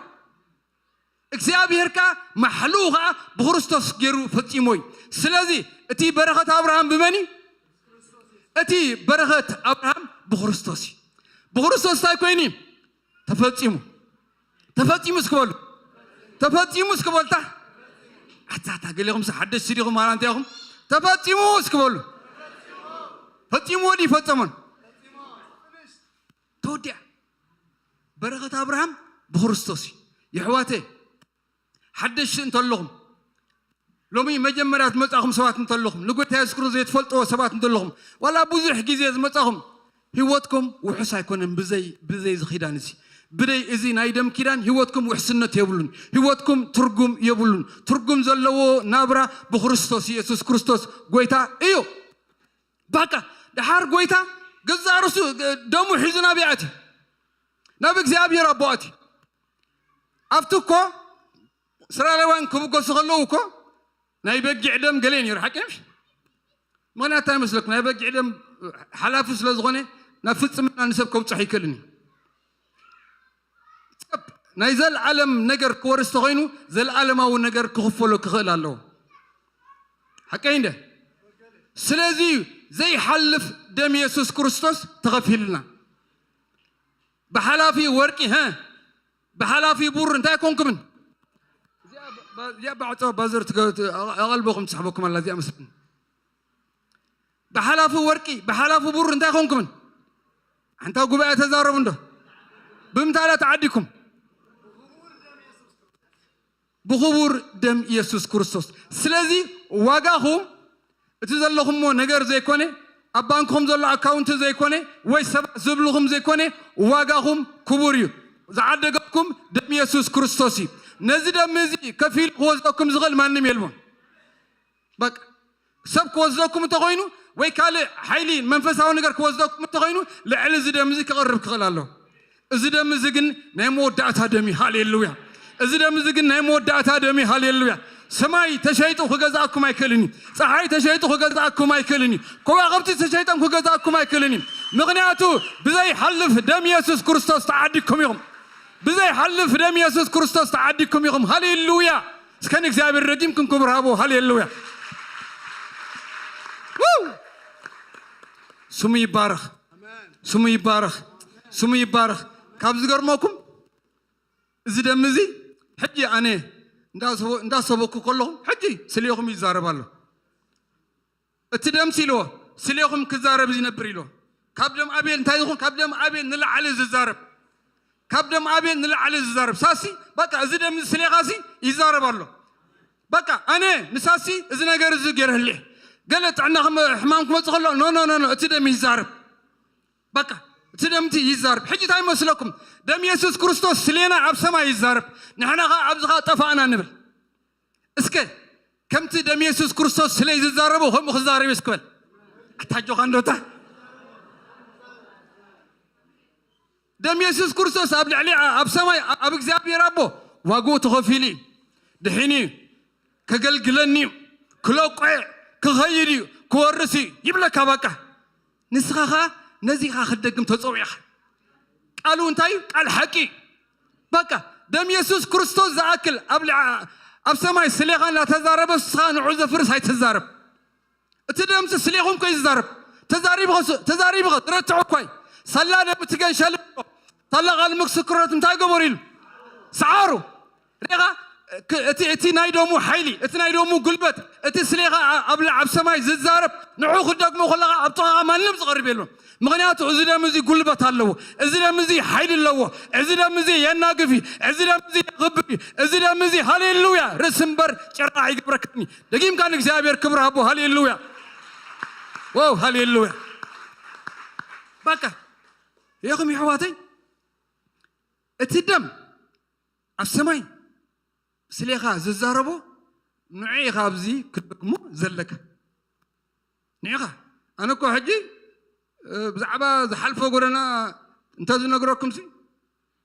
إكسيابير كا محلوها بخرستوس جرو فتيموي سلازي أتي بركة أبراهام بمني أتي بركة أبراهام بخرستوسي بخرستوس تاي كويني تفتيمو سكبول تا حتى قال لهم سحدث سيرهم ما أنتيهم تفتيمو سكبول فتيمو دي فتمن تودع بركة أبراهام بخرستوسي يحواتي حدش انتلهم لومي مجمرات متاخم سبات انتلهم لقيت تذكروا زي تفلطوا سبات انتلهم ولا بزح غزي متاخم هيوتكم وحس يكون بزي زخيدانسي بدي ازي نايدم كيدان هيوتكم وحسنت يبلون هيوتكم ترغم يبلون ترغم زلو نابرا بخريستوس يسوس كريستوس غويتا ايو باكا دحار غويتا غزارسو دمو حزنا بياتي نبي እግዚአብሔር አባቴ አፍቱኮ سرالوان كبوكو سخلوكو ناي بقع دم قلين يرحكمش ما ناتا مسلك ناي بقع دم حلافس لزغني نفص من نسبكم صحي كلني نايزل عالم نجر كورس تغينو زل عالم أو نجر كخفلو كخل الله حكاين ده سلازي زي حلف دم يسوع كريستوس تغفلنا بحلافي ورقي ها بحلافي بور انت يكونكم يا بعد بازر أغلبكم تسحبكم الذي أمسكم بحلافي ورقي بحلافي بور انت يكونكم أنت قبائل تزاربون ده بمتى تعديكم بخبور دم يسوع كريستوس سلازي واجاهم تزلهم مو نجار زي كونه أبانكم زل أكاونت زي كونه ويسب زبلهم زي كونه واجاهم كبوريو زعدكم دم يسوع كريستوسي نزيد مزي كفيل وزكم زغل ما نميلهم بق سب كوزكم تغينوا ويكاله حيلين منفسه نجار كوزكم تغينوا لعل زيد مزي كقرب كغلالله زيد مزي جن نمو دعت دمي هاليلويا زيد مزي جن نمو دعت دمي هاليلويا سماي تشيطو خغزاكم ايكلني صحاي تشيطو خغزاكم ايكلني كواغبتي تشيطن خغزاكم ايكلني مغنياتو بزي حلف دم يسوع كريستوس تعديكم يوم بزي حلف دم يسوع كريستوس تعديكم يوم هاليلويا سكن እግዚአብሔር ረጅምኩም ክብር ሃቦ ሃሌሉያ ስሙ ይባረክ ስሙ ይባረክ ስሙ ይባረክ ካብ ዝገርመኩም እዚ ደም እዚ ሕጂ ኣነ እንዳሰበኩ ከለኹም ሕጂ ስለይኹም ይዛረባለሁ እቲ ደም ሲልዎ ስለይኹም ክዛረብ ዝነብር ኢልዎ ካብ ደም ኣቤል እንታይ ይኹን ካብ ደም ኣቤል ንላዕሊ ዝዛረብ ካብ ደም ኣቤል ንላዕሊ ዝዛረብ ሳሲ በቃ እዚ ደም ስለይኻሲ ይዛረባለሁ በቃ ኣነ ንሳሲ እዚ ነገር እዚ ገይረህልሕ ገለ ጥዕናኹም ሕማም ክመፅእ ከሎ ኖ ኖ ኖ እቲ ደም ይዛረብ በቃ እቲ ደም ይዛረብ ሕጂ እንታይ ይመስለኩም دم يسوع كريستوس سلينا عب سما يزارب نحن خا عبزخا طفانا نبل اسكي كم تي دم يسوع كريستوس سلي يزاربوا هم خزارب يسكبل اتاجو خاندوتا دم يسوع كريستوس عبد علي عب سما عب እግዚአብሔር አቦ واغو تخفيلي دحيني كغلغلني كلوقع كخيري كورسي يبلك بقى نسخها نزيخا خدقم تصويخ قالوا انتي قال حقي بقى دم يسوع كريستوس زاكل اب سماي سليخان لا تزارب سخان عز فرس هاي تزارب تدم سليخهم كوي تزارب تزاريب غ رتعوا كوي صلى دم تجنشل طلق المسكرات انتي قبوريل سعارو ريغا اتي نايدومو حيلي اتي نايدومو قلبت اتي سليخا ابلع اب سماي ززارب نعو خدقمو خلقا ابطغا ما نلمز غرب يلو مغنياتو ازيدا مزي قلبت اللو ازيدا مزي حيل اللو ازيدا مزي يناقفي ازيدا مزي غبي ازيدا مزي هاليلويا رسمبر شرع يقبركني دقيم كان እግዚአብሔር ክብር አቦ ሃሌሉያ واو هاليلويا بقى ياكم يا حواتي اتدم السماي سليخا ززاربو نعي خابزي كدكمو زلك نعيخا انا كو حجي بزعبا زحلفو قرنا انت زنقركم سي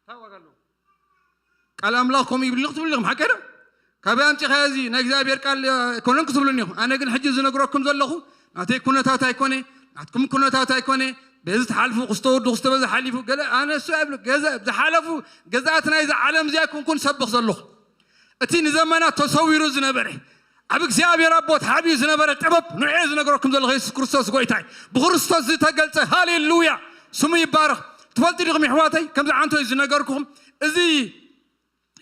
تاوغالو قال املاكم يبلغتم لكم حكينا كابانتي خازي نا እግዚአብሔር ቃል ኮነንኩ ትብሉኝም አነ ግን ሕጂ ዝነግረኩም ዘለኹ ናተይ ኩነታት ኣይኮነ ናትኩም ኩነታት ኣይኮነ በዚህ ተሓልፉ ክስተወዱ ክስተበዛ ሓሊፉ ገለ ኣነ እሱ ኣይብሉ ገዛ ዝሓለፉ ገዛት ናይ ዓለም እዚኣ ኩንኩን ሰብኽ ዘለኹ እቲ ንዘመናት ተሰዊሩ ዝነበረ ኣብ እግዚአብሔር ኣቦት ሓቢዩ ዝነበረ ጥበብ ንዑ ዝነግረኩም ዘለኹ ኢየሱስ ክርስቶስ ጎይታይ ብክርስቶስ ዝተገልጸ ሃሌሉያ ስሙ ይባረኽ ትፈልጡ ዲኹም ኣሕዋተይ ከምዚ ዓንቶ ዝነገርኩኹም እዚ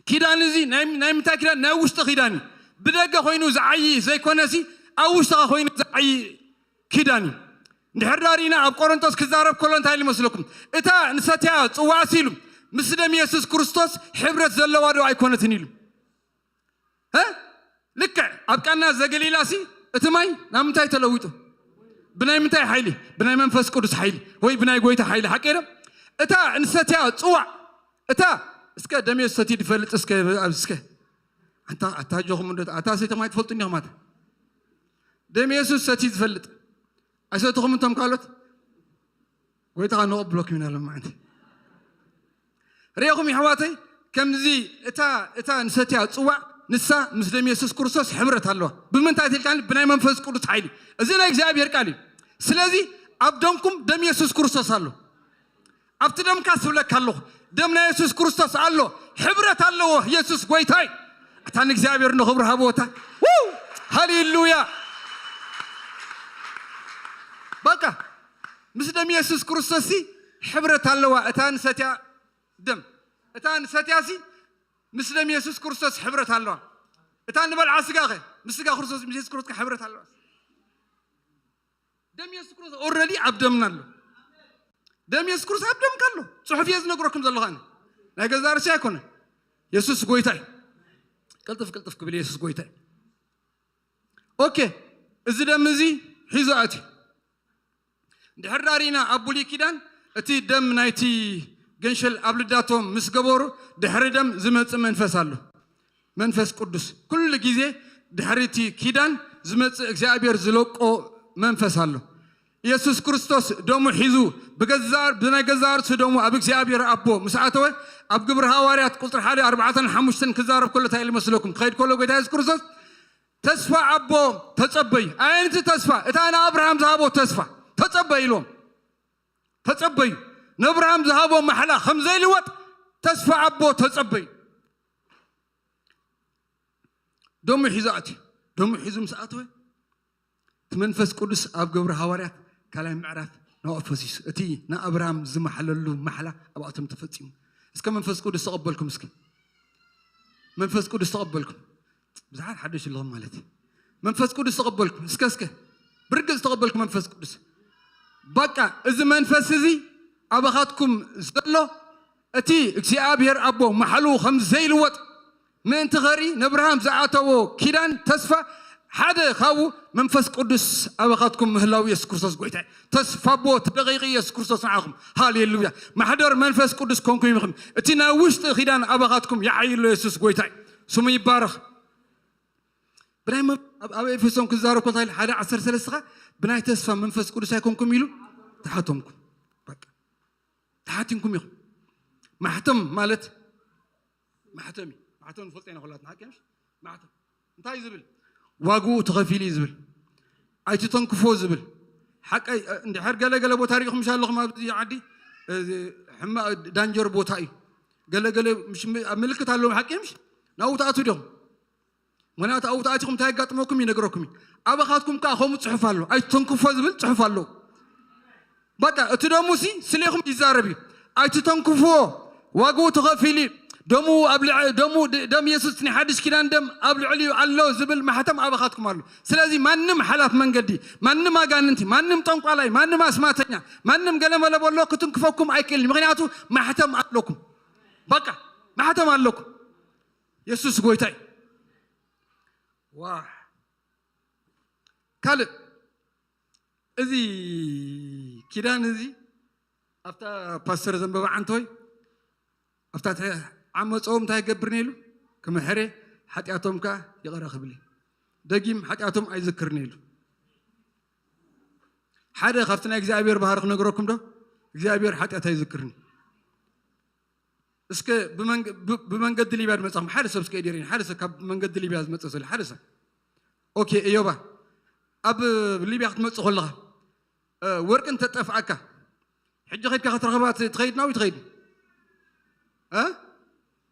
ኪዳን እዚ ናይ ምንታይ ኪዳን ናይ ውሽጢ ኪዳን ብደገ ኮይኑ ዝዓይ ዘይኮነሲ ኣብ ውሽጢ ኮይኑ ዝዓይ ኪዳን እንድሕር ዳሪና ኣብ ቆሮንቶስ ክዛረብ ከሎ እንታይ ይመስለኩም እታ ንሰትያ ፅዋዕ ሲሉ ምስ ደም ኢየሱስ ክርስቶስ ሕብረት ዘለዋ ዶ ኣይኮነትን ኢሉ لك أبقنا زغليلاسي اتماي نامتاي تلويتو بناي منتاي حيلي بناي منفس قدس حيلي وي بناي غويتا حيلي حقيره اتا انستيا صوا اتا اسكا دمي ستي دفلت اسكا انت اتاجوهم اتا سيتماي تفلطني همات دمي يسوس ستي دفلت اسيتهم انتم قالت غويتا نو بلوك من لما انت ريهم يحواتي كمزي اتا انستيا صوا نسا مسلم يسوع كريستوس حمرت الله بمنتاي تلقان بناي منفس قدس حيلي ازي لا እግዚአብሔር ቃል ስለዚህ አብደንኩም ደም ኢየሱስ ክርስቶስ አለው ኣብቲ ደምካ ስብለካ ኣለኹ ደምና ኢየሱስ ክርስቶስ ኣሎ ሕብረት ኣለዎ ኢየሱስ ጎይታይ እታ ንእግዚአብሔር ንኽብር ሃቦታ ሃሌሉያ በቃ ምስ ደም ኢየሱስ ክርስቶስ ሕብረት ኣለዋ እታ ንሰትያ ደም እታ ንሰትያ ምስ ደም ኢየሱስ ክርስቶስ ሕብረት ኣለዋ እታ ንበልዓ ስጋኸ ምስ ስጋ ክርስቶስ ምስ ኢየሱስ ክርስቶስ ሕብረት ኣለዋ ደም ኢየሱስ ክርስቶስ ኦልሬዲ ኣብ ደምና ኣሎ ደም ኢየሱስ ክርስቶስ ኣብ ደምካ ኣሎ ጽሑፍ ዝነግረኩም ዘለኹ ኣነ ናይ ገዛ ርሲ ኣይኮነ ኢየሱስ ጎይታይ ቅልጥፍ ክብል ኢየሱስ ጎይታይ ኦኬ እዚ ደም እዚ ሒዙ ኣትዩ ድሕር ዳሪና ኣብ ብሉይ ኪዳን እቲ ደም ናይቲ ገንሸል ኣብ ልዳቶም ምስ ገበሩ ድሕሪ ደም ዝመጽእ መንፈስ ኣሎ መንፈስ ቅዱስ ኩሉ ግዜ ድሕሪ እቲ ኪዳን ዝመጽእ እግዚአብሔር ዝለቆ መንፈስ ኣሎ ኢየሱስ ክርስቶስ ደሙ ሒዙ ብናይ ገዛ ርእሱ ደሙ ኣብ እግዚአብሔር ኣቦ ምስ ኣተወ ኣብ ግብሪ ሃዋርያት ቁጥር 1:4-5 ክዛረብ ከሎ እንታይ ይመስለኩም ክኸይድ ከሎ ጌታ ኢየሱስ ክርስቶስ ተስፋ ኣቦ ተጸበዩ ኣየንቲ ተስፋ እታ ንኣብርሃም ዝሃቦ ተስፋ ተጸበዩ ኢሎም ተጸበዩ ንኣብርሃም ዝሃቦ ማሕላ ከም ዘይልወጥ ተስፋ ኣቦ ተጸበዩ ደሙ ሒዙ ኣትዩ ደሙ ሒዙ ምስ ኣተወ እቲ መንፈስ ቅዱስ ኣብ ግብሪ ሃዋርያት ካልኣይ ምዕራፍ ናወፈሲስ እቲ ንኣብርሃም ዝመሓለሉ ማሕላ ኣብኣቶም ተፈጺሙ እስከ መንፈስ ቅዱስ ተቐበልኩም እስከ መንፈስ ቅዱስ ተቐበልኩም ብዙሓት ሓደሽ ኣለኹም ማለት መንፈስ ቅዱስ ተቐበልኩም እስከ ብርግጽ ተቐበልኩም መንፈስ ቅዱስ በቃ እዚ መንፈስ እዚ ኣባኻትኩም ዘሎ እቲ እግዚአብሔር ኣቦ ማሕሉ ከም ዘይልወጥ ምእንቲ ኸሪ ንኣብርሃም ዝኣተዎ ኪዳን ተስፋ ሓደ ካብኡ መንፈስ ቅዱስ ኣባኻትኩም ምህላው ኢየሱስ ክርስቶስ ጎይታይ ተስፋ ኣቦ ተደቂቕ ኢየሱስ ክርስቶስ ንዓኹም ሃሌሉያ ማሕደር መንፈስ ቅዱስ ኮንኩም ይኹም እቲ ናይ ውሽጢ ኪዳን ኣባኻትኩም ይዓይሎ ኢየሱስ ጎይታይ ስሙ ይባረኽ ብናይ ኣብ ኤፌሶን ክዛረብ ኮንታ 1:13 ብናይ ተስፋ መንፈስ ቅዱስ ኣይኮንኩም ኢሉ ተሓተምኩም በቃ ተሓቲምኩም ኢኹም ማሕተም ማለት ማሕተም ፈልጠና ኩላትና ሓቂምሽ ማሕተም እንታይ ዝብል ዋግኡ ተኸፊሉ ዝብል ኣይትተንክፎ ዝብል ሓቀይ እንድሕር ገለገለ ቦታ ሪኢኹም ኣለኹም ኣብዚ ዓዲ ሕማቕ ዳንጀር ቦታ እዩ ገለገለ ምልክት ኣለዎም ሓቂምሽ ናብኡ ተኣትዉ ዲኹም ምክንያቱ ኣብኡ ተኣቲኹም እንታይ ያጋጥመኩም ይነግረኩም ኣባኻትኩም ከዓ ከምኡ ፅሑፍ ኣሎ ኣይትተንክፎ ዝብል ፅሑፍ ኣለዎ በቃ እቲ ደሙ ስለይኹም ይዛረብ እዩ ኣይትተንክፎ ዋግኡ ተኸፊሉ ደሙ ደም ኢየሱስ ናይ ሓድሽ ኪዳን ደም ኣብ ልዕሊኡ ኣሎ ዝብል ማሕተም ኣባኻትኩም ኣሎ ስለዚ ማንም ሓላፍ መንገዲ ማንም ኣጋንንቲ ማንም ጠንቋላይ ማንም ኣስማተኛ ማንም ገለመለበሎ ክትንክፈኩም ኣይክእልን ምክንያቱ ማሕተም ኣለኩም በቃ ማሕተም ኣለኩም ኢየሱስ ጎይታይ ዋ ካልእ እዚ ኪዳን እዚ ኣብታ ፓስተር ዘንበባ ዓንተወይ ኣብታ ዓመፆም እንታይ ይገብር ነይሉ ከመሕረ ሓጢኣቶም ከዓ ይቐረ ክብል ደጊም ሓጢኣቶም ኣይዝክርን ነይሉ ሓደ ካብቲ ናይ እግዚኣብሔር ባህሪ ክነግረኩም ዶ እግዚኣብሔር ሓጢኣት ኣይዝክርኒ እስከ ብመንገዲ ሊብያ ዝመፀኹም ሓደ ሰብ እስከ ኢደር ሓደ ሰብ ካብ መንገዲ ሊብያ ዝመፀ ዘሎ ሓደ ሰብ ኦኬ እዮባ ኣብ ሊብያ ክትመፅእ ከለኻ ወርቂ እንተጠፍዓካ ሕጂ ኸይድካ ክትረኸባ ትኸይድ ናው ትኸይድ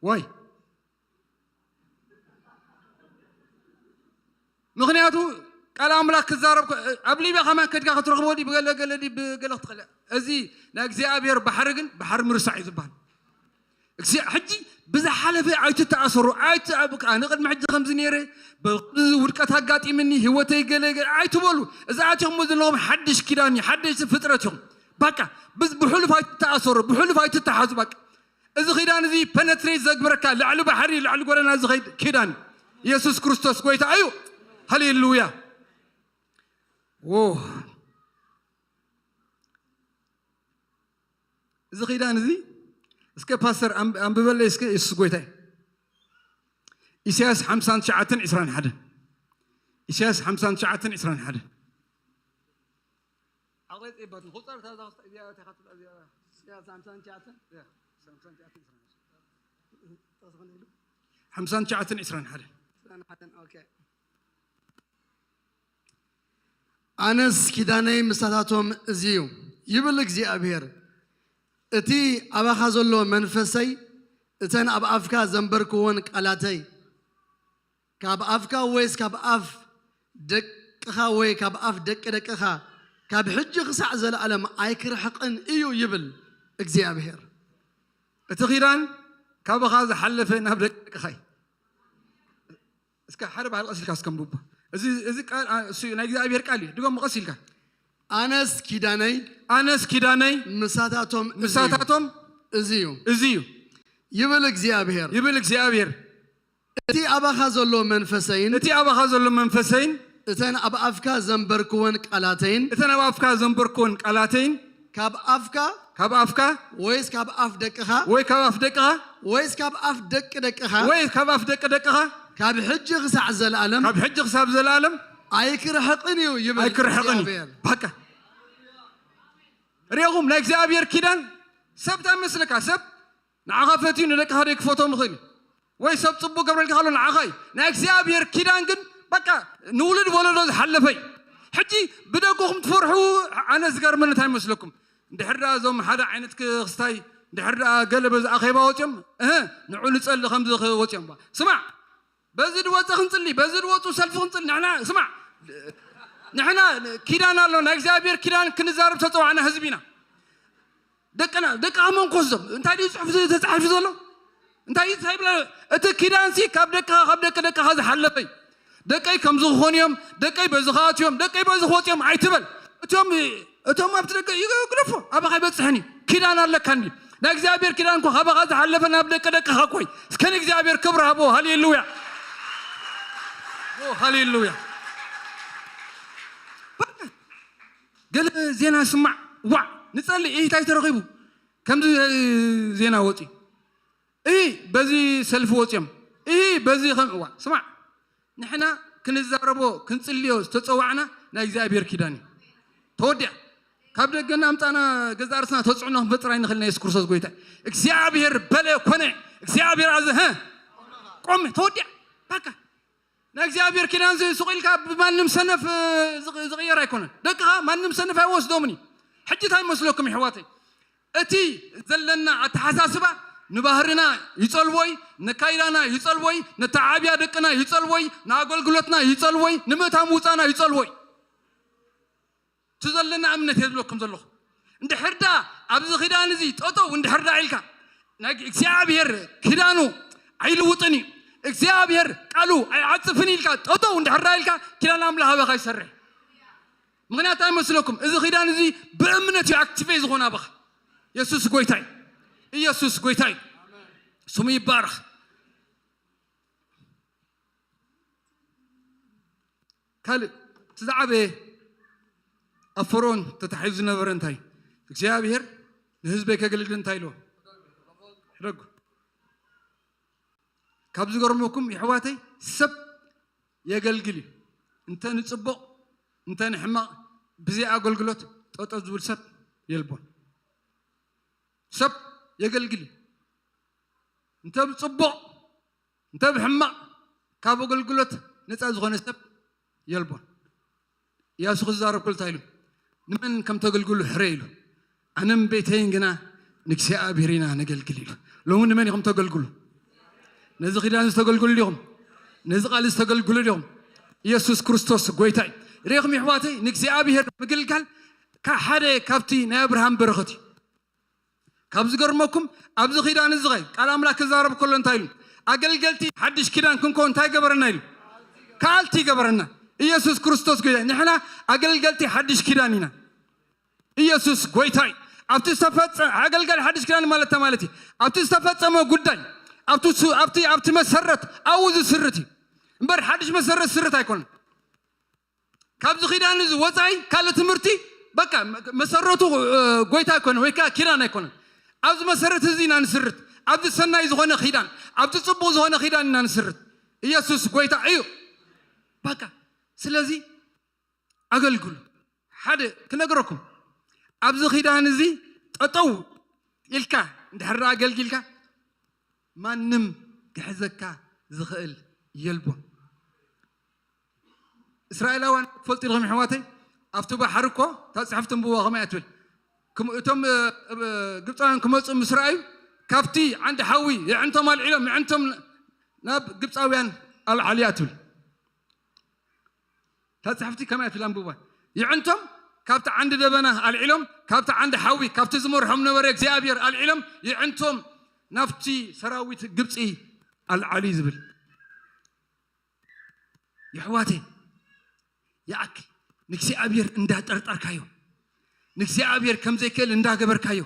ዋይ ምክንያቱ ቃል ኣምላክ ክዛረብ ኣብ ሊብያ ከማ ከድካ ክትረኽቦ ዲ ብገለገለ ዲ ብገለ ክትኽእል እዚ ናይ እግዚኣብሔር ባሕሪ ግን ባሕሪ ምርሳዕ እዩ ዝበሃል ሕጂ ብዝሓለፈ ኣይትተኣሰሩ ኣይትኣብቃ ንቅድሚ ሕጂ ከምዚ ነይረ ውድቀት ኣጋጢምኒ ህይወተይ ገለገለ ኣይትበሉ እዚ ኣትኹም ዘለኹም ሓድሽ ኪዳን እዩ ሓድሽ ፍጥረት ኢኹም በቃ ብሕሉፍ ኣይትተኣሰሩ ብሕሉፍ ኣይትተሓዙ በቃ እዚ ኪዳን እዚ ፔኔትሬት ዘግብረካ ላዕሊ ባሕሪ ላዕሊ ጎደና ዝኸይድ ኪዳን ኢየሱስ ክርስቶስ ጎይታ እዩ ሃሌሉያ እዚ ኪዳን እዚ እስከ ፓስተር አንብበለ እስከ ኢየሱስ ጎይታይ ኢሳይያስ 59:21 ኢሳይያስ 59:21 أغلط إيه بطن خطر هذا إذا تخطر إذا حمسان شعتن إسران حدا أوكي أنس كداني مساتهم زيو يبلغ زي أبير أتي أبا خازلو منفسي أتن أب أفكا زنبركون قالاتي كاب أفكا ويس كاب أف دقخا وي كاب أف دقخا كاب حج خسع زل ألم أيكر حقن إيو يبل እግዚአብሔር أتخيران كاب خاز حلفه نبدك خاي اسكا حرب على القصيل كاسكم بوبا إذا قال سو نايجي أبير قالي دقوم قصيل كا أنس كيداني مساتاتهم إزيو يبل እግዚአብሔር أتي أبا خازلو منفسين أتن أب أفكا زنبركون قالاتين كاب أفكا ويس كاب أف دقها ويس كاب أف دقها كاب حج خسع زلالم أيكر حقني يبل بكا ريهم لا እግዚአብሔር كيدان سبت مسلك سب نعغفتي ندك هذيك فوتو مخيل ወይ ሰብ ጽቡ ገብረል ካሉ ንዓኸይ ናይ እግዚአብሔር ኪዳን ግን በቃ ንውልድ ወለዶ ዝሓለፈይ ሕጂ ብደጎኹም ትፈርሑ ኣነ ዝገርመኒ እንታይ መስለኩም እንድሕር ዞም ሓደ ዓይነት ክስታይ እንድሕር ገለበ ዝኣኸባ ወፅኦም ንዑ ንፀሊ ከምዚ ወፅኦም ስማዕ በዚ ድወፅእ ክንፅሊ በዚ ድወፁ ሰልፊ ክንፅሊ ንሕና ኪዳን ኣሎ ናይ እግዚአብሔር ኪዳን ክንዛረብ ተፀዋዕና ህዝቢ ኢና ደቅኻ መንኮሶም እንታይ ድዩ ፅሑፍ ተፃሒፉ ዘሎ እንታይ ይትብል እቲ ኪዳንሲ ካብ ደቅኻ ዝሓለፈይ ደቀይ ከም ዝኾንዮም ደቀይ በዝኻትዮም ደቀይ በዝኾትዮም ኣይትበል እቶም ኣብቲ ደቀ ይግለፉ ኣባኻ ይበፅሕኒ ኪዳን ኣለካኒ ናይ እግዚአብሔር ኪዳን እኮ ኣባኻ ዝሓለፈ ናብ ደቅኻ ኮይ እስከ እግዚአብሔር ክብሪ ሃቦ ሃሌሉያ ገለ ዜና ስማዕ ዋዕ ንጸሊ እንታይ ተረኺቡ ከምዚ ዜና ወፂ በዚ ሰልፊ ወፅኦም በዚ ዋ ስማዕ ንሕና ክንዛረቦ ክንጽልዮ ዝተፀዋዕና ናይ እግዚአብሔር ኪዳን እዩ ተወዲያ ካብ ደገና ኣምጣና ገዛ ርስና ተፅዕኖ ክንፈጥራ ንኽእል ናይ ኢየሱስ ክርስቶስ ጎይታ እግዚአብሔር በለ ኮነ እግዚአብሔር ኣዘ ቆም ተወዲያ በቃ ናይ እግዚአብሔር ኪዳን ስቑኢልካ ብማንም ሰነፍ ዝቕየር ኣይኮነን ደቅኻ ማንም ሰነፍ ኣይወስዶምኒ ሕጂ እንታይ መስለኩም ኣሕዋተይ እቲ ዘለና ኣተሓሳስባ ንባህርና ይጸልወይ ንካይዳና ይጸልወይ ንተዓብያ ደቅና ይጸልወይ ንኣገልግሎትና ይጸልወይ ንምእታም ውፃና ይጸልወይ ትዘለና እምነት የብለኩም ዘለኹ እንድሕርዳ ኣብዚ ኺዳን እዚ ጠጠው እንድሕርዳ ኢልካ ናይ እግዚአብሔር ኪዳኑ ኣይልውጥን እዩ እግዚአብሔር ቃሉ ኣይዓፅፍን ኢልካ ጠጠው እንድሕርዳ ኢልካ ኪዳን ኣምላኽ ኣበኻ ይሰርሕ ምክንያት ኣይመስለኩም እዚ ኺዳን እዚ ብእምነት እዩ ኣክቲቬ ዝኾነ ኣበኻ ኢየሱስ ጎይታይ ስሙ ይባረኽ ካልእ ትዛዓበየ ኣብ ፈርዖን ተታሒዙ ዝነበረ እንታይ እግዚአብሔር ንህዝበይ ከገልግል እንታይ ኢልዎ ሕደጉ ካብ ዝገርመኩም ይሕዋተይ ሰብ የገልግል እዩ እንተ ንፅቡቕ እንተ ንሕማቕ ብዘይ ኣገልግሎት ጠጠው ዝብል ሰብ የልቦን ሰብ የገልግል እንተ ብፅቡቕ እንተ ብሕማቕ ካብ ኣገልግሎት ነፃ ዝኾነ ሰብ የልቦን ኢያሱ ክዛረብ ክልታ ኢሉ ንመን ከም ተገልግሉ ሕረ ኢሉ ኣነም ቤተይን ግና ንእግዚአብሔር ኢና ነገልግል ኢሉ ሎሚ ንመን ኢኹም ተገልግሉ ነዚ ኺዳን ዝተገልግሉ ዲኹም ነዚ ቃል ዝተገልግሉ ዲኹም ኢየሱስ ክርስቶስ ጎይታ እዩ ርኢኹም ኣሕዋተይ ንእግዚአብሔር ምግልጋል ሓደ ካብቲ ናይ አብርሃም በረኸት እዩ ካብ ዝገርመኩም ኣብዚ ኺዳን እዚ ቃል ኣምላክ ክዛረብ ከሎ እንታይ ኢሉ ኣገልገልቲ ሓድሽ ኪዳን ክንኮን እንታይ ገበረና ኢሉ ካልቲ ገበረና ኢየሱስ ክርስቶስ ጎይታ ንሕና ኣገልገልቲ ሓድሽ ኪዳን ኢና ኢየሱስ ጎይታ እዩ ኣብቲ ዝተፈፀመ ኣገልጋሊ ሓድሽ ኪዳን ማለት እዩ ኣብቲ ዝተፈፀመ ጉዳይ ኣብቲ መሰረት ኣብኡ ዝስርት እዩ እምበር ሓድሽ መሰረት ስርት ኣይኮነን ካብዚ ኺዳን እዚ ወፃኢ ካልእ ትምህርቲ በቃ መሰረቱ ጎይታ ኣይኮነን ወይ ከዓ ኪዳን ኣይኮነን ኣብዚ መሰረት እዚ ኢና ንስርት ኣብዚ ሰናይ ዝኾነ ኺዳን ኣብዚ ፅቡቕ ዝኾነ ኺዳን ኢና ንስርት ኢየሱስ ጎይታ እዩ በቃ ስለዚ ኣገልግሉ ሓደ ክነግረኩም ኣብዚ ኺዳን እዚ ጠጠው ኢልካ እንድሕር ኣገልጊልካ ማንም ክሕዘካ ዝኽእል የልቦን እስራኤላውያን ፈልጡ ኢልኩም ኣሕዋተይ ኣብቲ ባሕሪ እኮ ተፅሕፍቲ ንብዋ ከመይ እያ ትብል እቶም ግብፃውያን ክመፁ ምስ ረኣዩ ካብቲ ዓንዲ ሓዊ ይዕንቶም ኣልዒሎም ይዕንቶም ናብ ግብፃውያን ኣልዓልያ ትብል ተጻሕፍቲ ከመይ ትብል አንብባ ይዕንቶም ካብቲ ዓንዲ ደበና ኣልዒሎም ካብቲ ዓንዲ ሓዊ ካብቲ ዝመርሖም ነበረ እግዚአብሔር ኣልዒሎም ይዕንቶም ናብቲ ሰራዊት ግብፂ ኣልዓሊ ዝብል يحواتي ياك نكسي أبير اندا طرطر كايو نكسي أبير كم زي كل اندا قبر كايو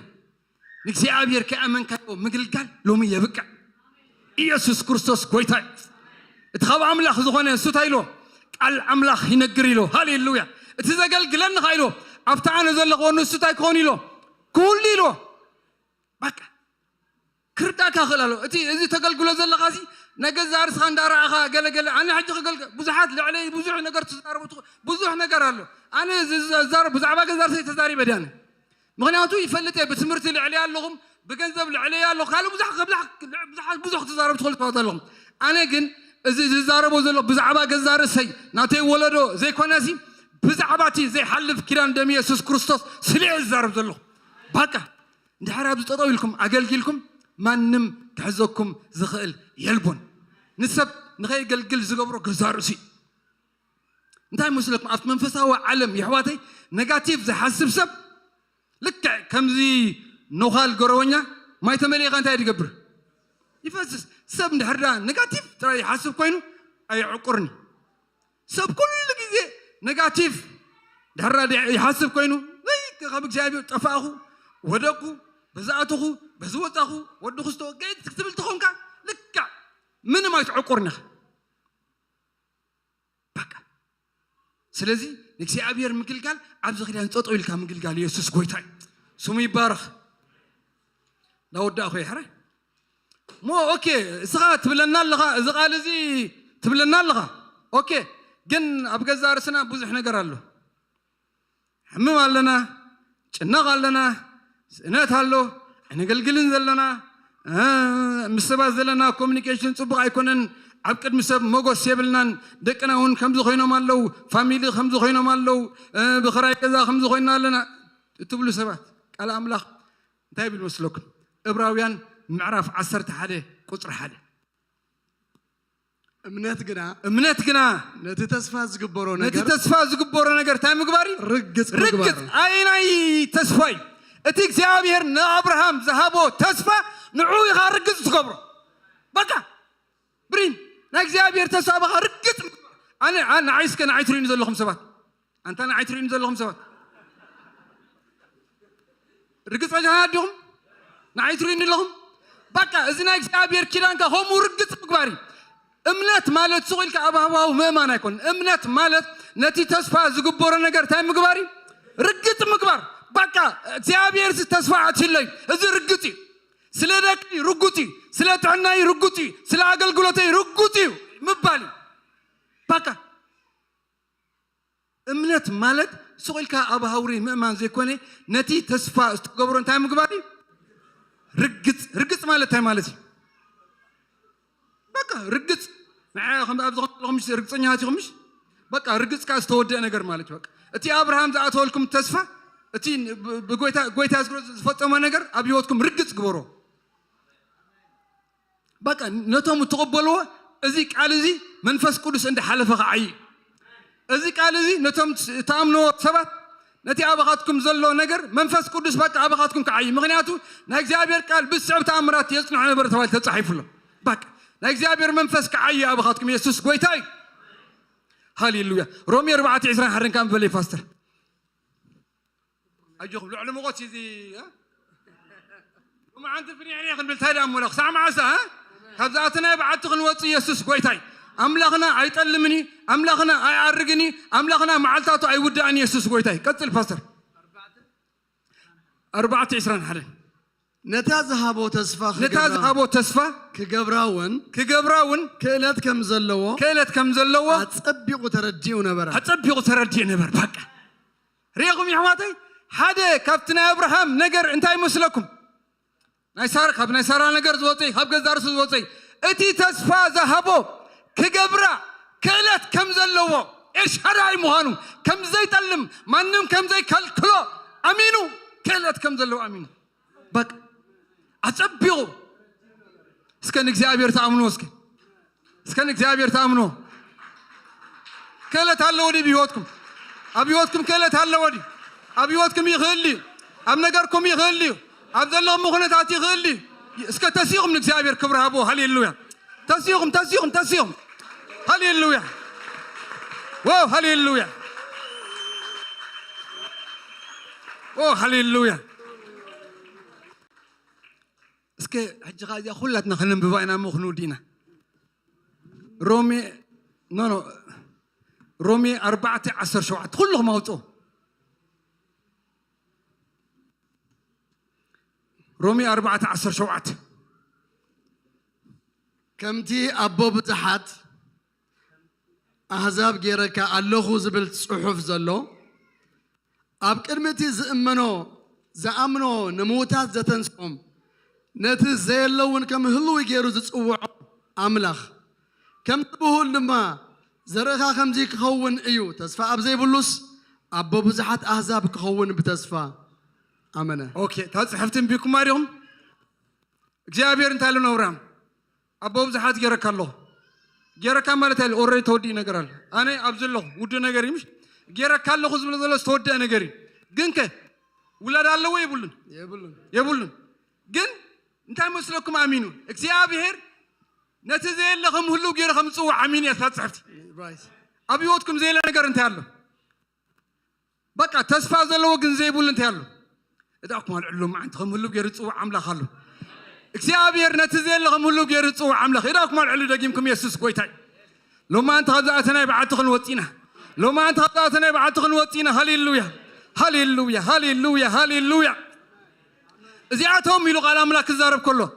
نكسي أبير كأمن كايو مقلقال لومي يبقى إيسوس كريستوس كويتاي اتخاب عملاخ زغوني سوتايلو قال عملاخ ينقريلو هاليلويا اتزاقل قلن خايلو افتعان زلقونو سوتاي كونيلو كوليلو بقى كرداك خلالو اتي تقلقلو زلقاسي نجز زارس خندار أخا قال أنا حج قال بزحات لعلي بزح نجار تزار بزح نجار له أنا زار بزعبا زار تزاري بدانه مغنياتو يفلت بسمرت العليا لهم بجنزب العليا له قالوا بزح قبل بزح تزار بدخل فاضلهم أنا جن زار بوزلو بزعبا زار سي ناتي ولدو زي كوناسي بزعباتي زي حلف كيران دم يسوع كريستوس سلع زار بزلو بقى دحراب تطويلكم أقلكم ما نم كحزكم زخيل يلبون نسب نغير قلقل زقبرو كزارسي انتهي مسلكم عفت منفسها علم يا حواتي نيجاتيف زي حسب سب لك كم زي نوخال قروانيا ما يتملي غانتا يتقبر يفسس سب نهردان نيجاتيف ترى يحسب كوينو اي عقرني سب كل زي نيجاتيف نهردان يحسب كوينو زي خبك جايبي طفاخو ودقو بزاتخو بزوتخو ودخستو قاعد تكتب لتخونكا لك من ما يتعقرنا بقى سلازي نكسي أبير مقلقال عبز خلينا نتطوي لك مقلقال يسوس قويتاي سمي بارخ لا ودا أخوي حري مو أوكي سغا تبلنا لغا زغال زي تبلنا لغا أوكي جن أبقى زارسنا بوزح نقرالو حمم لنا جنغ لنا سنات هالو احنا قلقلن زلنا مسبا زلنا كوميونيكيشن صبغ يكونن عبقد مسب موغوس يبلنا دقنا هون خمس خوينا مالو فاميلي خمس خوينا مالو بخراي كذا خمس خوينا لنا تبلو سبات قال املاح انتي بالمسلوك ابراويان معرف 10 حده قطر حده امنات غنا نتي تسفا زغبورو نجر تاي مغباري رقص اي تسفاي اتي እግዚአብሔር ለአብርሃም ዘሃቦ ተስፋ ንዑ ይኻርግጽ ዝገብሮ በቃ ብሪን ንእግዚአብሔር ተስፋ በኻርግጽ አነ አይስከ ንዓይትሪን ዘለኹም ሰባት አንተ ንዓይትሪን ዘለኹም ሰባት ርግጽ አጃዲኹም ንዓይትሪን ዘለኹም በቃ እዚ ናይ እግዚአብሔር ኪዳንካ ሆሙ ርግጽ ምግባሪ እምነት ማለት ጽቂልካ አባባው መማን አይኮን እምነት ማለት ነቲ ተስፋ ዝግበሮ ነገር ታይ ምግባሪ ርግጽ ምግባር በቃ እግዚአብሔር ተስፋዓት ይለይ እዚ ርግጽ ስለ ደቂ ርጉጢ ስለ ጥዕናይ ርጉጢ ስለ አገልግሎተይ ርጉጢ ምባል በቃ እምነት ማለት ጽቂልካ አባሃውሪ መማን ዘይኮነ ነቲ ተስፋ ዝገብሮ እንታይ ምግባሪ ርግጽ ማለት ታይ ማለት በቃ ርግጽ معاكم ابزغلكم رقصنياتكمش بقى رقصكا استودع ነገር ማለት በቃ እቲ አብርሃም ዘአተወልኩም ተስፋ እቲ በጎይታ ዝግሮ ዝፈጸመ ነገር ኣብ ህይወትኩም ርግጽ ግበሮ በቃ ነቶም ተቀበልዎ እዚ ቃል እዚ መንፈስ ቅዱስ እንደ ሓለፈ ኸዓይ እዚ ቃል እዚ ነቶም ተአምኖ ሰባት ነቲ አባኻትኩም ዘሎ ነገር መንፈስ ቅዱስ በቃ አባኻትኩም ከዓይ ምክንያቱ ናይ እግዚአብሔር ቃል ብስዕብ ተአምራት የጽንዕ ነበር ተባለ ተጻሒፉሎ በቃ ናይ እግዚአብሔር መንፈስ ከዓይ አባኻትኩም ኢየሱስ ጎይታይ ሃሌሉያ ሮሜ 4:20 حرن كان بلي فاستر اجوكم لعل مغوت زي وما عند فني يعني خن بالتالي امولخ ساعه معسا ها هذاتنا بعد خن وصي يسوس غويتاي املاخنا ايطلمني املاخنا ايعرغني املاخنا معلتاتو ايوداني يسوس غويتاي قتل فاستر 4:20 حرن نتازهابو تسفا كجبراون كيلت كم زلوا اتصبيقو ترديو نبر بقى ريقم يا حواتي حدا كابتن ابراهام نجر انتي مسلكم ناي سارا نجر زوتي هب جزار زوتي اتي تسفا ذهبو كجبرا كيلت كم زلوا ايش هراي مهانو كم زي تلم منم كم زي كلكلو امينو كلت كم زلوا أمين بق أتبيو سكن إخزابير تأمنوا سكن إخزابير تأمنوا كلت هلا ودي بيوتكم أبيوتكم كلت هلا ودي أبيوتكم يغلي أم نجاركم يغلي عبد الله مخنة تعطي يغلي اسكت تسيغم من إخزابير كبر أبوه هاليلويا تسيغم هاليلويا واو هاليلويا أوه هاليلويا اسكي حج غادي خلتنا خلنا بفاينا مخنو دينا رومي 14 شوعة كلهم موتوا رومي 14 شوعة كمتي أبو بتحت أحزاب جيرك اللهو زبل صحف زلو أب كرمتي زأمنو نموتات زتنسهم نتي زيلون كم هلو يجيرو زتصوع أملاخ كم تبهول لما زرخا خمزي كخون ايو تسفى أبزي بلوس أبو بزحات أحزاب كخون بتسفى أمنا أوكي تصحفتن بيكم ماريهم እግዚአብሔር እንታለ ነው ራም አቦ ብዛት ገረካሎ ገረካ ማለት አለ ኦሬዲ ተወዲ ነገር አለ አኔ አብዝሎ ውድ ነገር ይምሽ ገረካሎ ዝም ብሎ ተወደ ነገር ግን ውላድ አለ ወይ ይቡልን ግን እንታይ መስለኩም አሚኑ እግዚአብሔር ነተዘለኸም ሁሉ ገረኸም ጽው አሚን ያሳጽፍት አብዮትኩም ዘይለ ነገር እንታለ በቃ ተስፋ ዘለው ግን ዘይቡልን እንታለ እዳኩም አልዕሉ ማንተኩም ሁሉ ገርጽው አምላካሉ እግዚአብሔር ነተዘለኸም ሁሉ ገርጽው አምላክ እዳኩም አልዕሉ ደጊምኩም ኢየሱስ ጎይታይ لما أنت هذا بعتقن وطينا لما أنت هذا بعتقن وطينا هاليلويا هاليلويا هاليلويا هاليلويا زياتهم يلو على أملاك الزارب كله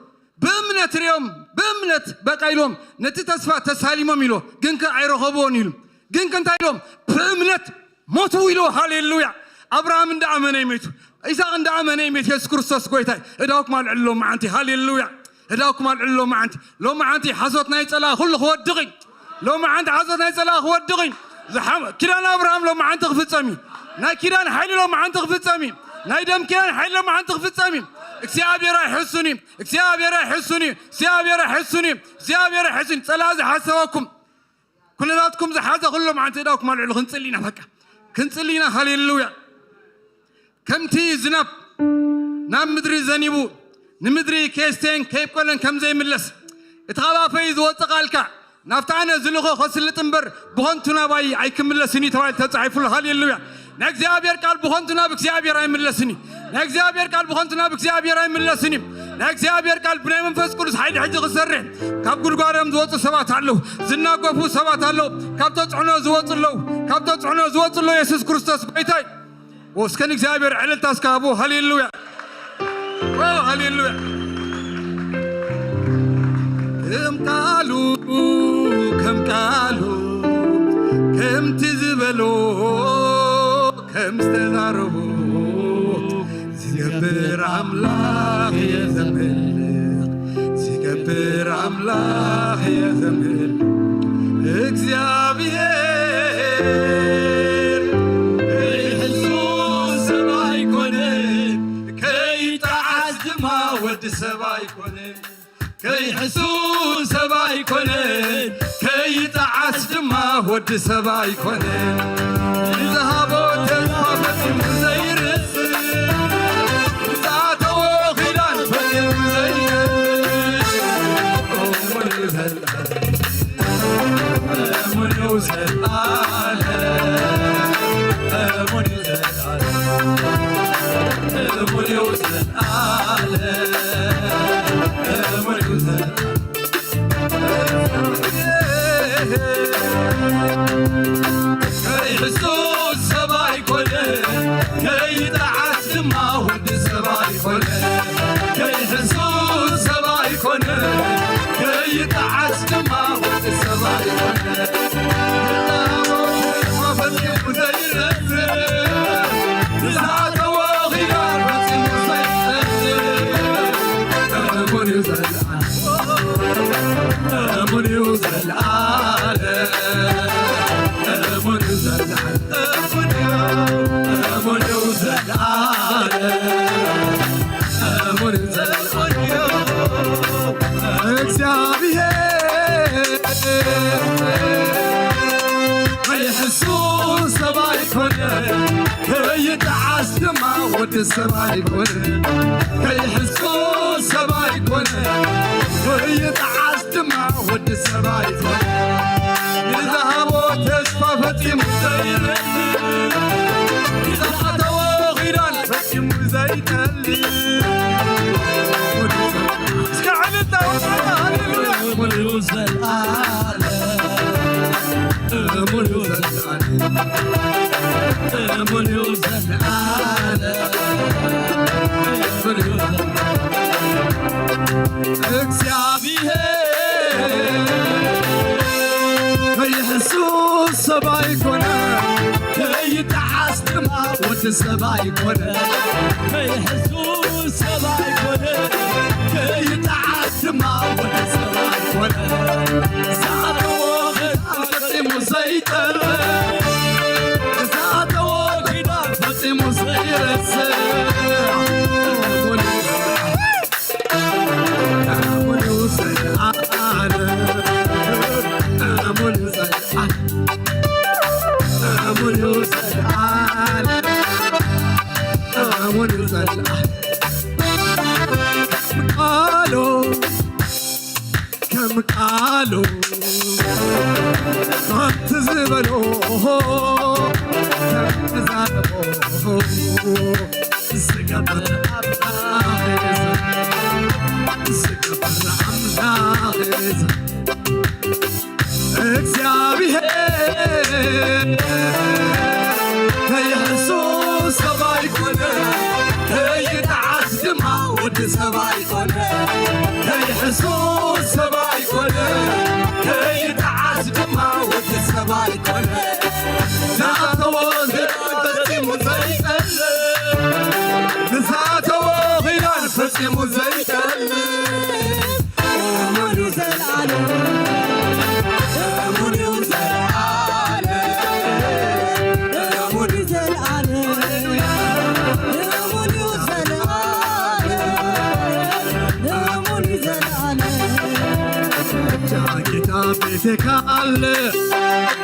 بمنت اليوم بمنت بقايلهم نتتصفى تساليمهم يلو جنك عيرهبون يلو جنك أنت يلوم بمنت موتوا يلو هاليلويا أبراهام عند أمانة يميتوا إسحاق عند أمانة يميت يسوع كريستوس قويتاي إداك مال علو معنتي هاليلويا إداك مال علو معنتي لو معنتي حصوتنا يتلا كل هو الدقي لو ما عند حصلنا يصلاح هو الدغين زحم كيران ابراهام لو ما عند تخفت سامي نا كيران حيل لو ما عند تخفت سامي نا دم كيران حيل لو ما عند تخفت سامي اكسيابي راح يحسني اكسيابي راح يحسني اكسيابي راح يحسني اكسيابي راح يحسني صلاة حسواكم كل ذاتكم زحازه كلهم عند تداوك مال علو خنصلينا بقى خنصلينا هاليلويا كم تي زنب نام مدري زنيبو نمدري كيستين كيف كلن كم زي ملس اتغابا فيز وتقالكا نفتعنا زلخو خسل تنبر بهنتنا باي أي كمل سني توالي تصعيف الهاليلويا نكذابير قال بهنتنا بكذابير أي من السني نكذابير قال بهنتنا بكذابير أي من السني نكذابير قال بني من فسكول حيد حج خسرين كابقول قارم زوات سبات علو زنا قفو سبات علو كابتوت عنا زوات اللو كابتوت عنا زوات اللو يسوع كريستوس بيتاي وسكن كذابير على تاسكابو هاليلويا هاليلويا كم قالوا كم تزبلوا كم استداروا زيكبر عملاق يا زميل زيكبر عملاق يا زميل እግዚአብሔር ኢየሱስ ሰማይ ኮነ ከይተዓዝማ ወድ ሰማይ ኮነ كي حسوس سباي كونن كي تعس ما ود سباي كونن ذهبوا تنافس زير ساعتو خلال فن زير من يوزل على من يوزل على كي حسوس سباي كله كي تعس ما ود سباي كله كي حسوس سباي كله كي تعس ما ود سباي كله ما فني مدير زاد وغيار بس من يوزل على من يوزل على يحسون سباي كونه يتعاس دما ود سباي كونه يحسون سباي كونه يتعاس دما ود سباي كونه يذهبوا تسفى فتي مزيد إذا حتوا غيران فتي مزيد اسكعن الدوام هللويا ملوز يحسوا سباي كونه يتعاس دما ود سباي كونه يحسوا سباي كونه يتعاس دما ود سباي كونه ساعة فتي مسيطر ساعة وقيدة فتي مسيطر كم قالوا تزبلوا تزابوا سقط الأملاغز እግዚአብሔር ከኢየሱስ ሰባይ ኮነ ከይትዓስ ድማ ወዲ ሰባይ ኮነ ከኢየሱስ ሰባይ ኮነ ከይትዓስ ድማ ወዲ ሰባይ ኮነ ንኣተዎ ፈፂሙ ዘይጠል ንሳተዎ ኺዳን ፈፂሙ ዘይጠል ሙሉ ዘለዓለም ቤትካለ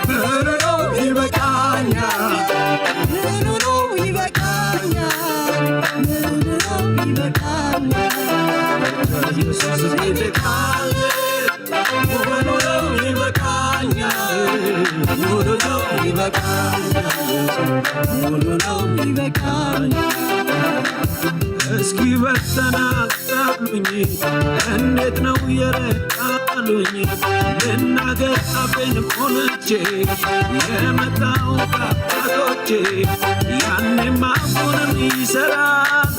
ምኑ ነው ይበቃኛል ምኑ ነው ይበቃኛል ምኑ ነው ይበቃኛል ኢየሱስ ቤትካለ ምኑ ነው ይበቃኛል ምኑ ነው ይበቃኛል ምኑ ነው ይበቃኛል እስኪ በተናገሩኝ እንዴት ነው የረዳሉኝ ልናገር አፌን ሞልቼ የመጣው ከአባቶቼ ያኔም አሁንም ይሠራል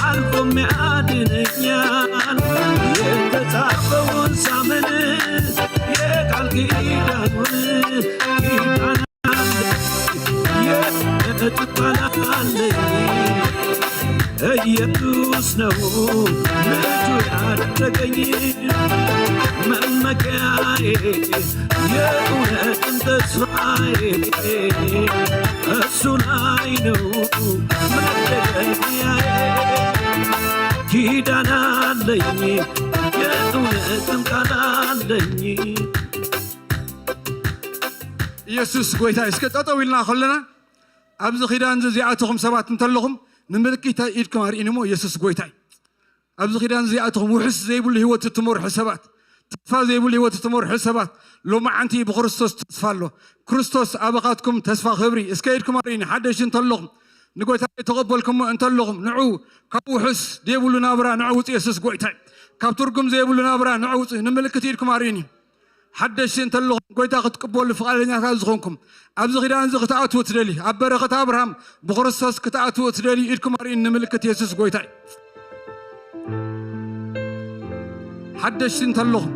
አልፎም ያድነኛል የተጻፈውን ሳምን የቃል ኪዳኑን ኪዳን የትባላለኝ ኢየሱስ ነው ልጁ ያደረገኝ መመኪያዬ የእውነትን ተስፋዬ እሱ ላይ ነው መደገፊያዬ ኪዳን አለኝ የእውነትን ቃል አለኝ ኢየሱስ ጎይታ እስከ ጠጠው ኢልና ከለና ኣብዚ ኺዳን ዝዚኣትኹም ሰባት እንተለኹም ንምልክት ኢድኩም ኣርኢንሞ ኢየሱስ ጎይታ ኣብዚ ኺዳን ዝዚኣትኹም ውሕስ ዘይብሉ ህይወት እትመርሑ ሰባት ተስፋ ዘይብሉ ህይወት እትመርሑ ሰባት ሎማዓንቲ ብክርስቶስ ተስፋ ኣሎ ክርስቶስ ኣበኻትኩም ተስፋ ክብሪ እስከ ኢድኩም ኣርኢኒ ሓደሽ እንተለኹም ንጎይታ ተቐበልኩሞ እንተለኹም ንዑ ካብ ውሕስ ዘይብሉ ናብራ ንዑ ውፅእ ኢየሱስ ጎይታ ካብ ትርጉም ዘይብሉ ናብራ ንዑ ውፅእ ንምልክት ኢድኩም ኣርኢኒ ሓደሽ እንተለኹም ጎይታ ክትቅበሉ ፍቓደኛታት ዝኾንኩም ኣብዚ ኺዳን እዚ ክትኣትዉ ትደሊ ኣብ በረኸት ኣብርሃም ብክርስቶስ ክትኣትዉ ትደሊ ኢድኩም ኣርኢኒ ንምልክት ኢየሱስ ጎይታ ሓደሽ እንተለኹም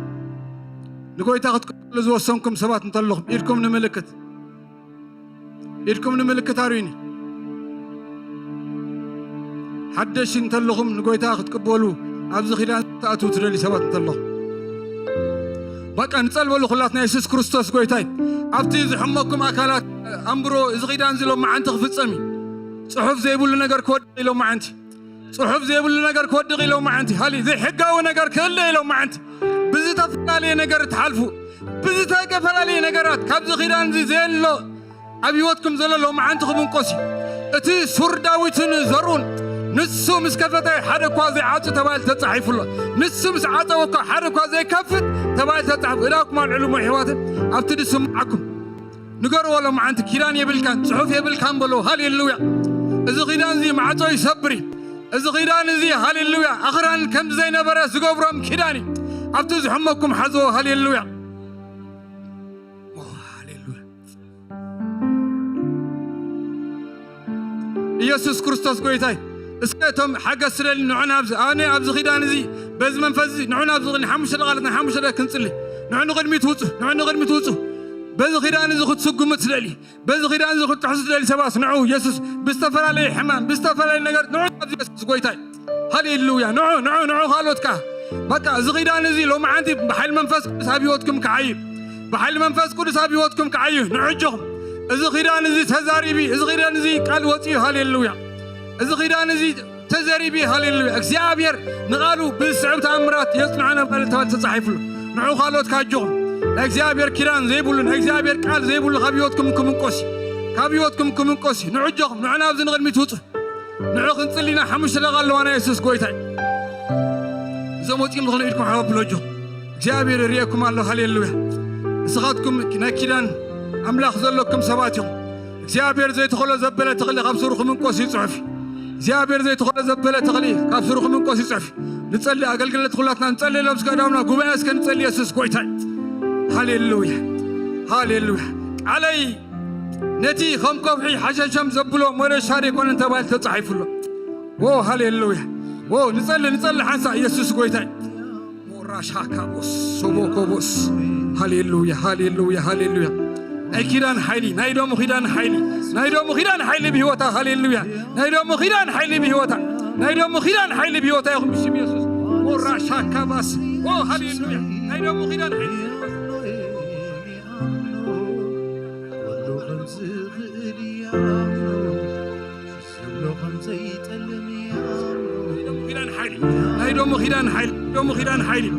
ንጎይታ ክትቅበሉ ዝወሰንኩም ሰባት እንተለኹም ኢድኩም ንምልክት ኣርኢኒ ሓደሽ እንተለኹም ንጎይታ ክትቅበሉ ኣብዚ ኺዳን ክትኣትዉ ትደሊ ሰባት እንተለኹም በቃ ንጸልበሉ ኩላትና ኢየሱስ ክርስቶስ ጎይታይ ኣብቲ ዝሕመኩም ኣካላት ኣምብሮ እዚ ኺዳን ዝሎም መዓንቲ ክፍጸሚ ጽሑፍ ዘይብሉ ነገር ክወድቕ ኢሎም መዓንቲ صحف زي بقول نجار كود غيلو معنتي هالي زي حقاو نجار كله غيلو معنتي بزتا فلالي نجار تحالفو بزتا كفلالي نجارات كابز خيران زي لو أبيوتكم زللو معنتكم انقصي أتي سور داويتن زرون نسو مسكفتي حدا كوازي عاطو تبال تتصحيف الله نسو مس عاطو وكا حدا كوازي كفت تبال تتصحيف إلاكم العلوم وحواتم أبتدي سمعكم نقر ولا معنت كيران يبلكان صحف يبلكان بلو هاليلويا إذا غيران زي معطو يصبري إذا غيران زي هاليلويا أخران كم زي نبرا سقوبرام كيراني أبتو زحمكم حزو هاليلويا يسوع كريستوس قويتاي اسكتهم حق اسرائيل نعنا انا ابز خيدان زي بز منفذ نعنا ابز نحمش الغلط نحمش كنصلي نعنا غير ميتوصو نعنا غير ميتوصو بز خيدان زي خد سقم تسلي بز خيدان زي خد تحس لي سباس نعو يسوع بيستغفر عليه حمام بيستغفر عليه نغير نعنا ابز يسوع قويتاي هاليلويا نعو خالوتك بقى زغيدان زي لو ما عندي بحال منفس حبيوتكم كعيب بحال منفس قدس حبيوتكم كعيب نعجهم إذا خيران زي تزاريبي إذا خيران زي قال وطي هاليلويا إذا خيران زي تزاريبي هاليلويا እግዚአብሔር نقالو بالسعب تأمرات يصنعنا بقال تصحيف له نعو خالوت كاجوهم እግዚአብሔር كيران زي بولن እግዚአብሔር قال زي بول خبيوتكم كمنقوسي كابيوتكم كمنقوسي نعجهم نعنا بزن غير ميتوت نعو خنصلينا حمش لغال وانا يسوس قويتاي زموتي مخلو إلكم حواب لوجو እግዚአብሔር يريكم الله هاليلويا سخاتكم نكيران أملاخ زلكم سباتهم እግዚአብሔር زي تخلو زبلة تخلي خبصروخ من قوسي صحفي እግዚአብሔር زي تخلو زبلة تخلي خبصروخ من قوسي صحفي نتصلي أقلقلت خلاتنا نتصلي لبس قدامنا قبائل اسكن نتصلي يسوس قويتاي هاليلويا هاليلويا علي نتي خم كوفحي حشاشم زبلو مرة شاري كون انت بالت تصحيف له وو هاليلويا وو نتصلي حنسا يسوس قويتاي وراشا كابوس سوبو كوبوس هاليلويا هاليلويا هاليلويا أكيران حيلي نايدو مخيران حيلي نايدو مخيران حيلي بهوتا هاليلويا نايدو مخيران حيلي بهوتا نايدو مخيران حيلي بهوتا يا خمسي يسوس وراشا كاباس وو هاليلويا نايدو مخيران حيلي نايدو مخيران حيلي نايدو مخيران حيلي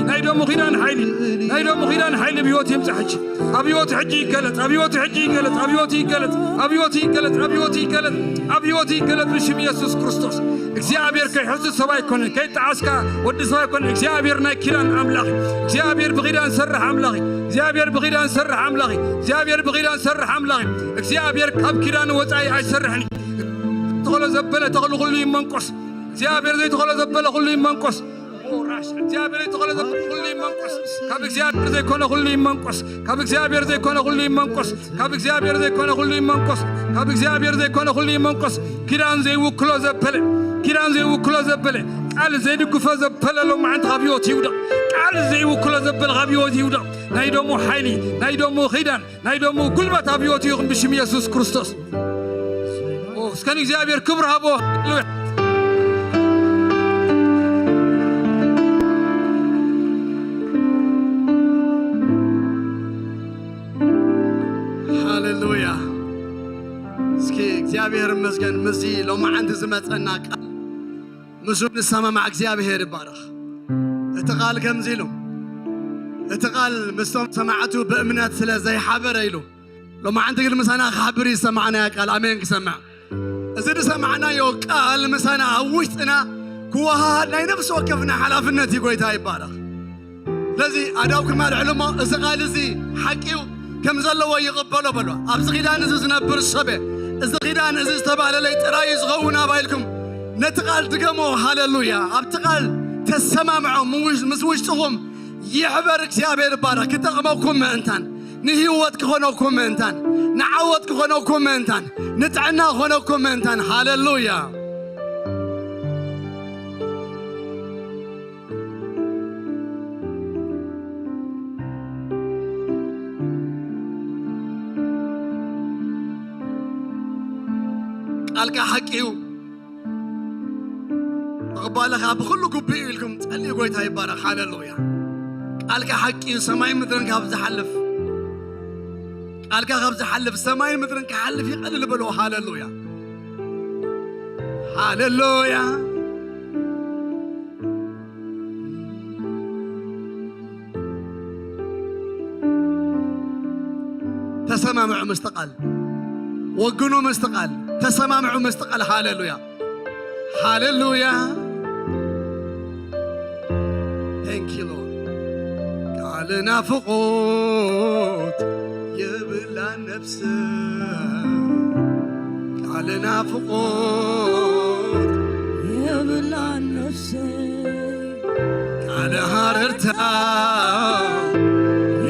نايدو مخيران حيلي نايدو مخيران حيلي بيوت يمسح حجي أبيوت حجي قلت أبيوت حجي قلت أبيوتي قلت أبيوتي قلت أبيوتي قلت أبيوتي قلت باسم يسوع كريستوس እግዚአብሔር ከሕዝብ ሰባይ ኮነ ከይጣዓስካ ወዲ ሰባይ ኮነ እግዚአብሔር ናይ ኪራን አምላኽ እግዚአብሔር ብኺዳን ሰርሕ አምላኽ እግዚአብሔር ብኺዳን ሰርሕ አምላኽ እግዚአብሔር ብኺዳን ሰርሕ አምላኽ እግዚአብሔር ካብ ኪዳን ወፃኢ ኣይሰርሕኒ ተኸሎ ዘበለ ተኸሉ ኩሉ ይመንቆስ እግዚአብሔር ዘይተኸሎ ዘበለ ኩሉ ይመንቆስ وراش እግዚአብሔር ዘይተኸሎ ዘበለ ኩሉ ይመንቆስ ካብ እግዚአብሔር ዘይኮነ ኩሉ ይመንቆስ ካብ እግዚአብሔር ዘይኮነ ኩሉ ይመንቆስ ካብ እግዚአብሔር ዘይኮነ ኩሉ ይመንቆስ ካብ እግዚአብሔር ዘይኮነ ኩሉ ይመንቆስ ኪዳን ዘይውክሎ ዘበለ كيران زي وكلا زبلة قال زي دقفة زبلة لو ما عند غبيوت يودا قال زي وكلا زبلة غبيوت يودا نايدومو حيلي نايدومو خيدان نايدومو كل ما غبيوت يوم باسم يسوع كريستوس أوه سكان إخزابير كبرها بو هاليلويا سكي إخزابير مسكن مزي لو ما عند زمت أناك مسؤول السماء مع እግዚአብሔር ይባረክ እተቃል ከምዚሉ እተቃል መስቶም ሰማዓቱ በእምነት ስለዘይ ሓበረ ኢሉ لما عندك المسانا خبري سمعنا قال امين كسمع اذا سمعنا يو قال مسانا وشتنا كوها لا نفس وقفنا حلافنتي يقويتا يبارك لذي اداوك مال علماء اذا قال زي حقيو كم زلوا يقبلوا بلوا ابز غيدان اذا نبر الشبه اذا غيدان اذا تبع لي تراي يزغونا بايلكم نتقال دقمو هاليلويا ابتقال تسمعوا مسوجتهم يحبر እግዚአብሔር ባረክ ተቀመውኩም እንታን ንህይወት ከሆነውኩም እንታን ንዓወት ከሆነውኩም እንታን ንጥዕና ከሆነውኩም እንታን ሃሌሉያ ቃልካ ሐቂው أقبالك بكل قبي لكم تقلي قويتها يبارك هاليلويا قالك حقي سماي مدرن كابز حلف قالك كابز حلف سماي مدرن كحلف يقلل بلو هاليلويا ሃሌሉያ ተሰማምዑ መስተቃል ወግኑ መስተቃል ተሰማምዑ መስተቃል ሃሌሉያ ሃሌሉያ Thank you Lord ቃልና ፍቆት የብላ ነፍስ ቃልና ፍቆት የብላ ነፍስ ቃለ ሐረርታ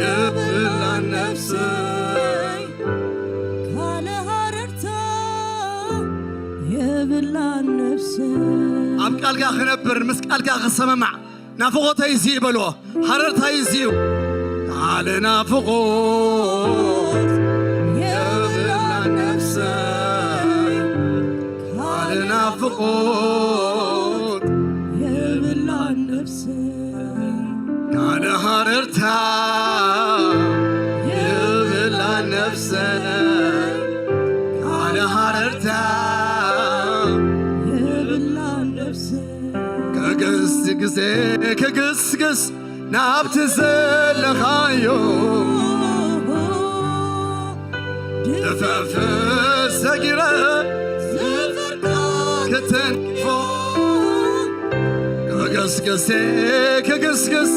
የብላ ነፍስ ቃለ ሐረርታ የብላ ነፍስ ኣብ ቃልካ ክነብር ምስ ቃልካ ክሰማማዕ ናፍቆተ ይዝዩ በልዎ ሓረርታ ይዝዩ ቃልና ፍቆት የብላ ነፍሰይ ቃልና ፍቆት የብላ ነፍሰይ ቃለ ሓረርታ የብላ ነፍሰይ ቃለ ሓረርታ የብላ ነፍሰይ ከግስግስ ናብቲ ዘለኻዮ ደፈፍ ሰጊረ ክትንፎ ከግስግስ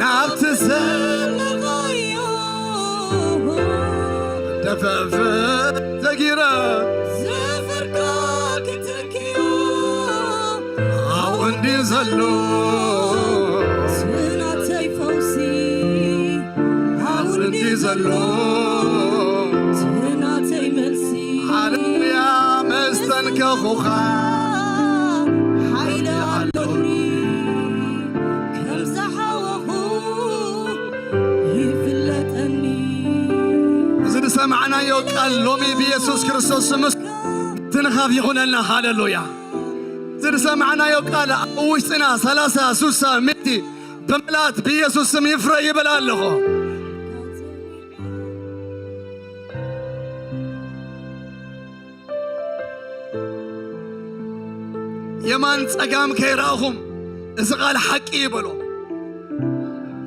ናብቲ ዘለኻዮ ደፈፍ ሰጊረ وندي زلو سناتي فوسي وندي زلو سناتي ملسي حاليا مستنك خوخا حيل علوني كم زحوه يفلتني زد سمعنا يوقال لومي بيسوس كريستوس مس تنخاف يغنلنا هاليلويا زد سمعنا يقال وشنا 30 60 100 بملات بيسوس سم يفرى يبلالخو يمان صقام كيراهم اذا قال حقي يبلو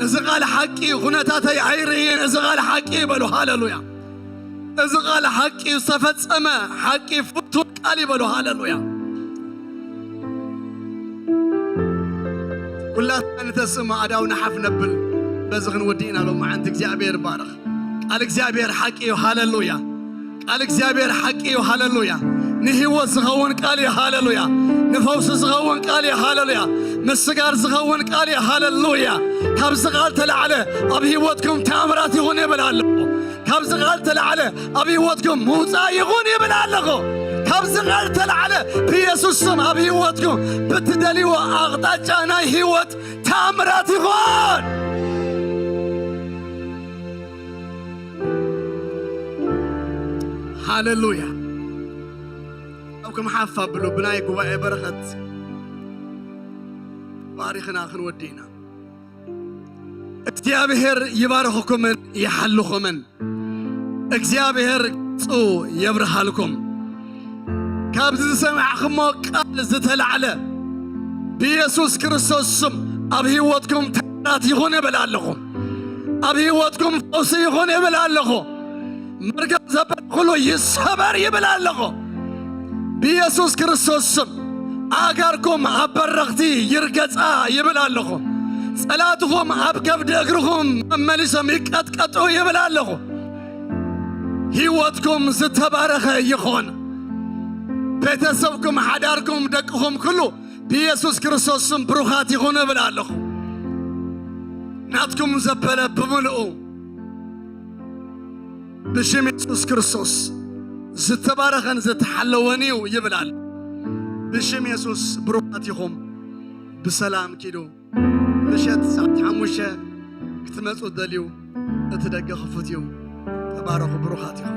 اذا قال حقي خناتاتي عيرين اذا قال حقي يبلو هاليلويا اذا قال حقي صفصمه حقي فتو قال يبلو هاليلويا كلاتنا تسمع أداونا حف نبل بزغن ودينا لهم عند እግዚአብሔር بارخ قال እግዚአብሔር حقي وهاللويا قال እግዚአብሔር حقي وهاللويا نهيوت زغون قال هاللويا نفوس زغون قال هاللويا مسغار زغون قال هاللويا كابز قال تلعله ابي هيوتكم تامرات يغون يبلالو كابز قال تلعله ابي هيوتكم موصا يغون يبلالو كابز قال تلعله بيسوس سم ابي هيوتكم بتدليو اقطاጫና هيوت تامرات يغون هاللويا أوكم حافة بلو بناي قواعي برخت باريخنا خن ودينا እግዚአብሔር ይባርኽኩም ይሐልኹም እግዚአብሔር ጽኡ ይብርሃልኩም ካብዚ ሰማዕኹሞ ቃል ዝተልዓለ بيسوس ክርስቶስ ስም ኣብ ህይወትኩም ተራት ይኹን ይብላለኹ ኣብ ህይወትኩም ፈውሲ ይኹን ይብላለኹ መርገም ዘበኩሉ ይሰበር ይብላለኹ بيسوس ክርስቶስ ስም አጋርኩም ኣብ በረኽቲ ይርገጻ ይብላለኹ ጸላትኩም ኣብ ከብዲ እግርኩም መመሊሶም ይቀጥቀጡ ይብላለኹ ህይወትኩም ዝተባረኸ ይኹን ቤተሰብኩም ሓዳርኩም ደቅኹም ኩሉ بيسوس ክርስቶስ ስም ብሩኻት ይኹን ይብላለኹ ናትኩም ዘበለ ብምልኡ بشم يسوس كريستوس زتبارخن زتحلونيو يبلال بشم يسوس بروحاتكم بسلام كيدو مشات ساعة حموشة كتمسوا دليو اتدقى خفتيو تبارخوا بروحاتكم